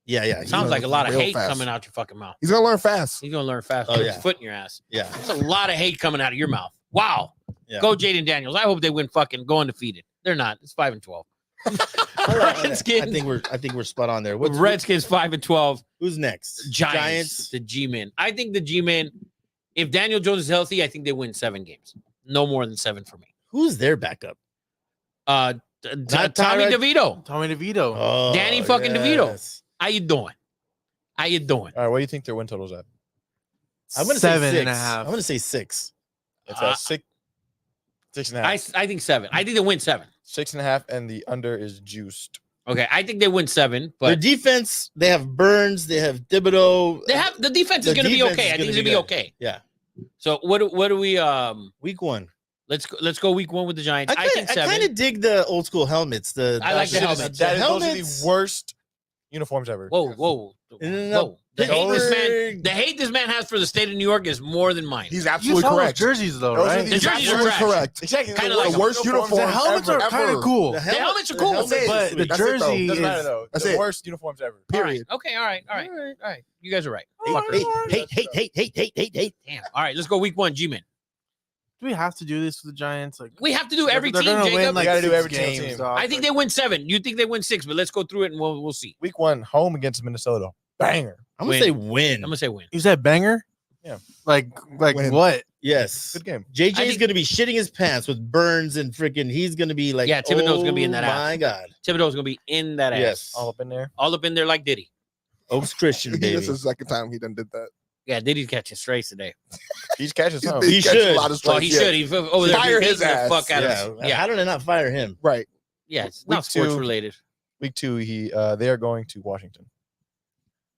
Yeah, yeah. Sounds like a lot of real hate fast. coming out your fucking mouth. He's gonna learn fast. He's gonna learn fast. Oh, Put his yeah. foot in your ass. Yeah. There's a lot of hate coming out of your mouth. Wow. Yeah. Go Jaden Daniels. I hope they win fucking go undefeated. They're not. It's 5 and 12. I think we're spot on there. What's Redskins 5 and 12. who's next? Giants. The G-Men. I think the G-Men, if Daniel Jones is healthy, I think they win 7 games. No more than 7 for me. Who's their backup? Tommy Tyrod- DeVito. Tommy DeVito. Oh, Danny fucking DeVito. yes. How you doing? How you doing? All right. What do you think their win total's at? I'm gonna say 7.5. 6. I'm gonna say 6. It's Uh, at 6.5. I think 7. I think they win 7. 6.5, and the under is juiced. Okay, I think they win 7, Their but defense, they have Burns, they have Thibodeau. they have the defense is The going to be defense okay. is I think gonna it's going to be be good. okay. Yeah. So what do we Week 1. let's go week 1 with the Giants. I think I 7. kind of dig the old school helmets. I like the That is- helmets. That is those are helmets. the worst uniforms ever. Whoa. No. Whoa. The hate Those- this man has for the state of New York is more than mine. He's You absolutely saw those correct. jerseys though, Those are right? The He's jerseys are absolutely trash. correct. Exactly. Kinda the like The worst uniforms. The helmets are kind ever. of cool. The helmets are cool. helmets That's it. But the sweet. That's it, though. jersey Doesn't matter is though. That's The it. worst uniforms ever. All right. Period. Okay, all right. You guys are right. Hey, Fuckers. hate. Damn. All right, let's go week 1, G-Men. Do we have to do this with the Giants? Like We have to do every they're team, gonna Jacob. win like You gotta do 6 every games, team. dog. I think they win 7. You think they win 6, but let's go through it and we'll see. Week 1, home against Minnesota. Banger. I'm gonna Win. say I'm win. gonna say win. You said banger? Yeah. Like Win. what? Yes. Good game. JJ I is think- gonna be shitting his pants with Burns and freaking. He's gonna be like, Yeah, Thibodeau's gonna be in that Oh ass. my god. Thibodeau's gonna be in that ass. Yes. All up in there. All up in there like Diddy. Oaks Christian baby. This is the second time he done did that. Yeah, Diddy's catching strays today. He's catching He's some. been He catching should. a lot of Well, strikes, he yeah. should. He's over there Fire his beating the ass. fuck out of Yeah. us. Yeah, How did I not fire him? Right. yeah. It's Week not sports 2. related. Week 2, they are going to Washington.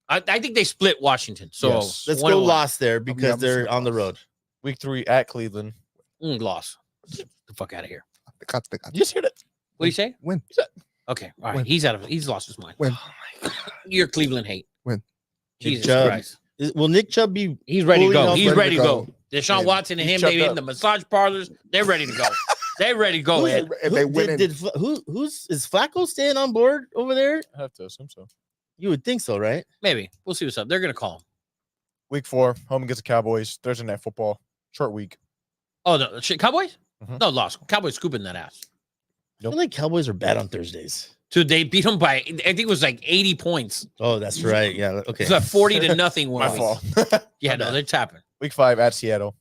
I think they split Washington. So Yes. Let's 1-1. go lost there because I'm they're saying on the road. Week 3 at Cleveland. Loss. Get the fuck out of here. The cuts, the cuts. You just hear that? What do you say? Win. Okay, all right. Win. He's lost his mind. Win. Your Cleveland hate. Win. Jesus Chubb. Christ. Will Nick Chubb be? He's ready to Fully go. healthy, He's ready ready to to go. go. Deshaun Win. Watson and He's him, they chubbed in the up. massage parlors. They're ready to go. They're ready to go, Who's- Ed. If they Who- win, who's is Flacco staying on board over there? I have to assume so. You would think so, right? Maybe. We'll see what's up. They're gonna call him. Week 4, home against the Cowboys. Thursday night football. Short week. Oh no, shit, Cowboys? Mhm. No, lost. Cowboys scooping that ass. I feel like Cowboys are bad on Thursdays. Dude, they beat them by I think it was like 80 points. Oh, that's right. Yeah. Okay. It's like 40 to nothing. My one week. fault. Yeah, My no, bad. they're tapping. Week 5 at Seattle.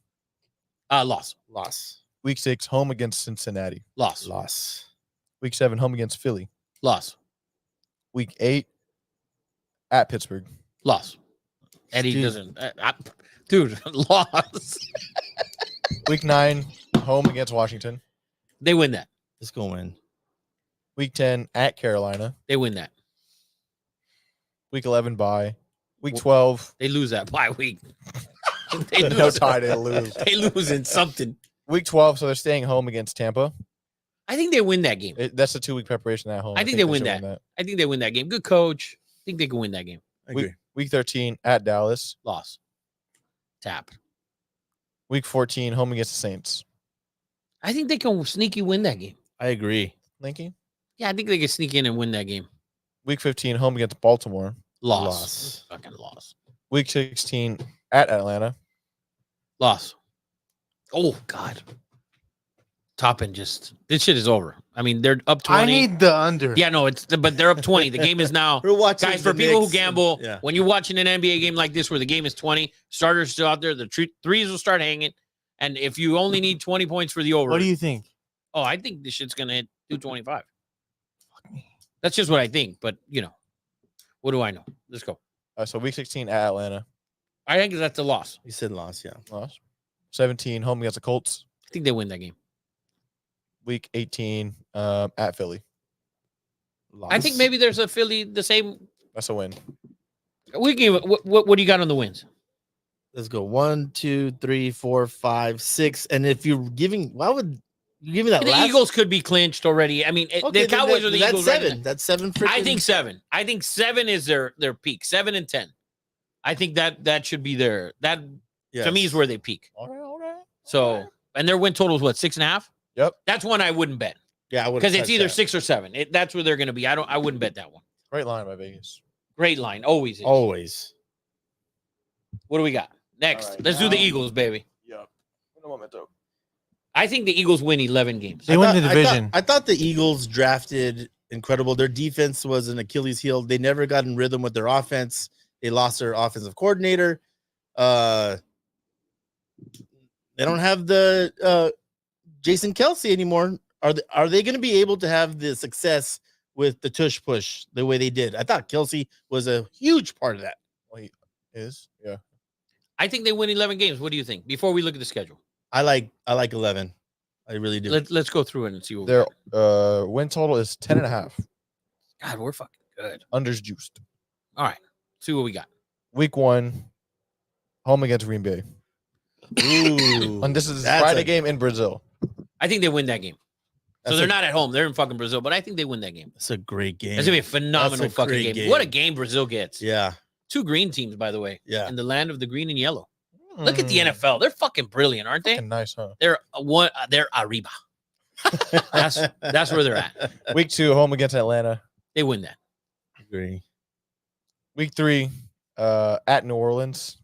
Loss. Loss. Week 6, home against Cincinnati. Loss. Loss. Week 7, home against Philly. Loss. Week 8 at Pittsburgh. Loss. Eddie Dude. doesn't. Dude, loss. Week 9, home against Washington. They win that. Let's go win. Week 10 at Carolina. They win that. Week 11 bye. Week 12, They lose that bye week. they no lose. tie to lose. They lose in something. Week 12, so they're staying home against Tampa. I think they win that game. That's a 2-week preparation at home. I think they win should that. I think they win that game. Good coach. I think they can win that game. I agree. Week 13 at Dallas. Loss. Tap. Week 14, home against the Saints. I think they can sneaky win that game. I agree. Linky. Yeah, I think they can sneak in and win that game. Week 15, home against Baltimore. Loss. Fucking loss. Week 16 at Atlanta. Loss. Oh God. Toppin just this shit is over. I mean, they're up 20. I need the under. Yeah, no, but they're up 20. The game is now. We're watching Guys, the for people who Knicks. gamble, Yeah. when you're watching an NBA game like this where the game is 20, starters still out there, the threes will start hanging. And if you only need 20 points for the over, What do you think? oh, I think this shit's gonna hit 225. That's just what I think. But what do I know? Let's go. So week 16 at Atlanta. I think that's a loss. You said loss, yeah. Loss. 17, home against the Colts. I think they win that game. Week 18 at Philly. Loss. I think maybe there's a Philly the same. That's a win. We can. What do you got on the wins? Let's go 1, 2, 3, 4, 5, 6. And if you're giving, why would you give me that The last? Eagles could be clinched already. I mean, Okay, the Cowboys then or the that's Eagles. right 7. now. That's 7. I think freaking- 7. I think 7 is their peak. 7 and 10. I think that should be their that to me Yes. is where they peak. All right. So and their win total is what 6.5. Yep. That's one I wouldn't bet Yeah, I would because it's either 6 or 7. That's where they're going to be. I wouldn't bet that one. Great line by Vegas. Great line, always. Is. always. What do we got next? All right, Let's do the now- Eagles, baby. Yep. In a moment, though. I think the Eagles win 11 games. They win the I thought- division. I thought the Eagles drafted incredible. Their defense was an Achilles heel. They never got in rhythm with their offense. They lost their offensive coordinator. They don't have the Jason Kelsey anymore. Are they going to be able to have the success with the tush push the way they did? I thought Kelsey was a huge part of that. Well, he is. Yeah. I think they win 11 games. What do you think? Before we look at the schedule, I like 11. I really do. let's go through it and see what. Their win total is 10.5. God, we're fucking good. Unders juiced. All right, see what we got. Week 1, home against Green Bay. Ooh, And this is That's Friday a- game in Brazil. I think they win that game. So That's they're a- not at home. They're in fucking Brazil, but I think they win that game. That's a great game. It's gonna be a phenomenal That's a fucking great game. What a game. game Brazil gets. Yeah, 2 green teams, by the way, yeah. in the land of the green and yellow. Look at the Mm, NFL. They're fucking brilliant, aren't they? fucking nice, huh? They're one. They're arriba. That's where they're at. Week 2, home against Atlanta. They win that. Agree. Week 3, at New Orleans.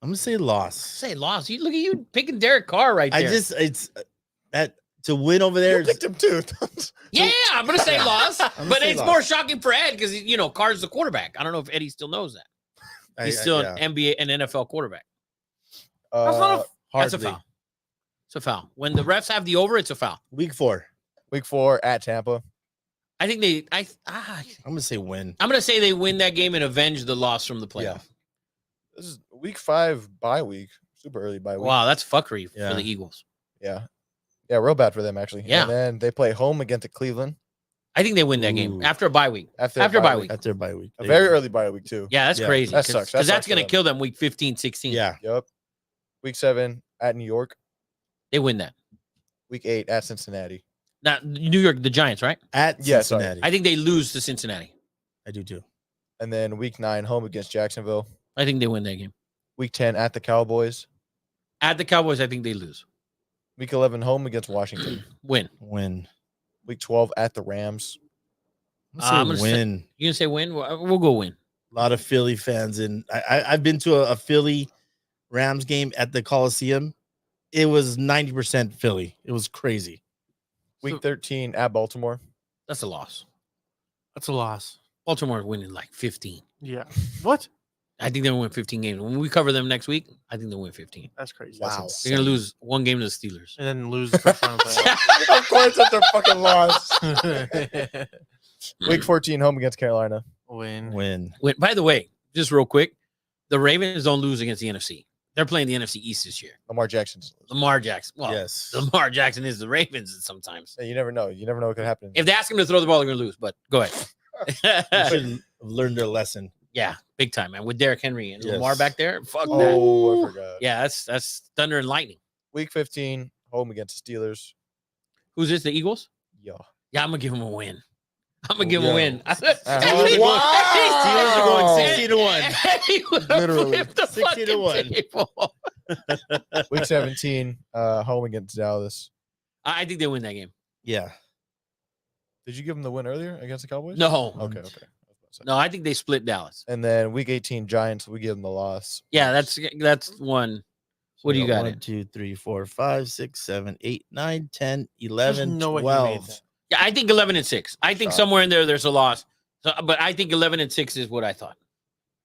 I'm gonna say loss. Say loss. You look at you picking Derek Carr right there. It's that to win over there. You picked him too. yeah, I'm gonna say loss, gonna but say it's loss. more shocking for Ed because Carr's the quarterback. I don't know if Eddie still knows that. He's still yeah, an NBA and NFL quarterback. That's not a. That's a hardly. foul. It's a foul. When the refs have the over, it's a foul. Week 4. Week 4 at Tampa. I think they. I'm gonna say win. I'm gonna say they win that game and avenge the loss from the playoff. Yeah. This is week 5 bye week. Super early bye week. Wow, that's fuckery Yeah. for the Eagles. Yeah. Yeah, real bad for them actually. Yeah. And then they play home against Cleveland I think they win that game Ooh. after a bye week. after After bye week. At their bye week. A There very you go. early bye week too. Yeah, that's Yeah, crazy. that sucks. That Because that's sucks for gonna them. kill them week 15, 16. Yeah. Yep. Week 7 at New York. They win that. Week 8 at Cincinnati. Now, New York, the Giants, right? At Yeah, sorry. Cincinnati. I think they lose to Cincinnati. I do too. And then week 9 home against Jacksonville. I think they win that game. Week 10 at the Cowboys. At the Cowboys, I think they lose. Week 11 home against Washington. Win. Win. Week 12 at the Rams. I'm I'm gonna gonna say say- win. You gonna say win? We'll go win. A lot of Philly fans, and I've been to a Philly Rams game at the Coliseum. It was 90% Philly. It was crazy. Week 13 at Baltimore. That's a loss. That's a loss. Baltimore winning like 15. Yeah. What? I think they'll win 15 games. When we cover them next week, I think they'll win 15. That's crazy. That's Wow. insane. They're gonna lose 1 game to the Steelers. And then lose the first round of playoffs. Of course, that's their fucking loss. Mm. Week 14 home against Carolina. Win. Win. By the way, just real quick, the Ravens don't lose against the NFC. They're playing the NFC East this year. Lamar Jackson's. Lamar Jackson. Well, Yes. Lamar Jackson is the Ravens sometimes. Hey, you never know. You never know what could happen. If they ask him to throw the ball, they're gonna lose. But go They ahead. should have learned their lesson. Yeah, big time, man. With Derrick Henry and Lamar Yes. back there, fuck that. Oh, I forgot. Yeah, that's thunder and lightning. Week 15 home against the Steelers. Who's this? The Eagles? Yeah. Yeah, I'm gonna give him a win. I'm gonna give him Yeah. a win. Steelers are going 60 to 1. Literally. 60 to 1. Table. Week 17 home against Dallas. I think they win that game. Yeah. Did you give them the win earlier against the Cowboys? No. Okay. No, I think they split Dallas. And then week 18 Giants, we give them the loss. Yeah, that's one. What do you got 1, in? 2, 3, 4, 5, 6, 7, 8, 9, 10, 11, no way he made 12. that. Yeah, I think 11-6. I think Shot. somewhere in there's a loss. So, but I think 11-6 is what I thought.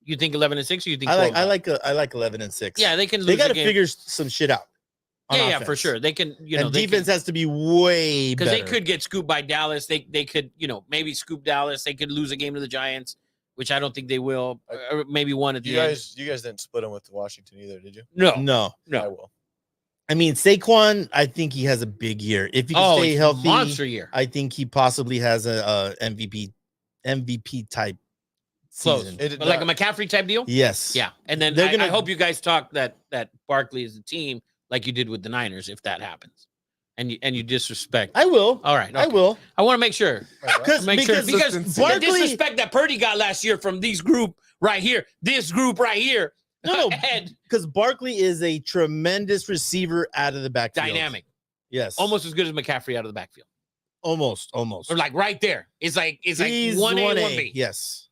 You think 11-6, or you think 12? I like 11 and 6. Yeah, they can lose. They got to the game. some shit out. on Yeah, for offense. sure. They can. And defense has to be way because better. they could get scooped by Dallas. They could maybe scoop Dallas. They could lose a game to the Giants, which I don't think they will. Or maybe one at the You end. guys didn't split them with Washington either, did you? No, No. No. I will. I mean, Saquon, I think he has a big year. If he can stay it's healthy, monster year. I think he possibly has a MVP type Close, season. but like a McCaffrey type deal. Yes. Yeah, and then They're I gonna- hope you guys talk that Barkley is the team like you did with the Niners if that happens, and you disrespect. I will. All right, I okay. will. I want to make sure. Because Make sure because Consistency. the Barkley, disrespect that Purdy got last year from this group right here, no, and because Barkley is a tremendous receiver out of the backfield. dynamic, Yes. almost as good as McCaffrey out of the backfield, Almost. or like right there. It's like He's 1A, 1B. Yes.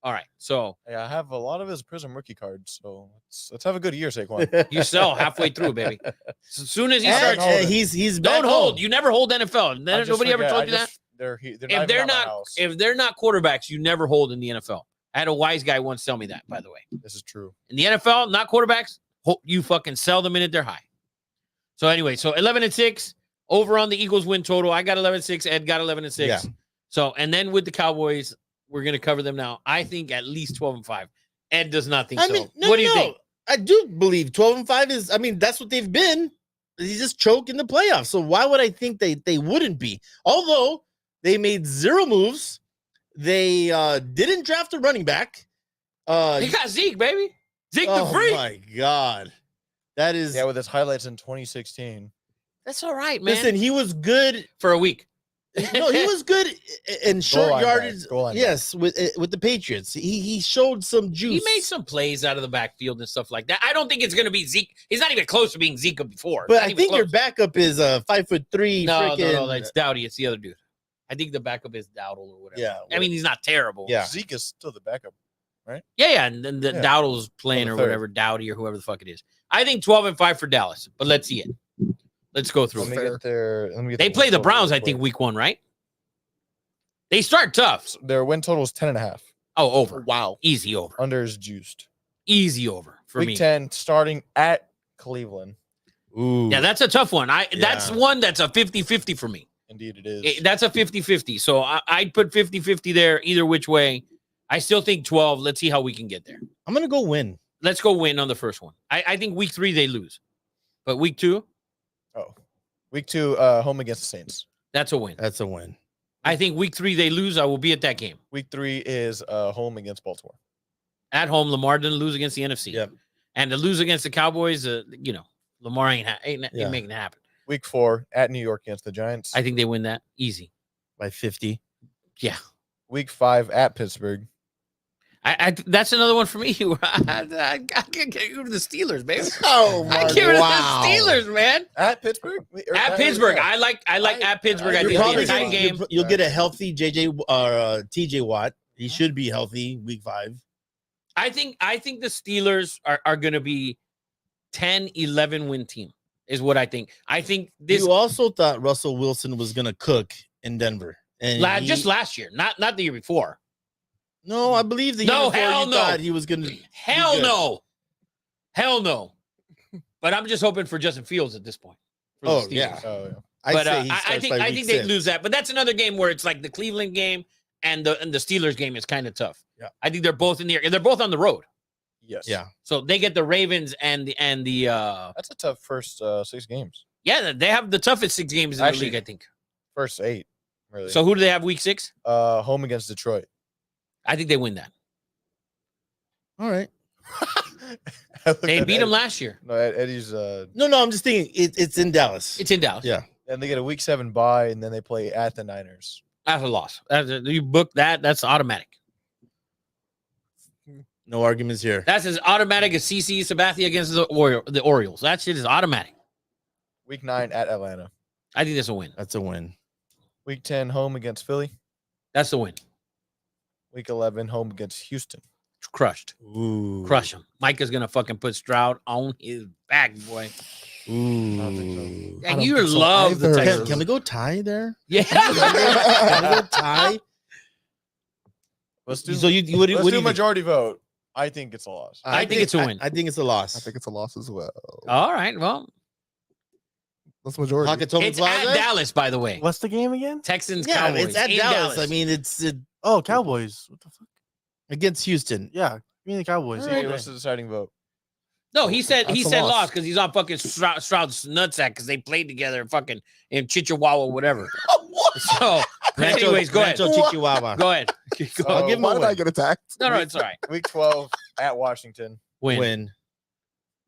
All right, so Yeah, I have a lot of his Prism rookie cards, so let's have a good year, Saquon. you sell halfway through, baby. So as soon as he And, starts, hold it. he's don't back hold. home. You never hold NFL. I just Nobody ever forget, told I you that. just- They're If even they're at my not, house. if they're not quarterbacks, you never hold in the NFL. I had a wise guy once tell me that. By the way, This is true. in the NFL, not quarterbacks, you fucking sell the minute they're high. So anyway, so 11-6 over on the Eagles win total. I got 11-6. Ed got 11-6. Yeah. So and then with the Cowboys, we're gonna cover them now. I think at least 12-5. Ed does not think I so. mean, no, What do you no. think? I do believe 12-5 is. I mean, that's what they've been. He just choke in the playoffs. So why would I think they wouldn't be? Although they made 0 moves, they didn't draft a running back. They got Zeke, baby. Zeke the Oh freak. my god, that is. Yeah, with his highlights in 2016. That's all right, man. Listen, he was good. For a week. No, he was good in short line back, yardage. goal line back. Yes, with the Patriots, he showed some juice. He made some plays out of the backfield and stuff like that. I don't think it's going to be Zeke. He's not even close to being Zeke before. But Not I even think your close. backup is a 5'3". no, freaking, it's Dowdy. It's the other dude. I think the backup is Dowdle or whatever. Yeah, I mean, he's not terrible. Yeah. Zeke is still the backup. Yeah. And then the Yeah. Dowdle's playing On or the third. whatever, Dowdy or whoever the fuck it is. I think 12-5 for Dallas, but let's see it. Let's go through Let it. me get their. Let me get They their play win the total Browns, real I think, quick. week 1, right? They start tough. Their win total is 10.5. Oh, over. Wow. Easy over. Under is juiced. Easy over for Week me. 10 starting at Cleveland. Ooh, Yeah, that's a tough one. That's Yeah. one that's a 50-50 for me. Indeed, it is. That's a 50-50. So I'd put 50-50 there either which way. I still think 12. Let's see how we can get there. I'm gonna go win. Let's go win on the first one. I think week 3 they lose. But week 2, Oh, week 2, home against the Saints. that's a win. That's a win. I think week 3 they lose. I will be at that game. Week 3 is home against Baltimore. At home, Lamar didn't lose against the NFC. Yep. And to lose against the Cowboys, Lamar ain't Yeah. making it happen. Week 4 at New York against the Giants. I think they win that easy. By 50. Yeah. Week 5 at Pittsburgh. I that's another one for me. I can't get rid of the Steelers, baby. Oh I my get rid of wow. the Steelers, man. At Pittsburgh? At Pittsburgh, I like at Pittsburgh. I You're think You're it'll probably be a tight gonna, game. you'll get a healthy TJ Watt. He should be healthy week 5. I think the Steelers are going to be 10-11 win team is what I think. I think this You also thought Russell Wilson was gonna cook in Denver, and just last year, not the year before. no, I believe the No, year before hell you no. thought he was gonna. Hell good. no. Hell no. But I'm just hoping for Justin Fields at this point. for the Oh, Steelers. yeah. Oh, yeah. I'd But say he I starts think by I week think they'd 6. lose that. But that's another game where it's like the Cleveland game and the Steelers game is kind of tough. Yeah. I think they're both in the air. They're both on the road. Yes. Yeah. So they get the Ravens and the That's a tough first 6 games. yeah, they have the toughest 6 games in Actually, the league, I think. First 8, really. So who do they have week 6? home against Detroit. I think they win that. All right. I looked They at beat them Eddie- last year. No, Eddie's No, I'm just thinking it's in Dallas. It's in Dallas. Yeah. and they get a week 7 bye, and then they play at the Niners. That's a loss. You book that, that's automatic. No arguments here. That's as automatic as CC Sabathia against the Orioles. That shit is automatic. Week 9 at Atlanta. I think that's a win. That's a win. Week 10 home against Philly. That's a win. Week 11 home against Houston. Crushed. Ooh. Crush him. Mike is gonna fucking put Stroud on his back, boy. Ooh. I don't think so. I And don't you think so love the either. Texans. Can we go tie there? Yeah. Can we go tie? Let's do, So you what do let's what do do you think? majority vote. I think it's a loss. I think it's a win. I think it's a loss. I think it's a loss as well. All right. Well, That's majority. Pocketomi it's at Plaza? Dallas, by the way. What's the game again? Texans, Yeah, Cowboys. it's at in Dallas. I mean, it's Oh, Cowboys. What the fuck? against Houston. Yeah, give me the Cowboys. See, what's the deciding vote? no, he said That's a loss loss. because he's on fucking Stroud's nutsack because they played together fucking in Chihuahua, whatever. So, Rancho- anyways, go ahead. Rancho Chihuahua. Go ahead. So, I'll give him Why a did I win. get attacked? No, it's all right. Week 12 at Washington. Win. Win.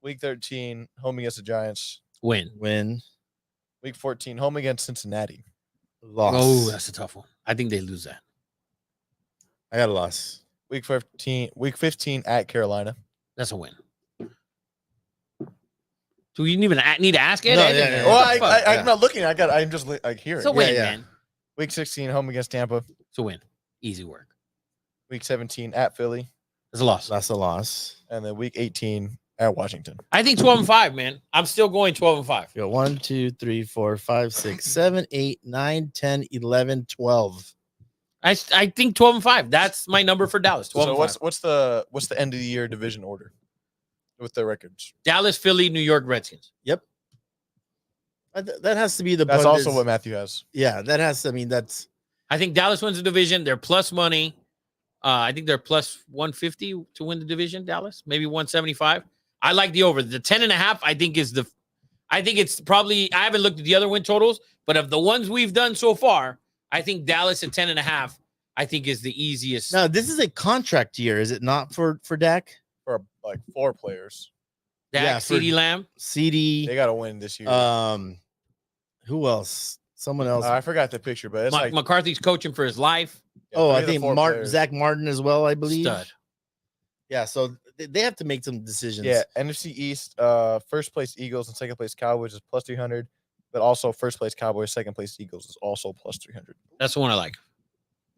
Week 13 home against the Giants. Win. Win. Week 14 home against Cincinnati. Loss. Oh, that's a tough one. I think they lose that. I got a loss. Week 15 at Carolina. That's a win. Do you even need to ask it? No, I yeah, think- yeah, Well, yeah. Fuck. I'm not looking. I'm just like hearing. It's a win, yeah. man. Week 16 home against Tampa. It's a win. Easy work. Week 17 at Philly, It's a loss. That's a loss. and then week 18 at Washington. I think 12-5, man. I'm still going 12-5. You got 1, 2, 3, 4, 5, 6, 7, 8, 9, 10, 11, 12. I think 12-5. That's my number for Dallas. 12 So what's the end of the year division order with the records? Dallas, Philly, New York, Redskins. That has to be the That's Bundes- also what Matthew has. Yeah, that has. I mean, that's I think Dallas wins the division. They're plus money. I think they're plus 150 to win the division. Dallas, maybe 175. I like the over. The 10.5. I think it's probably. I haven't looked at the other win totals, but of the ones we've done so far, I think Dallas at 10.5. I think is the easiest. now. This is a contract year, is it not for Dak? For like 4 players. Dak, yeah, for- CeeDee Lamb. They CD. got to win this year. Who else? Someone else. I forgot the picture, but it's like McCarthy's coaching for his life. yeah, oh, 3 I of the think 4 players. Zach Martin as well. I believe. Stud. Yeah, so they have to make some decisions. Yeah, NFC East, first place Eagles and second place Cowboys is plus 300, but also first place Cowboys, second place Eagles is also plus 300. That's the one I like.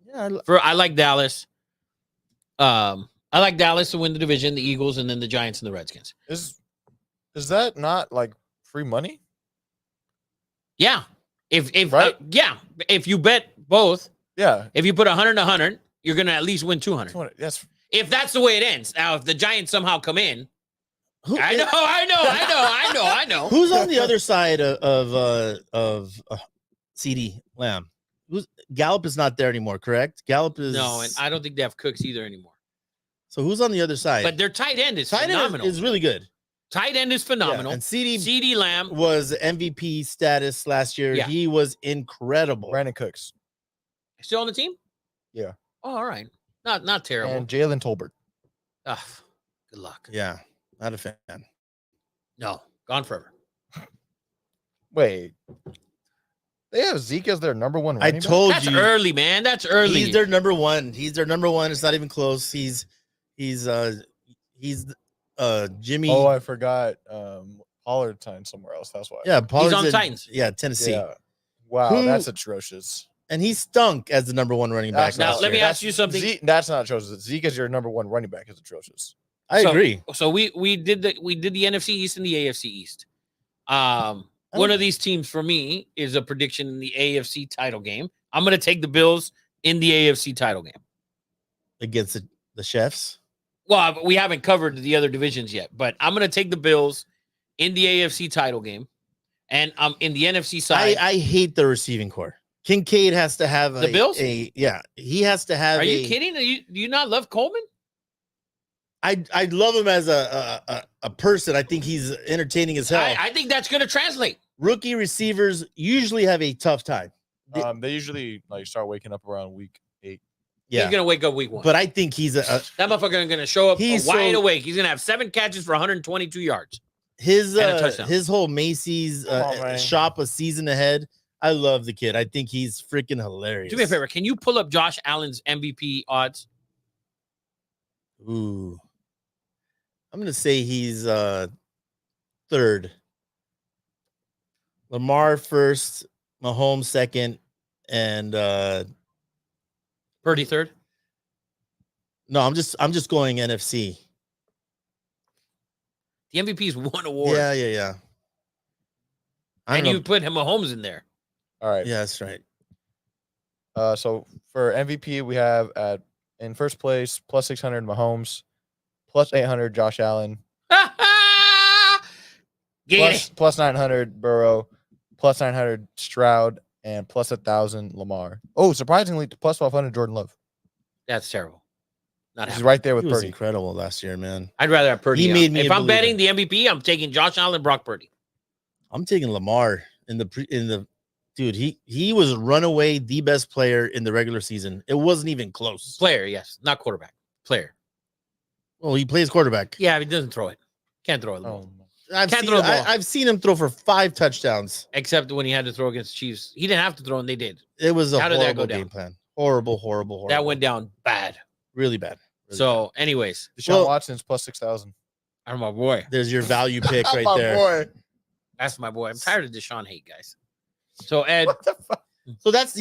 yeah. I like Dallas. I like Dallas to win the division, the Eagles, and then the Giants and the Redskins. Is that not like free money? Yeah. If Right? if you bet both, Yeah. if you put 100 and 100, you're gonna at least win 200. That's If that's the way it ends. Now, if the Giants somehow come in, Who- I know. Who's on the other side of CD Lamb? Who's Gallup is not there anymore, correct? Gallup is No, and I don't think they have Cooks either anymore. so who's on the other side? But their tight end is tight end phenomenal. is really good. Tight end is phenomenal. Yeah, and CD CeeDee Lamb. was MVP status last year. Yeah. He was incredible. Brandon Cooks Still on the team? Yeah. Oh, all right. Not terrible. and Jalen Tolbert. Ugh, good luck. Yeah, not a fan. No, gone forever. Wait, they have Zeke as their number one. I running back? told That's you early, man. That's early. he's their number one. He's their number one. It's not even close. He's Jimmy. Oh, I forgot. Pollard signed somewhere else. That's why. yeah, Pollard's on in- Titans. Yeah, Tennessee. Yeah. Wow, Who- that's atrocious. And he stunk as the number one running back. That's Now, last let me year. ask you something. Zeke, that's not atrocious. Zeke is your number one running back is atrocious. I So- agree. So we did the NFC East and the AFC East. One of these teams for me is a prediction in the AFC title game. I'm going to take the Bills in the AFC title game. Against the Chefs. Well, we haven't covered the other divisions yet, but I'm going to take the Bills in the AFC title game, and I'm in the NFC side. I hate the receiving core. Kincaid has to have The Bills? Yeah, he has to have. Are you kidding? Do you not love Coleman? I love him as a person. I think he's entertaining as hell. I think that's going to translate. Rookie receivers usually have a tough time. They usually like start waking up around week 8. Yeah, He's going to wake up week 1. but I think he's that motherfucker is going to show up He's wide so- awake. He's going to have 7 catches for 122 yards. his And a touchdown. his whole Macy's Come on, man. shop a season ahead. I love the kid. I think he's freaking hilarious. Do me a favor. Can you pull up Josh Allen's MVP odds? Ooh, I'm gonna say he's third. Lamar first, Mahomes second, and Purdy third. no, I'm just going NFC. The MVP's one award. Yeah. I And don't you know. put him Mahomes in there. All right. Yeah, that's right. So for MVP, we have in first place plus 600 Mahomes, plus 800 Josh Allen, plus 900 Burrow, plus 900 Stroud, and plus 1,000 Lamar. Oh, surprisingly, plus 1,200 Jordan Love. That's terrible. Not He's happening. right there He with was Purdy. incredible last year, man. I'd rather have Purdy. He out. made me If a I'm believer. betting the MVP, I'm taking Josh Allen, Brock Purdy. I'm taking Lamar in the dude. He was runaway the best player in the regular season. It wasn't even close. Player, yes, not quarterback. Player. Well, he plays quarterback. Yeah, he doesn't throw it. Can't throw it. the ball. I've Can't seen, throw the ball. I've seen him throw for 5 touchdowns. Except when he had to throw against the Chiefs. He didn't have to throw, and they did. It was a How did that horrible go down? game plan. Horrible. That went down bad. really bad. Really So, anyways, Deshaun Well- Watson's plus 6,000. I'm my boy. bad. There's your value pick right My there. boy. That's my boy. I'm tired of Deshaun hate, guys. So, Ed, What the fuck? So that's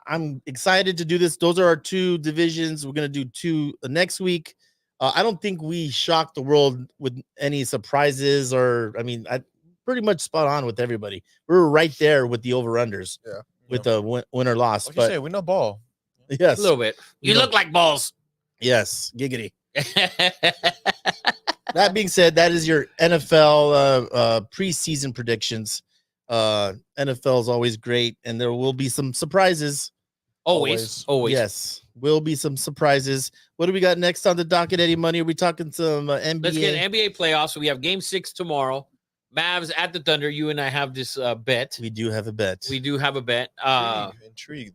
I'm excited to do this. Those are our 2 divisions. We're gonna do 2 next week. I don't think we shocked the world with any surprises, or I mean, I pretty much spot on with everybody. We were right there with the over-unders. Yeah. With the win or loss. What you say? But We know ball. yes, a little bit. You No. look like balls. yes, giggity. That being said, that is your NFL preseason predictions. NFL is always great, and there will be some surprises. Always. Yes, will be some surprises. What do we got next on the docket, Eddie Money? Are we talking some NBA? Let's get NBA playoffs. So we have game 6 tomorrow. Mavs at the Thunder. You and I have this bet. We do have a bet. We do have a bet. Intrigue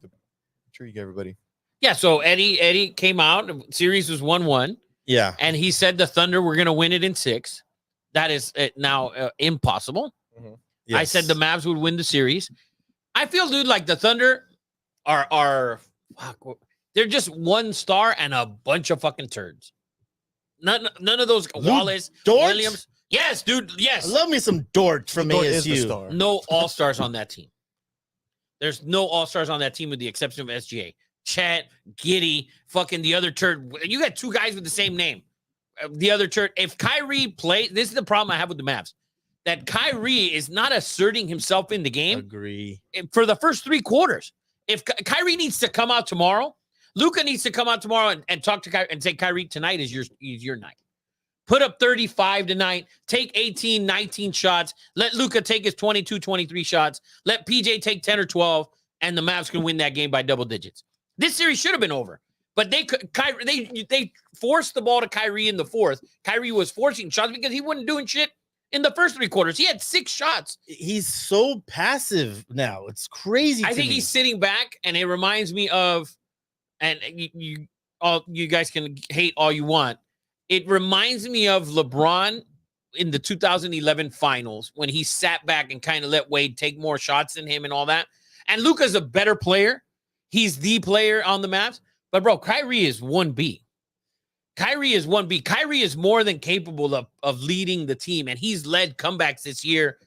everybody. Yeah, so Eddie came out. Series was 1-1, yeah, and he said the Thunder were going to win it in 6. That is now impossible. I said the Mavs would win the series. I feel, dude, like the Thunder are they're just one star and a bunch of fucking turds. None of those Lou Wallace, Dort? Williams. Yes, dude. I Yes. love me some Dort from Dort is the ASU. star. No all-stars on that team. There's no all-stars on that team with the exception of SGA. Chet, Giddy, fucking the other turd. You got 2 guys with the same name. The other turd. If Kyrie play, this is the problem I have with the Mavs. That Kyrie is not asserting himself in the game Agree. for the first 3 quarters. If Kyrie needs to come out tomorrow, Luka needs to come out tomorrow and talk to Kyrie and say, Kyrie, tonight is your night. Put up 35 tonight. Take 18, 19 shots. Let Luka take his 22, 23 shots. Let PJ take 10 or 12, and the Mavs can win that game by double digits. This series should have been over, but they forced the ball to Kyrie in the 4th. Kyrie was forcing shots because he wasn't doing shit in the first 3 quarters. He had 6 shots. He's so passive now. It's crazy. I to think me. he's sitting back, and it reminds me of, and you guys can hate all you want. It reminds me of LeBron in the 2011 finals when he sat back and kind of let Wade take more shots than him and all that. And Luka's a better player. He's the player on the Mavs. But, bro, Kyrie is 1B. Kyrie is 1B. Kyrie is more than capable of leading the team, and he's led comebacks this year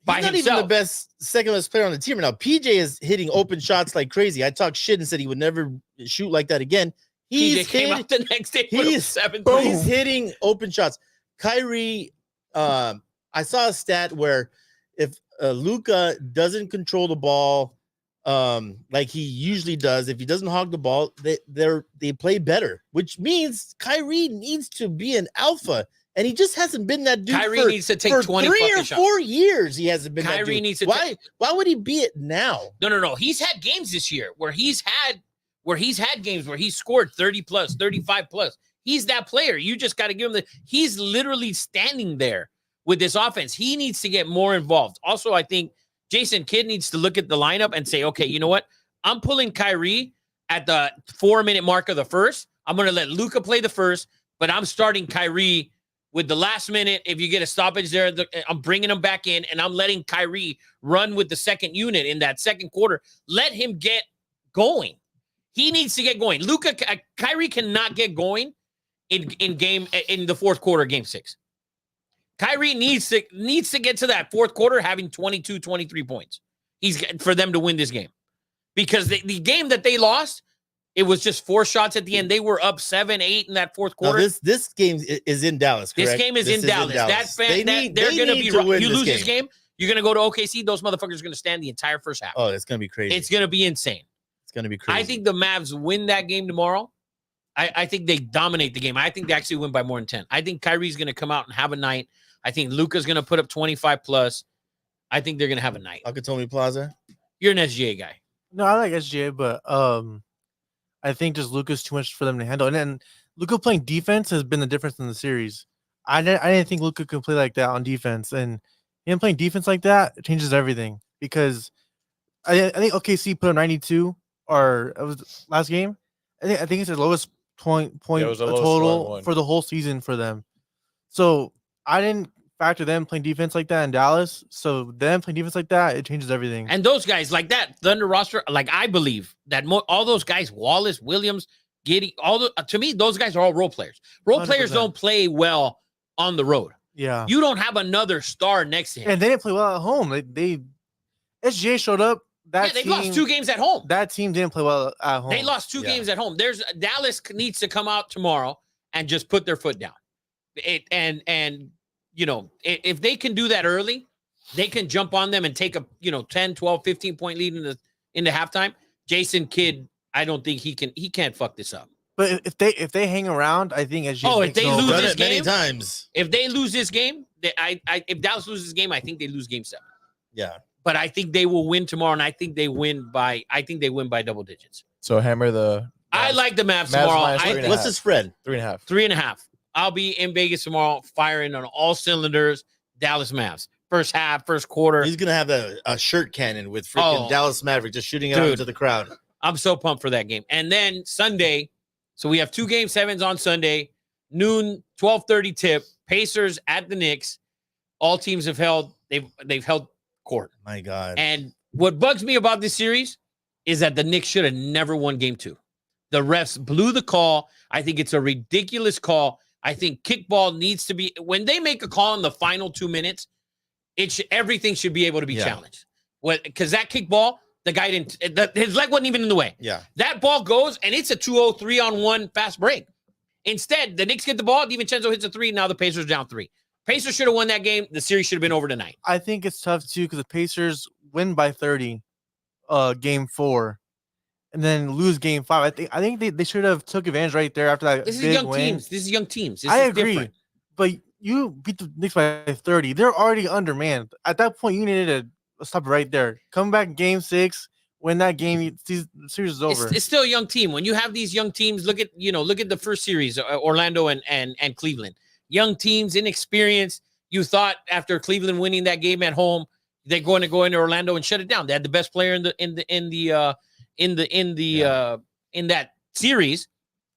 by He's not himself. even the second best player on the team right now. PJ is hitting open shots like crazy. I talked shit and said he would never shoot like that again. PJ He's came out the next day with he's- 7 He's hitting open shots. Kyrie, I saw a stat where if Luka doesn't control the ball like he usually does, if he doesn't hog the ball, they play better, which means Kyrie needs to be an alpha, and he just hasn't been that dude. Kyrie for, needs to take for 20 3 fucking or shots. 4 years. He hasn't been. that Kyrie dude. needs to Why would he be it now? No. He's had games this year where he's had games where he scored 30 plus, 35 plus. He's that player. You just got to give him he's literally standing there with this offense. He needs to get more involved. Also, I think Jason Kidd needs to look at the lineup and say, okay, you know what? I'm pulling Kyrie at the 4-minute mark of the first. I'm going to let Luka play the first, but I'm starting Kyrie with the last minute. If you get a stoppage there, I'm bringing him back in, and I'm letting Kyrie run with the second unit in that second quarter. Let him get going. He needs to get going. Kyrie cannot get going in the fourth quarter, game 6. Kyrie needs to get to that fourth quarter having 22, 23 points. for them to win this game. Because the game that they lost, it was just 4 shots at the end. They were up 7-8 in that fourth Now, quarter. this game is in Dallas, correct? This game is in Dallas. They're going to be. You lose this game, you're going to go to OKC. Those motherfuckers are going to stand the entire first half. Oh, it's going to be crazy. It's going to be insane. It's going to be crazy. I think the Mavs win that game tomorrow. I think they dominate the game. I think they actually win by more than 10. I think Kyrie's going to come out and have a night. I think Luka's going to put up 25 plus. I think they're going to have a night. Alcantara Plaza. You're an SGA guy. No, I like SGA, but I think just Luka's too much for them to handle. And then Luka playing defense has been the difference in the series. I didn't think Luka could play like that on defense, and him playing defense like that, it changes everything. Because I think OKC put up 92, or it was last game. I think it's the lowest point it was the lowest scoring total one. for the whole season for them. So I didn't factor them playing defense like that in Dallas. So them playing defense like that, it changes everything. And those guys like that Thunder roster, like I believe that all those guys, Wallace, Williams, Giddey, to me, those guys are all role players. Role players 100%. don't play well on the road. Yeah. You don't have another star next to him. And they didn't play well at home. They SGA showed up. They lost 2 games at home. That team didn't play well at home. They lost 2 games at home. Dallas needs to come out tomorrow and just put their foot down. And you know, if they can do that early, they can jump on them and take a 10, 12, 15 point lead into halftime. Jason Kidd, I don't think he can't fuck this up. But if they hang around, I think SGA. If they lose Done this it many game, times. if they lose this game, if Dallas loses this game, I think they lose game 7. Yeah. But I think they will win tomorrow, and I think they win by double digits. So hammer the. I like the Mavs Mavs tomorrow. minus 3.5. What's the spread? 3.5. 3.5. I'll be in Vegas tomorrow, firing on all cylinders. Dallas Mavs. First half, first quarter. He's going to have a shirt cannon with freaking Dallas Maverick just shooting it out into the crowd. I'm so pumped for that game. And then Sunday, so we have 2 game 7s on Sunday, noon, 12:30 tip. Pacers at the Knicks. All teams have held. They've held court. My God. And what bugs me about this series is that the Knicks should have never won game 2. The refs blew the call. I think it's a ridiculous call. I think kickball needs to be, when they make a call in the final 2 minutes, everything should be able to be challenged. Because that kickball, the guy his leg wasn't even in the way. Yeah. That ball goes and it's a 2-0 3-on-1 fast break. Instead, the Knicks get the ball. DiVincenzo hits a 3. Now the Pacers down 3. Pacers should have won that game. The series should have been over tonight. I think it's tough too because the Pacers win by 30, game 4, and then lose game 5. I think they should have took advantage right there after that. This is big young win. teams. This is young teams. This I is agree, different. but you beat the Knicks by 30. They're already undermanned. At that point, you needed to stop right there. Come back game 6, win that game. The series is over. It's still a young team. When you have these young teams, look at the first series, Orlando and Cleveland. Young teams, inexperienced. You thought after Cleveland winning that game at home, they're going to go into Orlando and shut it down. They had the best player in that series,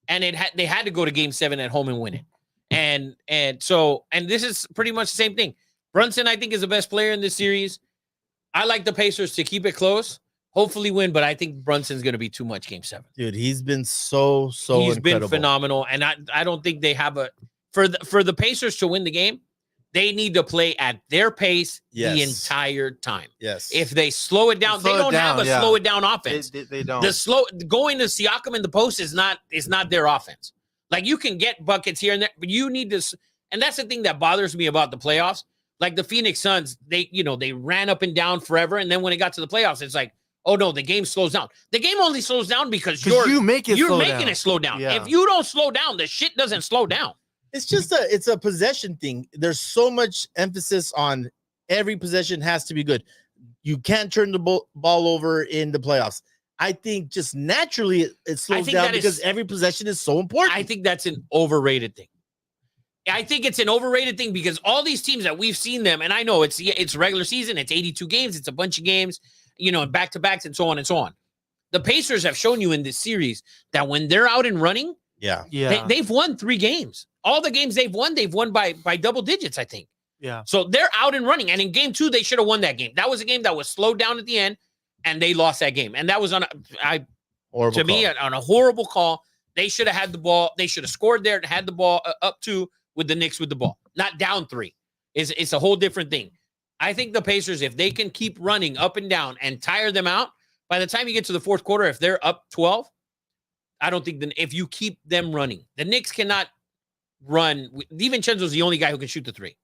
and they had to go to game 7 at home and win it. And this is pretty much the same thing. Brunson, I think, is the best player in this series. I like the Pacers to keep it close, hopefully win, but I think Brunson's going to be too much game 7. Dude, he's been so He's incredible. been phenomenal, and I don't think they have for the Pacers to win the game. They need to play at their pace the entire time. Yes. If they slow it down, they don't have a slow it down offense. They don't. Going to Siakam in the post is not their offense. Like, you can get buckets here and there, but you need to. And that's the thing that bothers me about the playoffs. Like the Phoenix Suns, they ran up and down forever, and then when it got to the playoffs, it's like, oh no, the game slows down. The game only slows down because you're making it slow down. Yeah. If you don't slow down, the shit doesn't slow down. It's just it's a possession thing. There's so much emphasis on every possession has to be good. You can't turn the ball over in the playoffs. I think just naturally it slows down because every possession is so important. I think that's an overrated thing. I think it's an overrated thing because all these teams that we've seen them, and I know it's regular season, it's 82 games, it's a bunch of games, and back-to-backs and so on and so on. The Pacers have shown you in this series that when they're out and running, they've won 3 games. All the games they've won by double digits, I think. Yeah. So they're out and running. And in game 2, they should have won that game. That was a game that was slowed down at the end, and they lost that game. And that was on a horrible call. They should have had the ball. They should have scored there and had the ball up 2 with the Knicks with the ball, not down 3. It's a whole different thing. I think the Pacers, if they can keep running up and down and tire them out, by the time you get to the fourth quarter, if they're up 12, I don't think if you keep them running, the Knicks cannot run. DiVincenzo's the only guy who can shoot the three.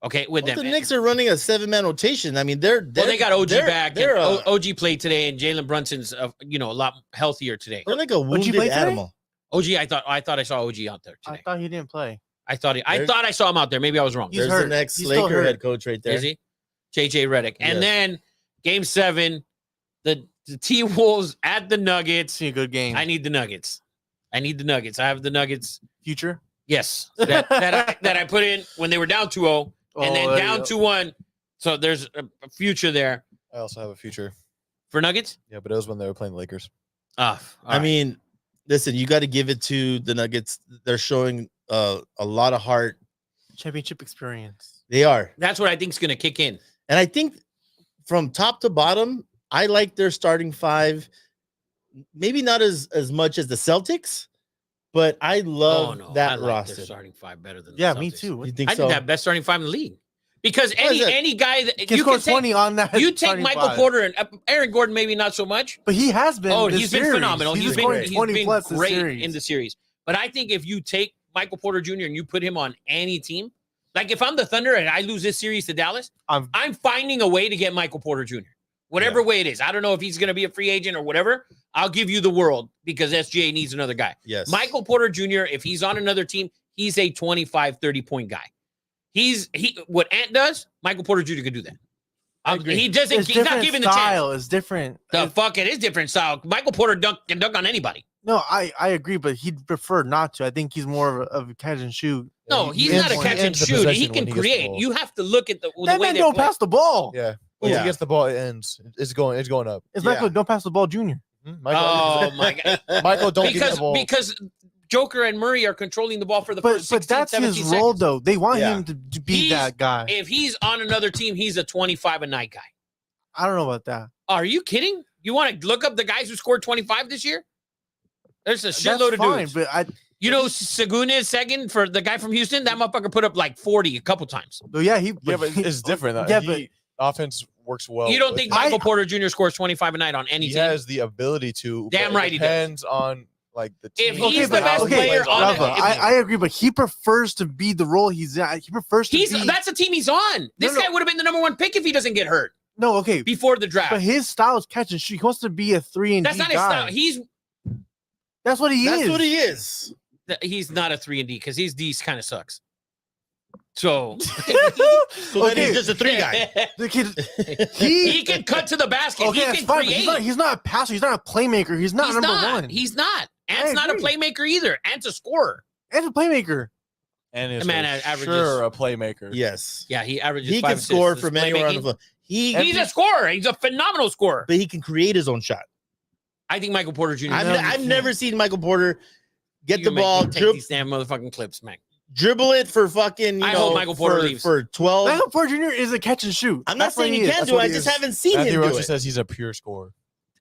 Okay, with them. The Knicks are running a 7-man rotation. I mean, they got OG back. They're And OG played today, and Jalen Brunson's a lot healthier today. They're like a wounded play today? animal. OG, I thought I saw OG out there I today. thought he didn't play. I thought I saw him out there. Maybe I was wrong. He's There's hurt. the next He's still Laker hurt. head coach right there. Is he? JJ Redick. And Yes. then Game 7, the T-Wolves at the Nuggets. See a good game. I need the Nuggets. I have the Nuggets. Future. Yes, that I put in when they were down 2-0 and then there you down go. 2-1. So there's a future there I also have a future. for Nuggets. Yeah, but it was when they were playing the Lakers. I mean, listen, you got to give it to the Nuggets. They're showing a lot of heart. Championship experience. They are. that's what I think is going to kick in. And I think from top to bottom, I like their starting five. Maybe not as much as the Celtics, but I love that I like roster. their starting five better than the Yeah, me Celtics. too. You think I so? think that best starting five in the league because Why is that? any guy that Can you score can take, 20 on that. you take starting Michael five. Porter and Aaron Gordon, maybe not so much. But he has been. Oh, this he's been series. phenomenal. He's been scoring 20 plus this great series. in the series. But I think if you take Michael Porter Jr. and you put him on any team, like if I'm the Thunder and I lose this series to Dallas, I'm- I'm finding a way to get Michael Porter Jr. Whatever way it is. I don't know if he's going to be a free agent or whatever. I'll give you the world because SGA needs another guy. Yes. Michael Porter Jr., if he's on another team, he's a 25, 30-point guy. What Ant does, Michael Porter Jr. could do that. agree. He doesn't. It's He's not different given the chance. style. It's different. The fuck, it is different style. Michael Porter can dunk on anybody. No, I agree, but he'd prefer not to. I think he's more of a catch and shoot. No, He he's ends- not a he catch and ends the shoot. He possession can when he gets the create. ball. You have to look at the That way man they don't play. pass the ball. Yeah. Once Yeah. he gets the ball, it ends. It's going up. It's Yeah. Michael don't pass the ball, Junior. Michael, Oh my god! Michael, don't get the ball. because Joker and Murray are controlling the ball for the But first 16, that's 17 his seconds. role, though. They want Yeah. him to be He's- that guy. If he's on another team, he's a 25 a night guy. I don't know about that. Are you kidding? You want to look up the guys who scored 25 this year? There's a shitload That's of fine, dudes. but You know, Sagun is second for the guy from Houston. That motherfucker put up like 40 a couple times. yeah, Yeah, but it's different. Yeah, He- offense works well. You don't with think him. Michael Porter Jr. scores 25 a night on any he team? has the ability to? Damn but it right he does. depends on like the If team. he's the how best he player plays on the it, ball. if I agree, but he prefers to be the role he's in. He prefers to be. That's the team he's on. This No. guy would have been the number one pick if he doesn't get hurt No, okay, before the draft. but his style is catch and shoot. He wants to be a 3 and That's D not his guy. style. That's what he That's is. what he is. He's not a 3 and D because his D kind of sucks. So So then Okay. he's just a 3 guy. The kid, he can cut to the basket. okay, he that's can fine. But create. he's not a passer. He's not a playmaker. He's not He's number not. one. He's not. Ant's not a agree. playmaker either. Ant's a scorer. and a playmaker. And is Man, for averages- sure a playmaker. Yes. Yeah, he averages. He 5 can assists. score This from anywhere on the playmaking. floor. He's a scorer. He's a phenomenal scorer. But he can create his own shot. I think Michael Porter Jr. I've, No, you I've can't. never seen Michael Porter get You the can make ball, me take these damn motherfucking clips, man. dribble it for fucking, I hope Michael Porter leaves. for 12. Michael Porter Jr. is a catch and shoot. I'm not That's what saying he is. can't That's do it. what I he just is. haven't seen Matthew him do Rocha it. says he's a pure scorer.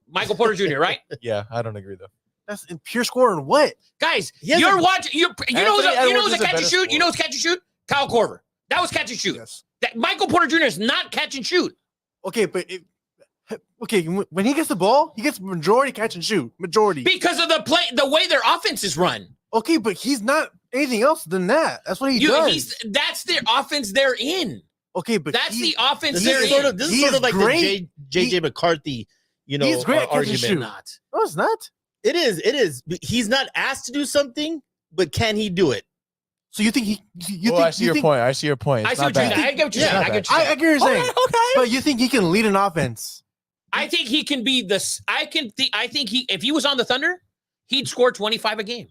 Michael Porter Jr. Right, Yeah, I don't agree though. That's in pure score and what? guys. He has You're a- watching. You know who's Anthony a Edwards is a catch and better shoot. You know scorer. who's catch and shoot? Kyle Korver. That was catch and shoot. Yes. That Michael Porter Jr. is not catch and shoot. Okay, but when he gets the ball, he gets majority catch and shoot. Majority. Because of the way their offense is run. Okay, but he's not anything else than that. That's what he does. That's their offense they're in. Okay, but That's he, the offense This they're is sort in. of this He is sort is of like great. the JJ McCarthy, He's great at catch and argument. shoot. Not. No, it's not. It is. It is. He's not asked to do something, but can he do it? So you think he? You Well, think? I see you your think, point. I see your point. I It's see not what you're bad. saying. I get what you're Yeah. saying. I get what you're I saying. get what you're saying. Okay. But you think he can lead an offense? I think he can be the. I think he. If he was on the Thunder, he'd score 25 a game.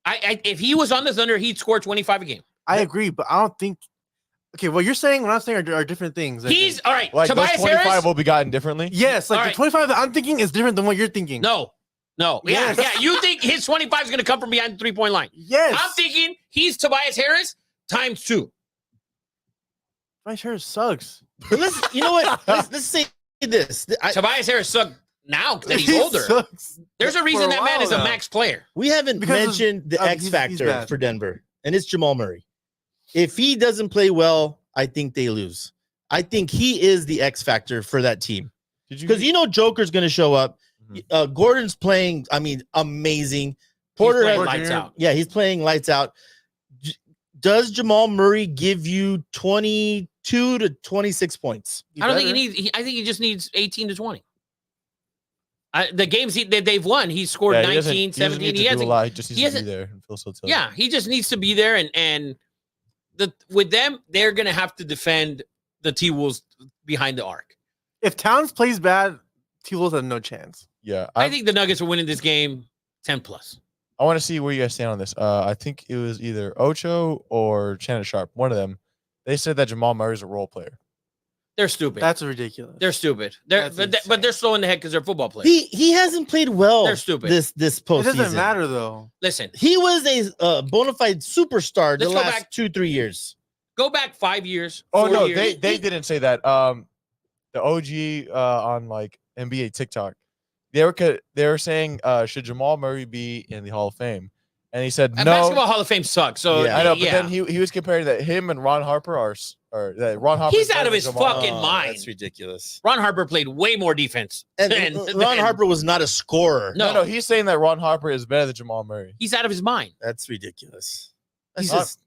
If he was on the Thunder, he'd score 25 a game. I agree, but I don't think. Okay, what you're saying, what I'm saying are different things. I He's think. all right. Like those Tobias 25 Harris. will be gotten differently. Yes, like All the right. 25 that I'm thinking is different than what you're thinking. No. Yeah, Yes. yeah. You think his 25 is going to come from behind the 3-point line? Yes. I'm thinking he's Tobias Harris times 2. My shirt sucks. But you know what? Let's say this. Tobias Harris sucked now that he's He older. sucks. There's a reason For a that man while is a now. max player. We haven't Because of- mentioned the X he's factor bad. for Denver, and it's Jamal Murray. If he doesn't play well, I think they lose. I think he is the X factor for that team Did you? because Joker's going to show up. Mhm. Gordon's playing. I mean, amazing. Porter playing has, lights out. Yeah, he's playing lights out. Does Jamal Murray give you 22 to 26 points? I don't think he needs. I think he just needs 18 to 20. The games they've won, he scored Yeah, he doesn't- 19, he doesn't 17. need to He do a hasn't. lot. He just needs he to be hasn't- there and feel so tough. Yeah, he just needs to be there, and with them, they're gonna have to defend the T Wolves behind the arc. If Towns plays bad, T-Wolves have no chance. Yeah. I think the Nuggets are winning this game 10 plus. I want to see where you guys stand on this. I think it was either Ocho or Shannon Sharp. One of them. They said that Jamal Murray's a role player. They're stupid. That's ridiculous. They're stupid. They're That's but they're slow in the head because they're football players. He hasn't played well. They're stupid. This It postseason. doesn't matter though. Listen, He was a bona fide superstar the Let's go last back. 2-3 years. go back 5 years. Oh 4 no, years. they didn't say that. The OG on like NBA TikTok, they were saying should Jamal Murray be in the Hall of Fame, and he said no. Basketball Hall of Fame sucks. So Yeah. I know, but yeah. then he was comparing that him and Ron Harper are that Ron Harper. He's out of his fucking mind. That's ridiculous. Ron Harper played way more defense. And than- Ron than- Harper was not a scorer. No. No, he's saying that Ron Harper is better than Jamal Murray. He's out of his mind. That's ridiculous. That's He's just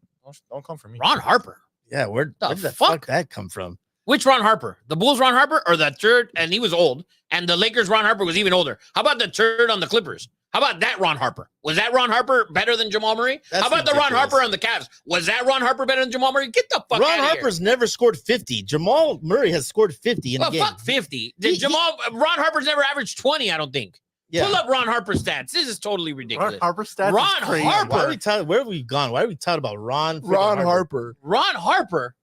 Don't come for me. Ron Harper. yeah. Where The did the fuck? fuck that come from? Which Ron Harper? The Bulls Ron Harper or the third? And he was old. And the Lakers Ron Harper was even older. How about the third on the Clippers? How about that Ron Harper? Was that Ron Harper better than Jamal Murray? That's How about the Ron ridiculous. Harper on the Cavs? Was that Ron Harper better than Jamal Murray? Get the fuck Ron out of Harper's never scored 50. Jamal Murray has scored 50 in here. a Well, game. fuck 50. Did Ron Harper's never averaged 20, I don't think. Yeah. Pull up Ron Harper's stats. This is totally ridiculous. Ron Harper stats. Ron is crazy. Harper. Why are we talking? Where have we gone? Why are we talking about Ron? freaking Ron Harper. Ron Harper.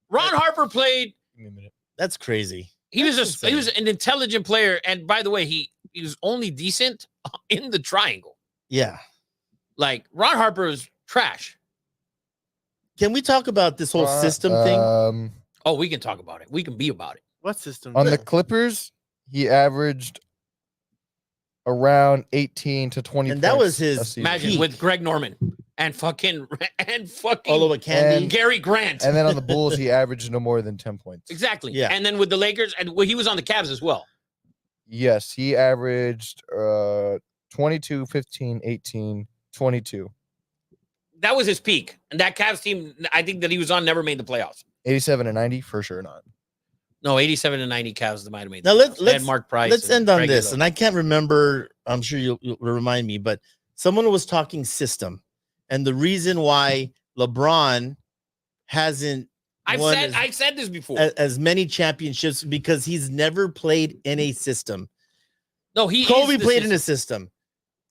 Ron Harper played. Give me a minute. That's crazy. He That's was he was an intelligent player. And by the way, he was only decent in the triangle. Yeah. Like Ron Harper is trash. Can we talk about this whole system thing? Oh, we can talk about it. We can be about it. What system? On the Clippers, he averaged around 18 to 20 And that was points a his season. Imagine Peak. with Greg Norman and fucking Olo Candy. And- Gary Grant. And then on the Bulls, he averaged no more than 10 points. Exactly. Yeah. And then with the Lakers, and well, he was on the Cavs as well. Yes, he averaged 22, 15, 18, 22. That was his peak. And that Cavs team, I think that he was on, never made the playoffs. 87 and 90, for sure not. No, 87 and 90 Cavs might have made. Now the let's- playoffs. They had let's- Mark Price. Let's and end on Craig this. Elo. And I can't remember. I'm sure you'll remind me, but someone was talking system, and the reason why LeBron hasn't won I said this before. as many championships because he's never played in a system. No, he Kobe is the played in system.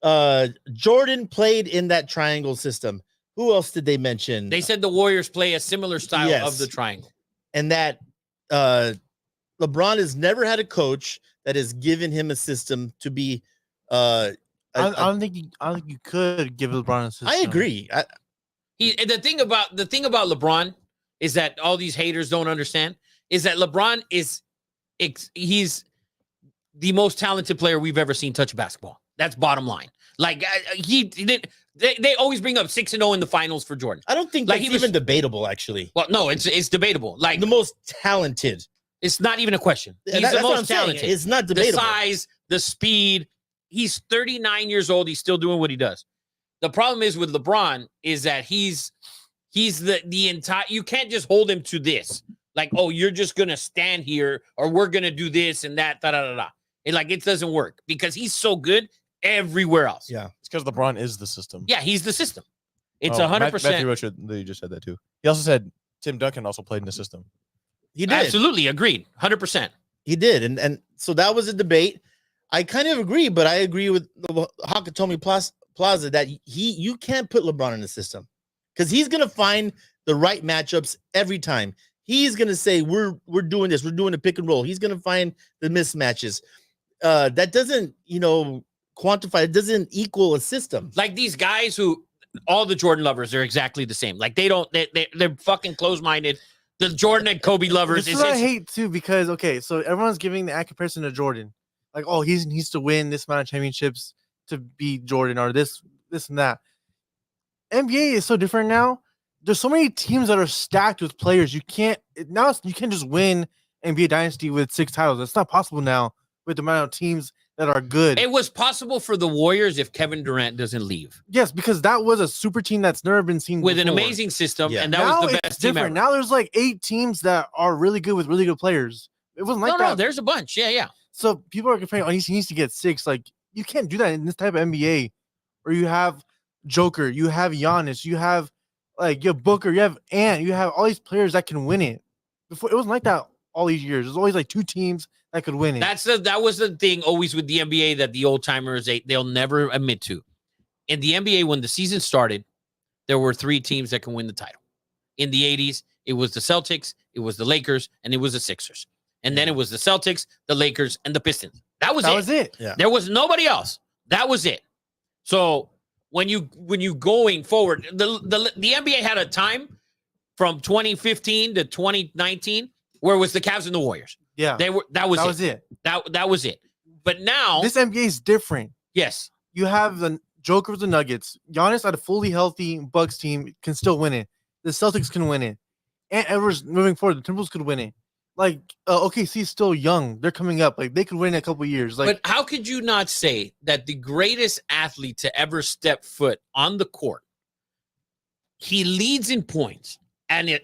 a system. Jordan played in that triangle system. Who else did they mention? They said the Warriors play a similar style Yes. of the triangle. and that LeBron has never had a coach that has given him a system to be. I don't think you could give LeBron a system. I agree. And the thing about LeBron is that all these haters don't understand is that LeBron he's the most talented player we've ever seen touch basketball. That's bottom line. Like he did. They always bring up 6-0 in the finals for Jordan. I don't think Like, that's he was- even debatable. Actually, Well, no, it's debatable. Like the most talented. it's not even a question. He's That's the what I'm most saying. talented. It's not The debatable. size, the speed. He's 39 years old. He's still doing what he does. The problem is with LeBron is that he's the entire. You can't just hold him to this. Like, oh, you're just gonna stand here, or we're gonna do this and that. Da da da da. It doesn't work because he's so good everywhere else. Yeah. It's because LeBron is the system. Yeah, he's the system. It's Oh, 100%. Matthew Roach literally just said that too. He also said Tim Duncan also played in the system. He did. Absolutely agreed. 100%. He did, and so that was a debate. I kind of agree, but I agree with Hakatomi Plaza that you can't put LeBron in the system because he's gonna find the right matchups every time. He's gonna say we're doing this, we're doing a pick and roll. He's gonna find the mismatches. That doesn't quantify. It doesn't equal a system. Like these guys who all the Jordan lovers are exactly the same. Like they're fucking close-minded. The Jordan and Kobe lovers This is what I hate too because so everyone's giving the comparison to Jordan, like he needs to win this amount of championships to beat Jordan or this and that. NBA is so different now there's so many teams that are stacked with players. You can't just win and be a dynasty with 6 titles. That's not possible now with the amount of teams that are good. It was possible for the Warriors if Kevin Durant doesn't leave Yes, because that was a super team that's never been seen with an before. amazing system, Yeah. and that Now was the it's best team ever. different. Now there's like 8 teams that are really good with really good players. It wasn't like No, that. there's a bunch. Yeah. So people are complaining, oh, he needs to get 6. Like, you can't do that in this type of NBA where you have Joker, you have Giannis, you have Booker, you have Ant, you have all these players that can win it. Before it wasn't like that all these years. There's always like 2 teams that could win it. That was the thing always with the NBA that the old timers they'll never admit to. In the NBA, when the season started, there were 3 teams that can win the title. In the 80s, it was the Celtics, it was the Lakers, and it was the Sixers. And then it was the Celtics, the Lakers, and the Pistons. That was it. Yeah. There was nobody else. That was it. So when you going forward, the NBA had a time from 2015 to 2019 where it was the Cavs and the Warriors. Yeah. That was it. That was it. But now, This NBA is different. yes, You have the Joker with the Nuggets. Giannis at a fully healthy Bucks team can still win it. The Celtics can win it. And Edwards moving forward, the Timberwolves could win it. Like, OKC is still young. They're coming up. Like, they could win in a couple of years. Like, but how could you not say that the greatest athlete to ever step foot on the court, he leads in points, and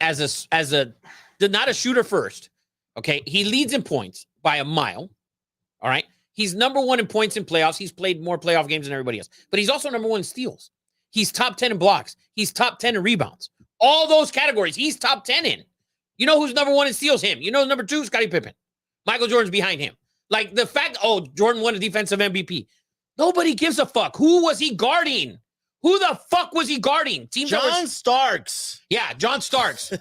not a shooter first, okay? He leads in points by a mile, all right? He's number 1 in points in playoffs. He's played more playoff games than everybody else, but he's also number 1 in steals. He's top 10 in blocks. He's top 10 in rebounds. All those categories, he's top 10 in. You know who's number 1 in steals? Him. You know number 2, Scottie Pippen. Michael Jordan's behind him. Like the fact, Jordan won a defensive MVP. Nobody gives a fuck. Who was he guarding? Who the fuck was he guarding? Teams that John Starks. Yeah, John Starks.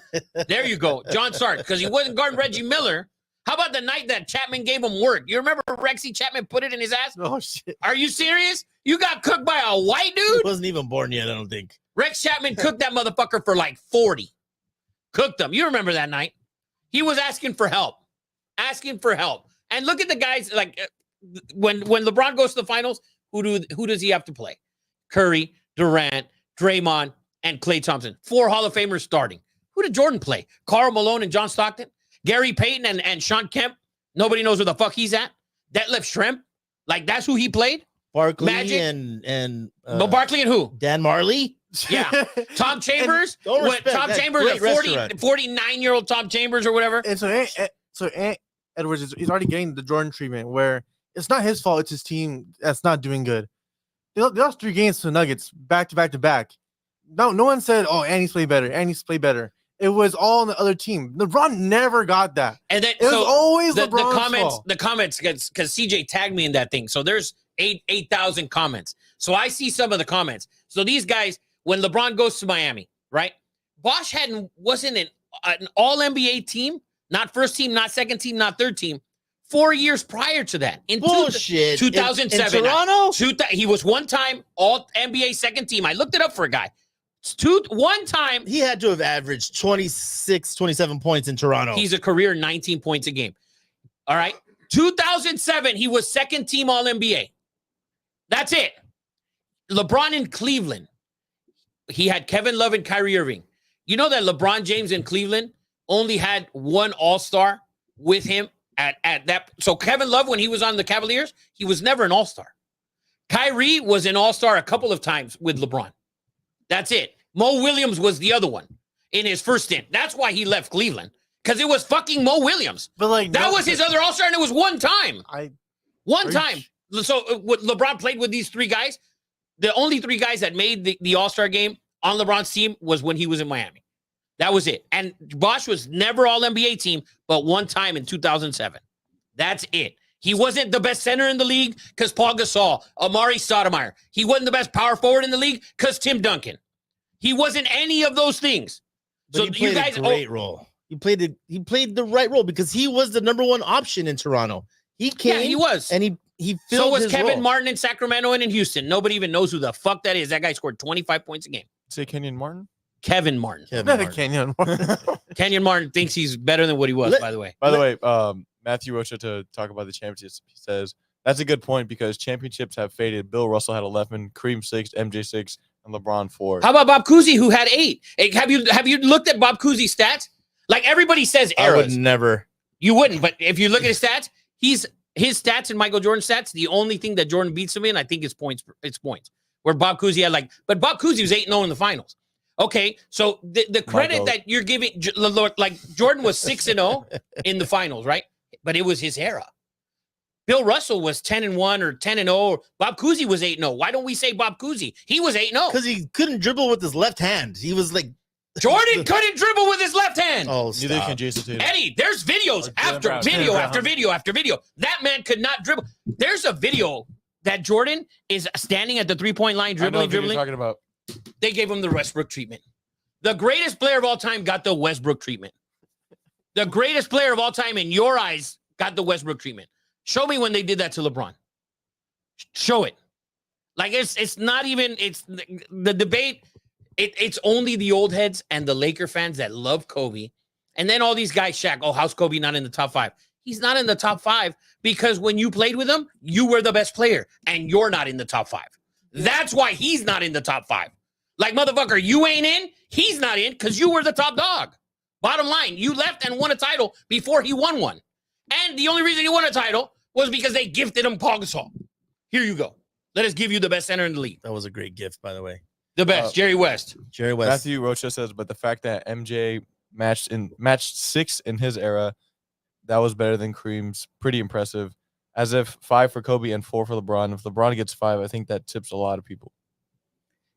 There you go. John Starks. Because he wasn't guarding Reggie Miller. How about the night that Chapman gave him work? You remember Rexy Chapman put it in his ass? oh, shit. Are you serious? You got cooked by a white He dude? wasn't even born yet, I don't think. Rex Chapman cooked that motherfucker for like 40. Cooked him. You remember that night? He was asking for help. And look at the guys, like when LeBron goes to the finals, who does he have to play? Curry, Durant, Draymond, and Klay Thompson. 4 Hall of Famers starting. Who did Jordan play? Karl Malone and John Stockton? Gary Payton and Sean Kemp? Nobody knows where the fuck he's at. Detlef Schrempf? Like, that's who he played? Barkley Magic? and No, Barkley and who? Dan Marley. Yeah. Tom Chambers? don't What, respect Tom that Chambers, great a 40, restaurant. 49-year-old Tom Chambers or whatever? And so Ant Edwards he's already getting the Jordan treatment where it's not his fault. It's his team that's not doing good. They lost 3 games to the Nuggets back to back to back. No one said, "Oh, Ant needs to play better. Ant needs to play better." It was all on the other team. LeBron never got that. And then It was always the LeBron's comments, fault. because CJ tagged me in that thing. So there's 8,000 comments. So I see some of the comments. So these guys, when LeBron goes to Miami, right? Bosch wasn't an all NBA team, not first team, not second team, not third team, 4 years prior to that. In Bullshit. 2007. In Toronto? He was one time all NBA second team. I looked it up for a guy. One time, He had to have averaged 26, 27 points in Toronto. he's a career 19 points a game. All right. 2007, he was second team all NBA. That's it. LeBron in Cleveland. He had Kevin Love and Kyrie Irving. You know that LeBron James in Cleveland only had 1 All-Star with him at that. So Kevin Love, when he was on the Cavaliers, he was never an All-Star. Kyrie was an All-Star a couple of times with LeBron. That's it. Mo Williams was the other one in his first stint. That's why he left Cleveland, because it was fucking Mo Williams. But like That was his other All-Star, and it was one time. One Are you time. So what LeBron played with these 3 guys. The only 3 guys that made the All-Star game on LeBron's team was when he was in Miami. That was it. And Bosch was never All-NBA team, but one time in 2007. That's it. He wasn't the best center in the league because Paul Gasol, Amari Stoudemire. He wasn't the best power forward in the league because Tim Duncan. He wasn't any of those things. But So he you played guys, a great role. He played the right role because he was the number 1 option in Toronto. He came yeah, he was. and he filled So was his Kevin role. Martin in Sacramento and in Houston. Nobody even knows who the fuck that is. That guy scored 25 points a game. Say Kenyon Martin. Kevin Martin. Kevin Not Martin. Kenyon. Kenyon Martin thinks he's better than what he was, Let- by the way. By the way, Matthew Rocha to talk about the championships. He says that's a good point because championships have faded. Bill Russell had 11, Kareem 6, MJ 6, and LeBron 4. How about Bob Cousy, who had 8? Have you looked at Bob Cousy's stats? Like everybody says I would eras. never. You wouldn't, but if you look at his stats, his stats and Michael Jordan's stats, the only thing that Jordan beats him in, I think, is points. It's points. Where Bob Cousy had but Bob Cousy was 8-0 in the finals. Okay, so the credit that you're giving, like Jordan was 6-0 in the finals, right? But it was his era. Bill Russell was 10-1 or 10-0. Bob Cousy was 8-0. Why don't we say Bob Cousy? He was 8-0 Because he couldn't dribble with his left hand. He was like, Jordan couldn't dribble with his left hand. oh, Neither stop. can Jason Tatum. Eddie, there's videos after Brown. video Brown. after video after video. That man could not dribble. There's a video that Jordan is standing at the 3-point line, I know dribbling. what you're talking about. They gave him the Westbrook treatment. The greatest player of all time got the Westbrook treatment. The greatest player of all time in your eyes got the Westbrook treatment. Show me when they did that to LeBron. Show it. Like it's not even, it's the debate. It's only the old heads and the Laker fans that love Kobe. And then all these guys, Shaq, oh, how's Kobe not in the top 5? He's not in the top 5 because when you played with him, you were the best player and you're not in the top 5. That's why he's not in the top 5. Like, motherfucker, you ain't in, he's not in because you were the top dog. Bottom line, you left and won a title before he won one. And the only reason he won a title was because they gifted him Paul Gasol. Here you go. Let us give you the best center in the league. That was a great gift, by the way. The best, Jerry West. Jerry West. Matthew Rocha says, but the fact that MJ matched 6 in his era, that was better than Kareem's. Pretty impressive. As if 5 for Kobe and 4 for LeBron. If LeBron gets 5, I think that tips a lot of people.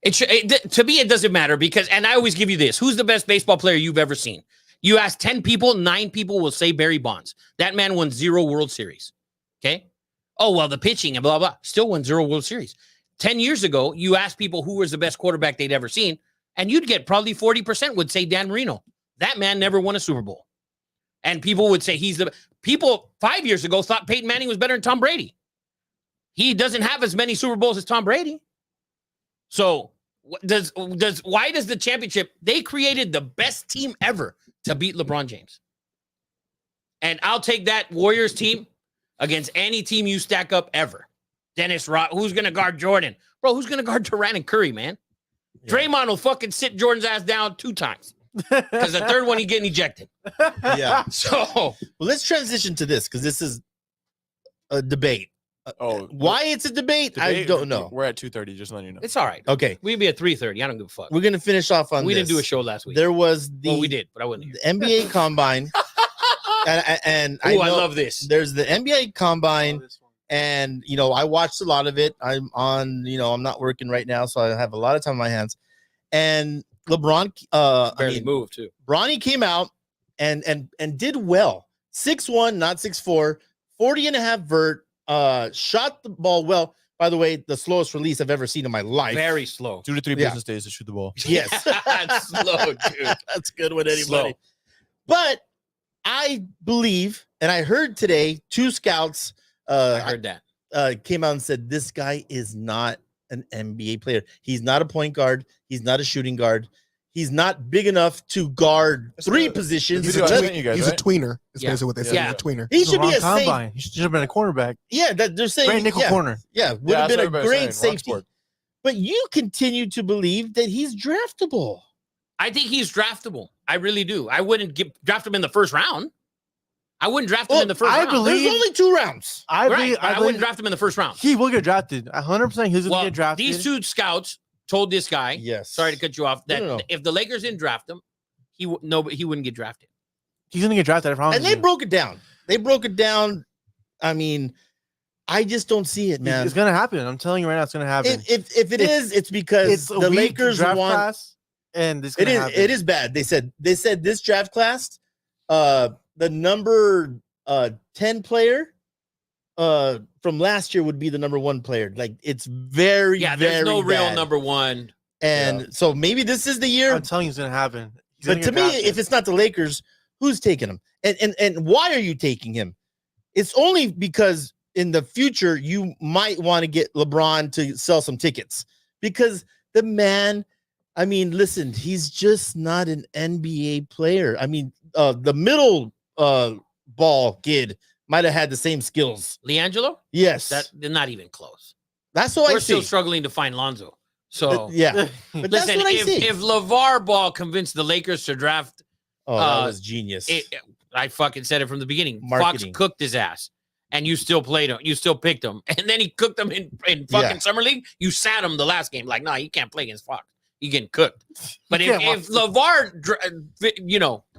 To me, it doesn't matter because, and I always give you this: who's the best baseball player you've ever seen? You ask 10 people, 9 people will say Barry Bonds. That man won 0 World Series. Okay. Oh, well, the pitching and blah, blah, still won 0 World Series. 10 years ago, you asked people who was the best quarterback they'd ever seen, and you'd get probably 40% would say Dan Marino. That man never won a Super Bowl. And people would say people 5 years ago thought Peyton Manning was better than Tom Brady. He doesn't have as many Super Bowls as Tom Brady. So why does the championship, they created the best team ever to beat LeBron James. And I'll take that Warriors team against any team you stack up ever. Dennis Rodman, who's going to guard Jordan? Bro, who's going to guard Durant and Curry, man? Yeah. Draymond will fucking sit Jordan's ass down 2 times. Because the third one, he's getting ejected. Yeah. So, Well, let's transition to this because this is a debate. Why it's a debate, I don't know. We're at 2:30, just letting you know. it's all right. Okay, We'd be at 3:30. I don't give a fuck. we're gonna finish off on. We this. didn't do a show last week. There was the Well, we did, but I wasn't here. the NBA Combine, and Oh, I know love this. There's the NBA Combine, and I watched a lot of it. I'm on. I'm not working right now, so I have a lot of time on my hands. And LeBron, Barely moved, too. Bronny came out and did well. 6'1", not 6'4", 40.5 vert. Shot the ball well. By the way, the slowest release I've ever seen in my life. Very slow. 2 to 3 Yeah. business days to shoot the ball. Yes. Slow, dude. That's good with anybody. Slow. But I believe, and I heard today, 2 scouts I heard that. came out and said this guy is not an NBA player. He's not a point guard. He's not a shooting guard. He's not big enough to guard That's 3 what- positions. He's He's, a a, tween- tween- you guys, he's right? a tweener. Is Yeah. basically what they said. Yeah. He's a tweener. He should be a combine. safe. He should have been a cornerback. Yeah, that they're saying Great nickel yeah, corner. Yeah, would Yeah, have that's been what a everybody's great saying. Wrong safety. sport. But you continue to believe that he's draftable. I think he's draftable. I really do. I wouldn't draft him in the first round. I wouldn't draft him in the first I round. believe- There's only 2 rounds. I Right, believe, but I wouldn't draft him in the first round. He will get drafted. 100%. He's going Well, to get drafted. these 2 scouts told this guy, Yes. sorry to cut you off, that No. if the Lakers didn't draft him, he wouldn't get drafted. He's going to get drafted. I promise And they you. broke it down. I mean, I just don't see it, man. It's going to happen. I'm telling you right now, it's going to happen. If it is, it's because It's a the weak Lakers draft want. class, and it's It going to is. happen. It is bad. They said this draft class, the number 10 player, from last year would be the number 1 player. Like it's very, Yeah, very there's no real bad. number 1. And so maybe this is the year. I'm telling you, it's going to happen. He's But gonna to get me, drafted. if it's not the Lakers, who's taking him? And why are you taking him? It's only because in the future you might want to get LeBron to sell some tickets because the man, I mean, listen, he's just not an NBA player. I mean, the middle ball kid might have had the same skills. LiAngelo? Yes, They're not even close. that's what We're I still see. struggling to find Lonzo. So Yeah, but that's listen, what I if, see. if LeVar Ball convinced the Lakers to draft, Oh, that was genius. I fucking said it from the beginning. Marketing. Fox cooked his ass, and you still played him. You still picked him, and then he cooked him in fucking Yeah. summer league. You sat him the last game. Like, no, you can't play against Fox. You getting cooked. But You can't if LeVar,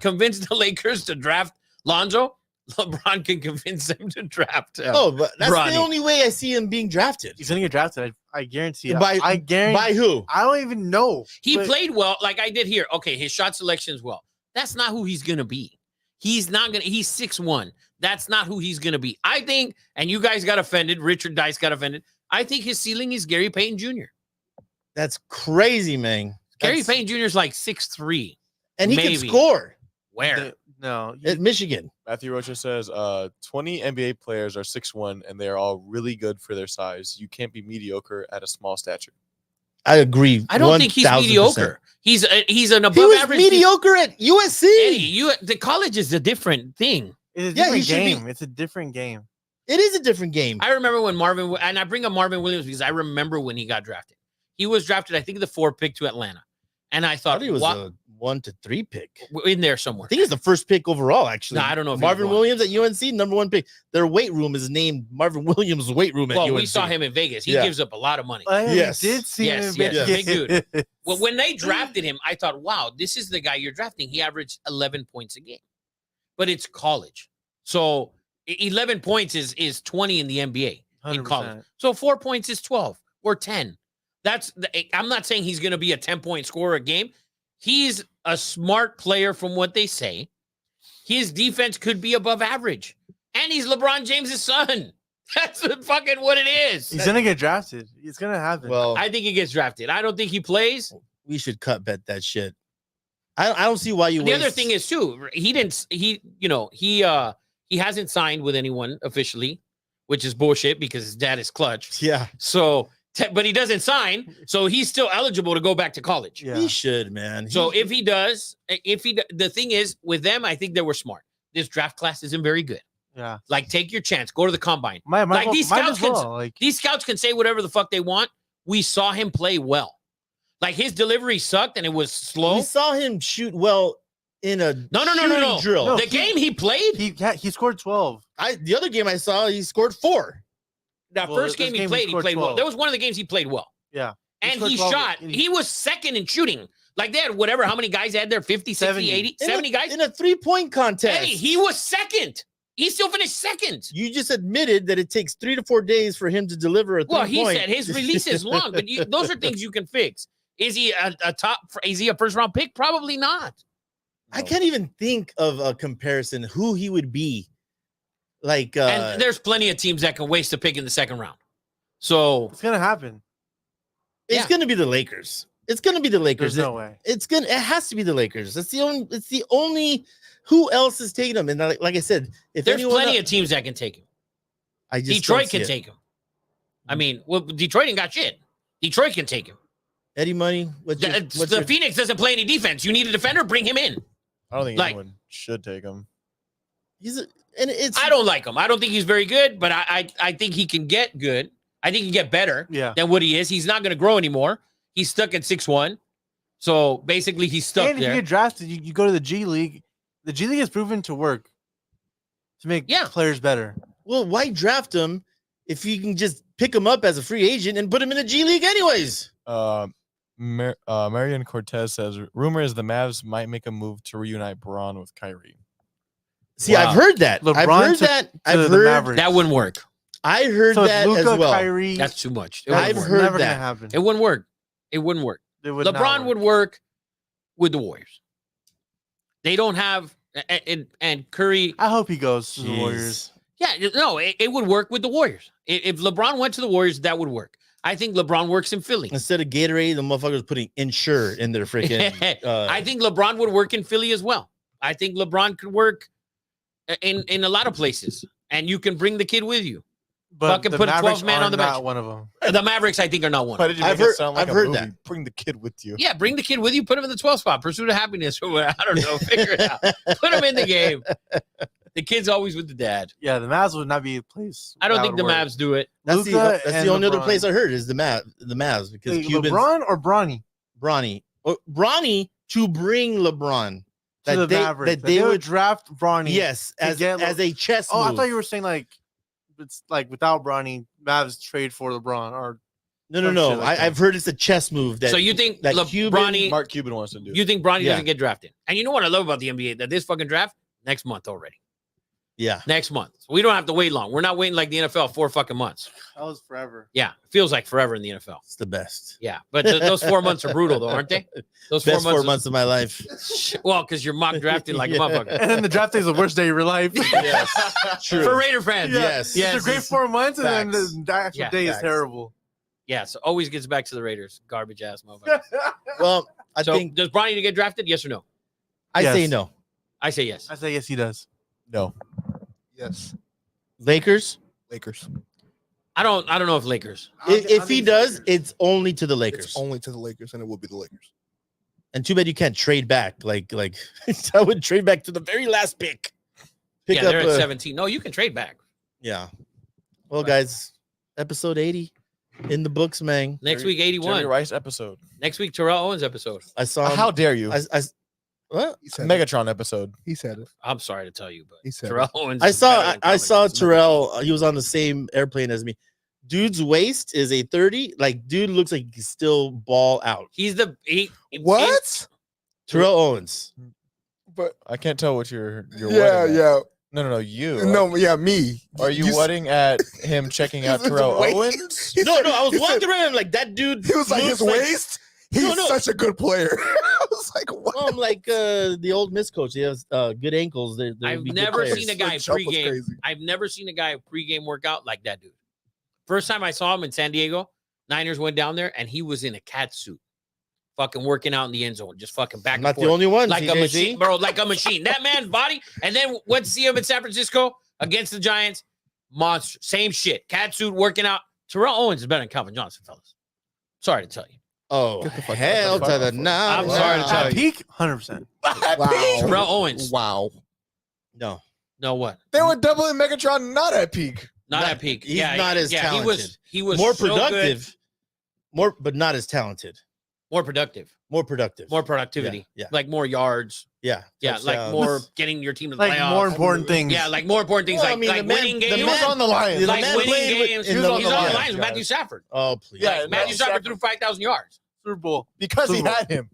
convinced the Lakers to draft Lonzo, LeBron can convince them to draft. But that's Bronny. the only way I see him being drafted. He's gonna get drafted. I guarantee it. By- I guarantee. By who? I don't even know. He but played well, like I did here. Okay, his shot selection is well. That's not who he's gonna be. He's not gonna. He's 6'1". That's not who he's gonna be. I think, and you guys got offended. Richard Dice got offended. I think his ceiling is Gary Payton Jr. That's crazy, man. Gary That's- Payton Jr. is like 6'3". and he maybe. can score Where? No, at Michigan. Matthew Rocha says 20 NBA players are 6'1", and they are all really good for their size. You can't be mediocre at a small stature. I agree. I don't think he's 1000%. mediocre. He's an above He was average. mediocre at USC. Eddie, the college is a different thing. it's a Yeah, he different should be- game. It's a different game. It is a different game. I remember when Marvin, and I bring up Marvin Williams because I remember when he got drafted. He was drafted, I think, the 4 pick to Atlanta. And I I thought thought he was what, a 1 to 3 pick. in there somewhere. I think he's the first pick overall, actually. No, I don't know if he was Marvin one. Williams at UNC, number 1 pick. Their weight room is named Marvin Williams' weight room at Well, UNC. we saw him in Vegas. He Yeah. gives up a lot of money. Yes. We did see him Yes, in yes, Vegas. big Well, when they drafted him, I thought, wow, this is the guy you're drafting. He averaged 11 points a game, but it's college. So 11 points is 20 in the NBA in college. 100%. So 4 points is 12 or 10. I'm not saying he's going to be a 10-point scorer a game. He's a smart player from what they say. His defense could be above average. And he's LeBron James' son. That's fucking what it is. He's gonna get drafted. It's gonna happen. Well, I think he gets drafted. I don't think he plays. we should cut bet that shit. I don't see why you. The other thing is too, he hasn't signed with anyone officially, which is bullshit because his dad is Clutch. yeah, So, but he doesn't sign, so he's still eligible to go back to college. yeah. he should, man. So if he does, the thing is with them, I think they were smart. This draft class isn't very good. Yeah. Like, take your chance, go to the combine. Might Like, these might scouts as can- well. Like These scouts can say whatever the fuck they want. We saw him play well. Like, his delivery sucked and it was slow. we saw him shoot well in a No. shooting drill. No. The game he played, he scored 12. The other game I saw, he scored 4. that Well, first this game he game he played, he scored played well. 12. There was one of the games he played well. Yeah. And scored he 12 shot. and He was second in shooting. Like, they had whatever, how many guys they had there? 50, 60, 70. 80, 70 guys? in a 3-point contest. Hey, he was second. He still finished second. You just admitted that it takes 3 to 4 days for him to deliver a 3-point. Well, he said his release is long, but those are things you can fix. Is he is he a first round pick? Probably not. I can't even think of a comparison who he would be. Like, And there's plenty of teams that can waste a pick in the second round. So It's gonna happen. it's yeah. going to be the Lakers. It's going to be the Lakers. There's no way. It has to be the Lakers. It's the only. Who else is taking them? And like I said, if there's anyone plenty el- of teams that can take him. I just Detroit don't see can it. take him. I mean, well, Detroit ain't got shit. Detroit can take him. Eddie Money. What's your Phoenix doesn't play any defense. You need a defender, bring him in. I don't think Like- anyone should take him. I don't like him. I don't think he's very good, but I think he can get good. I think he can get better Yeah. than what he is. He's not going to grow anymore. He's stuck at 6'1". So basically, he's stuck And if there. you get drafted, you go to the G League. The G League has proven to work to make Yeah. players better. Well, why draft him if you can just pick him up as a free agent and put him in the G League anyways? Marion Cortez says, rumor is the Mavs might make a move to reunite Braun with Kyrie. See, Wow. I've heard that. I've LeBron heard to- that. to I've the heard. Mavericks. That wouldn't work. I heard So that it's Luka, as well. Kyrie. That's too much. It that's wouldn't I've work. heard never that. gonna happen. It wouldn't work. It wouldn't work. It would not LeBron would work with the Warriors. They don't have and Curry. I hope he goes to the Warriors. Jeez. Yeah, no, it would work with the Warriors. If LeBron went to the Warriors, that would work. I think LeBron works in Philly. Instead of Gatorade, the motherfuckers putting Ensure in their freaking. I think LeBron would work in Philly as well. I think LeBron could work in a lot of places, and you can bring the kid with you. But Fucking the put a Mavericks 12-man are on the not bench. one of them. The Mavericks, I think, are not one. Why did you I've make heard- it sound like I've a heard movie? that. Bring the kid with you. Yeah, bring the kid with you. Put him in the 12 spot. Pursuit of happiness. Or I don't know. Figure it out. Put him in the game. The kid's always with the dad. Yeah, the Mavs would not be a place. I don't that think the would work. Mavs do it. That's Luka the and only other LeBron. place I heard is the Mavs because Wait, Cubans LeBron or Bronny Bronny to bring LeBron to the they Mavericks. that they would draft Bronny. yes to as get as a chess Oh, move. I thought you were saying like it's like without Bronny, Mavs trade for LeBron or no some shit like that. I've heard it's a chess move that So you think that Cuban- Bronny? Mark Cuban wants to do. You think Bronny Yeah. doesn't get drafted? And you know what I love about the NBA? That this fucking draft next month already. yeah Next month. So we don't have to wait long. We're not waiting like the NFL 4 fucking months. that was forever. Yeah, it feels like forever in the NFL. it's the best Yeah, but those 4 months are brutal, though, aren't they? Those best 4 4 months of my life. Well, because you're mock drafting like Yeah. a motherfucker. And then the draft day is the worst day of your life. Yes, true. For Raider fans, Yes. It's a great 4 months, and then Facts. the actual Yeah, day is facts. terrible. yeah. So always gets back to the Raiders, garbage ass motherfucker. Well, I So think does Bronny get drafted? Yes or no? I say Yes. no. I say yes. I say yes, he does. No. Yes. Lakers. Lakers. I don't know if Lakers. If he does, it's only to the Lakers. It's only to the Lakers, and it will be the Lakers. And too bad you can't trade back. Like I would trade back to the very last pick. Pick Yeah, they're up at a- 17. No, you can trade back. Yeah. Well, guys, episode 80 in the books, man. Next week, Jerry 81. Rice episode. Next week, Terrell Owens episode. I saw him. How dare you? What? He said it. Megatron episode. He said it. I'm sorry to tell you, but He said Terrell Owens. I is saw better than I Calvin saw Johnson. Terrell. He was on the same airplane as me. Dude's waist is a 30. Like, dude looks like he's still ball out. He's the What? Terrell Owens. But I can't tell what you're yeah, wedding at. yeah. No, you. No, yeah, me. Are you s- wedding at him checking out His Terrell waist. Owens? He No, said- no, I was he walking said- around like that dude. He was like looks his waist. He's No, no. such a good player. I was like, what? Well, I'm like the old Miss coach. He has good ankles. I've never seen a guy That jump was pregame. crazy. I've never seen a guy pregame workout like that dude. First time I saw him in San Diego, Niners went down there and he was in a cat suit, fucking working out in the end zone, just fucking back I'm and not forth. the only one. Like a CJC. machine, bro, like a machine. That man's body. And then went to see him in San Francisco against the Giants. Monster. Same shit. Cat suit working out. Terrell Owens is better than Calvin Johnson, fellas. Sorry to tell you. Oh, Get the fuck hell out. to the no. I'm sorry to tell At you. peak, 100%. Wow. Terrell Owens. Wow. No, No what? They were doubling Megatron not at peak. Not Not- at peak. he's yeah, not as yeah, talented. He was more so good. productive. More, but not as talented. More productive. More productive. More productivity. Yeah. Like more yards. Yeah. Yeah, like Touchdowns. more getting your team to the Like playoffs. more important things. Yeah, like more important things. Well, I like mean, like the man- winning the games. He was on the Lions. The Like man winning played with- games. in He's the on the Lions, Lions with guys. Matthew Stafford. Oh please. Yeah, Like, Matthew Stafford threw 5,000 yards. Super Bowl. Because he Super Bowl. had him.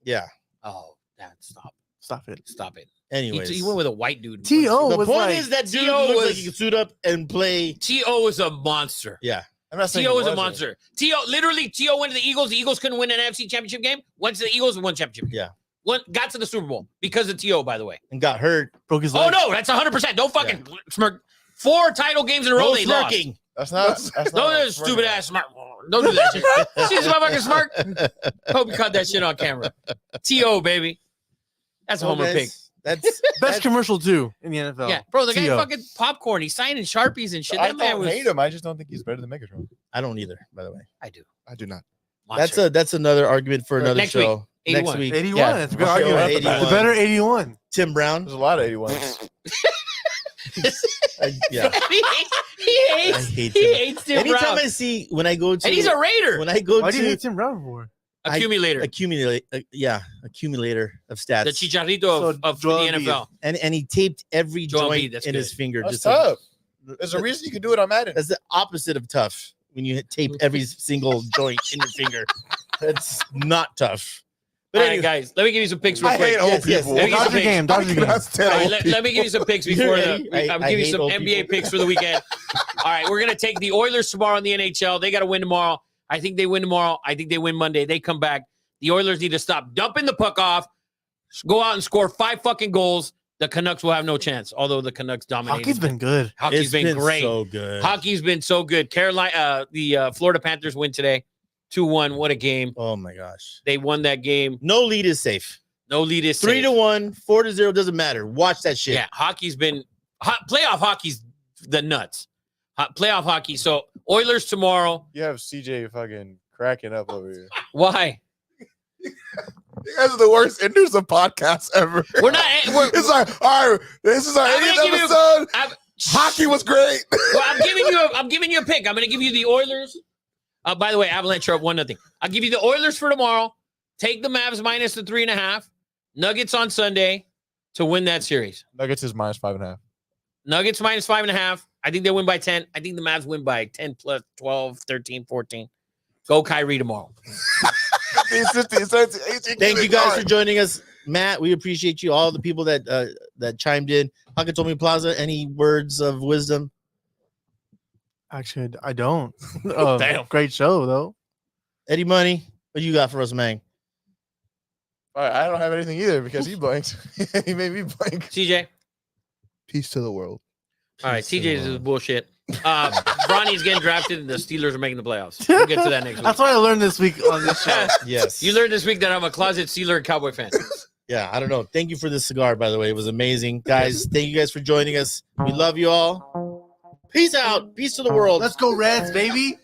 Yeah. Oh, that stop. Stop it. Stop it. Anyways, He went with a white dude. T.O. the was point like, is that dude T.O. looks like was- he can suit up and play. T.O. is a monster. Yeah. I'm not saying T.O. he is a wasn't. monster. T.O. went to the Eagles. The Eagles couldn't win an NFC championship game. Went to the Eagles and won championship. Yeah. Got to the Super Bowl because of T.O., by the way. And got hurt. broke his Oh, leg. no, that's 100%. Don't fucking smirk. 4 title games in a row No they lost. smirking. That's not. That's Don't not do stupid ass smirk. Don't do that shit. See this motherfucking smirk? Hope you caught that shit on camera. T.O., baby. That's a Well, homer pick. That's Best that's- commercial, too, in the NFL. Yeah, bro, the guy T.O. fucking popcorn. He's signing Sharpies and shit. I That man don't was. hate him. I just don't think he's better than Megatron. I don't either. By the way, I do. I do not. Monster. that's another argument for another Next week, show. 81. Next week, 81. Yeah. That's a good Show argument. 81. The better 81. Tim Brown. There's a lot of 81s. Yeah. he I hates. hate He Tim. hates Tim Anytime Brown. I see when I go to And he's a Raider. when I go Why do you to hate Tim Brown for? Accumulator. accumulator of stats. The chicharrito of Joel the Embiid. NFL. and he taped every Joel Embiid, joint that's in good. his finger. That's just tough. like- There's a reason you can do it on Madden. That's the opposite of tough. When you tape every single joint in your finger, that's not tough. But All right, anyway, guys, let me give you some picks real I quick. hate old Yes, yes. people. Let me get some Dodger picks. game. Dodger game. That's 10 All right, old let me give you some picks before ready? I'm I giving you hate some old NBA people. picks for the weekend. All right, we're gonna take the Oilers tomorrow in the NHL. They got to win tomorrow. I think they win tomorrow. I think they win Monday. They come back. The Oilers need to stop dumping the puck off. Go out and score 5 fucking goals. The Canucks will have no chance. Although the Canucks dominated. Hockey's been good. Hockey's it's been great. so good. Hockey's been so good. Carolina, the Florida Panthers win today, 2-1. What a game! Oh my gosh. They won that game. No lead is safe. No lead is 3-1, 4-0 doesn't matter. Watch that shit. Yeah, hockey's been playoff hockey's the nuts. Playoff hockey. So Oilers tomorrow. You have CJ fucking cracking up over here. Why? You guys are the worst enders of podcasts ever. We're not. It's like, all right, this is our I'm gonna 80th give you- episode. Hockey was great. Well, I'm giving you a pick. I'm going to give you the Oilers. By the way, Avalanche are up 1-0. I'll give you the Oilers for tomorrow. Take the Mavs minus the 3.5. Nuggets on Sunday to win that series. Nuggets is minus 5.5. Nuggets minus 5.5. I think they win by 10. I think the Mavs win by 10 plus 12, 13, 14. Go Kyrie tomorrow. 15, 17, 18, Thank you guys all for right. joining us, Matt. We appreciate you. All the people that chimed in. Hakatomi Plaza. Any words of wisdom? Actually, I don't. Damn. Great show though. Eddie Money. What you got for us, man? All right, I don't have anything either because he blanked. He made me blank. CJ. Peace to the world. All right, CJ's is bullshit. Bronny's getting drafted and the Steelers are making the playoffs. We'll get to that next week. That's what I learned this week on this show. Yes. You learned this week that I'm a closet Steeler and Cowboy fan. Yeah, I don't know. Thank you for this cigar, by the way. It was amazing. Guys, thank you guys for joining us. We love you all. Peace out. Peace to the world. Let's go Reds, baby.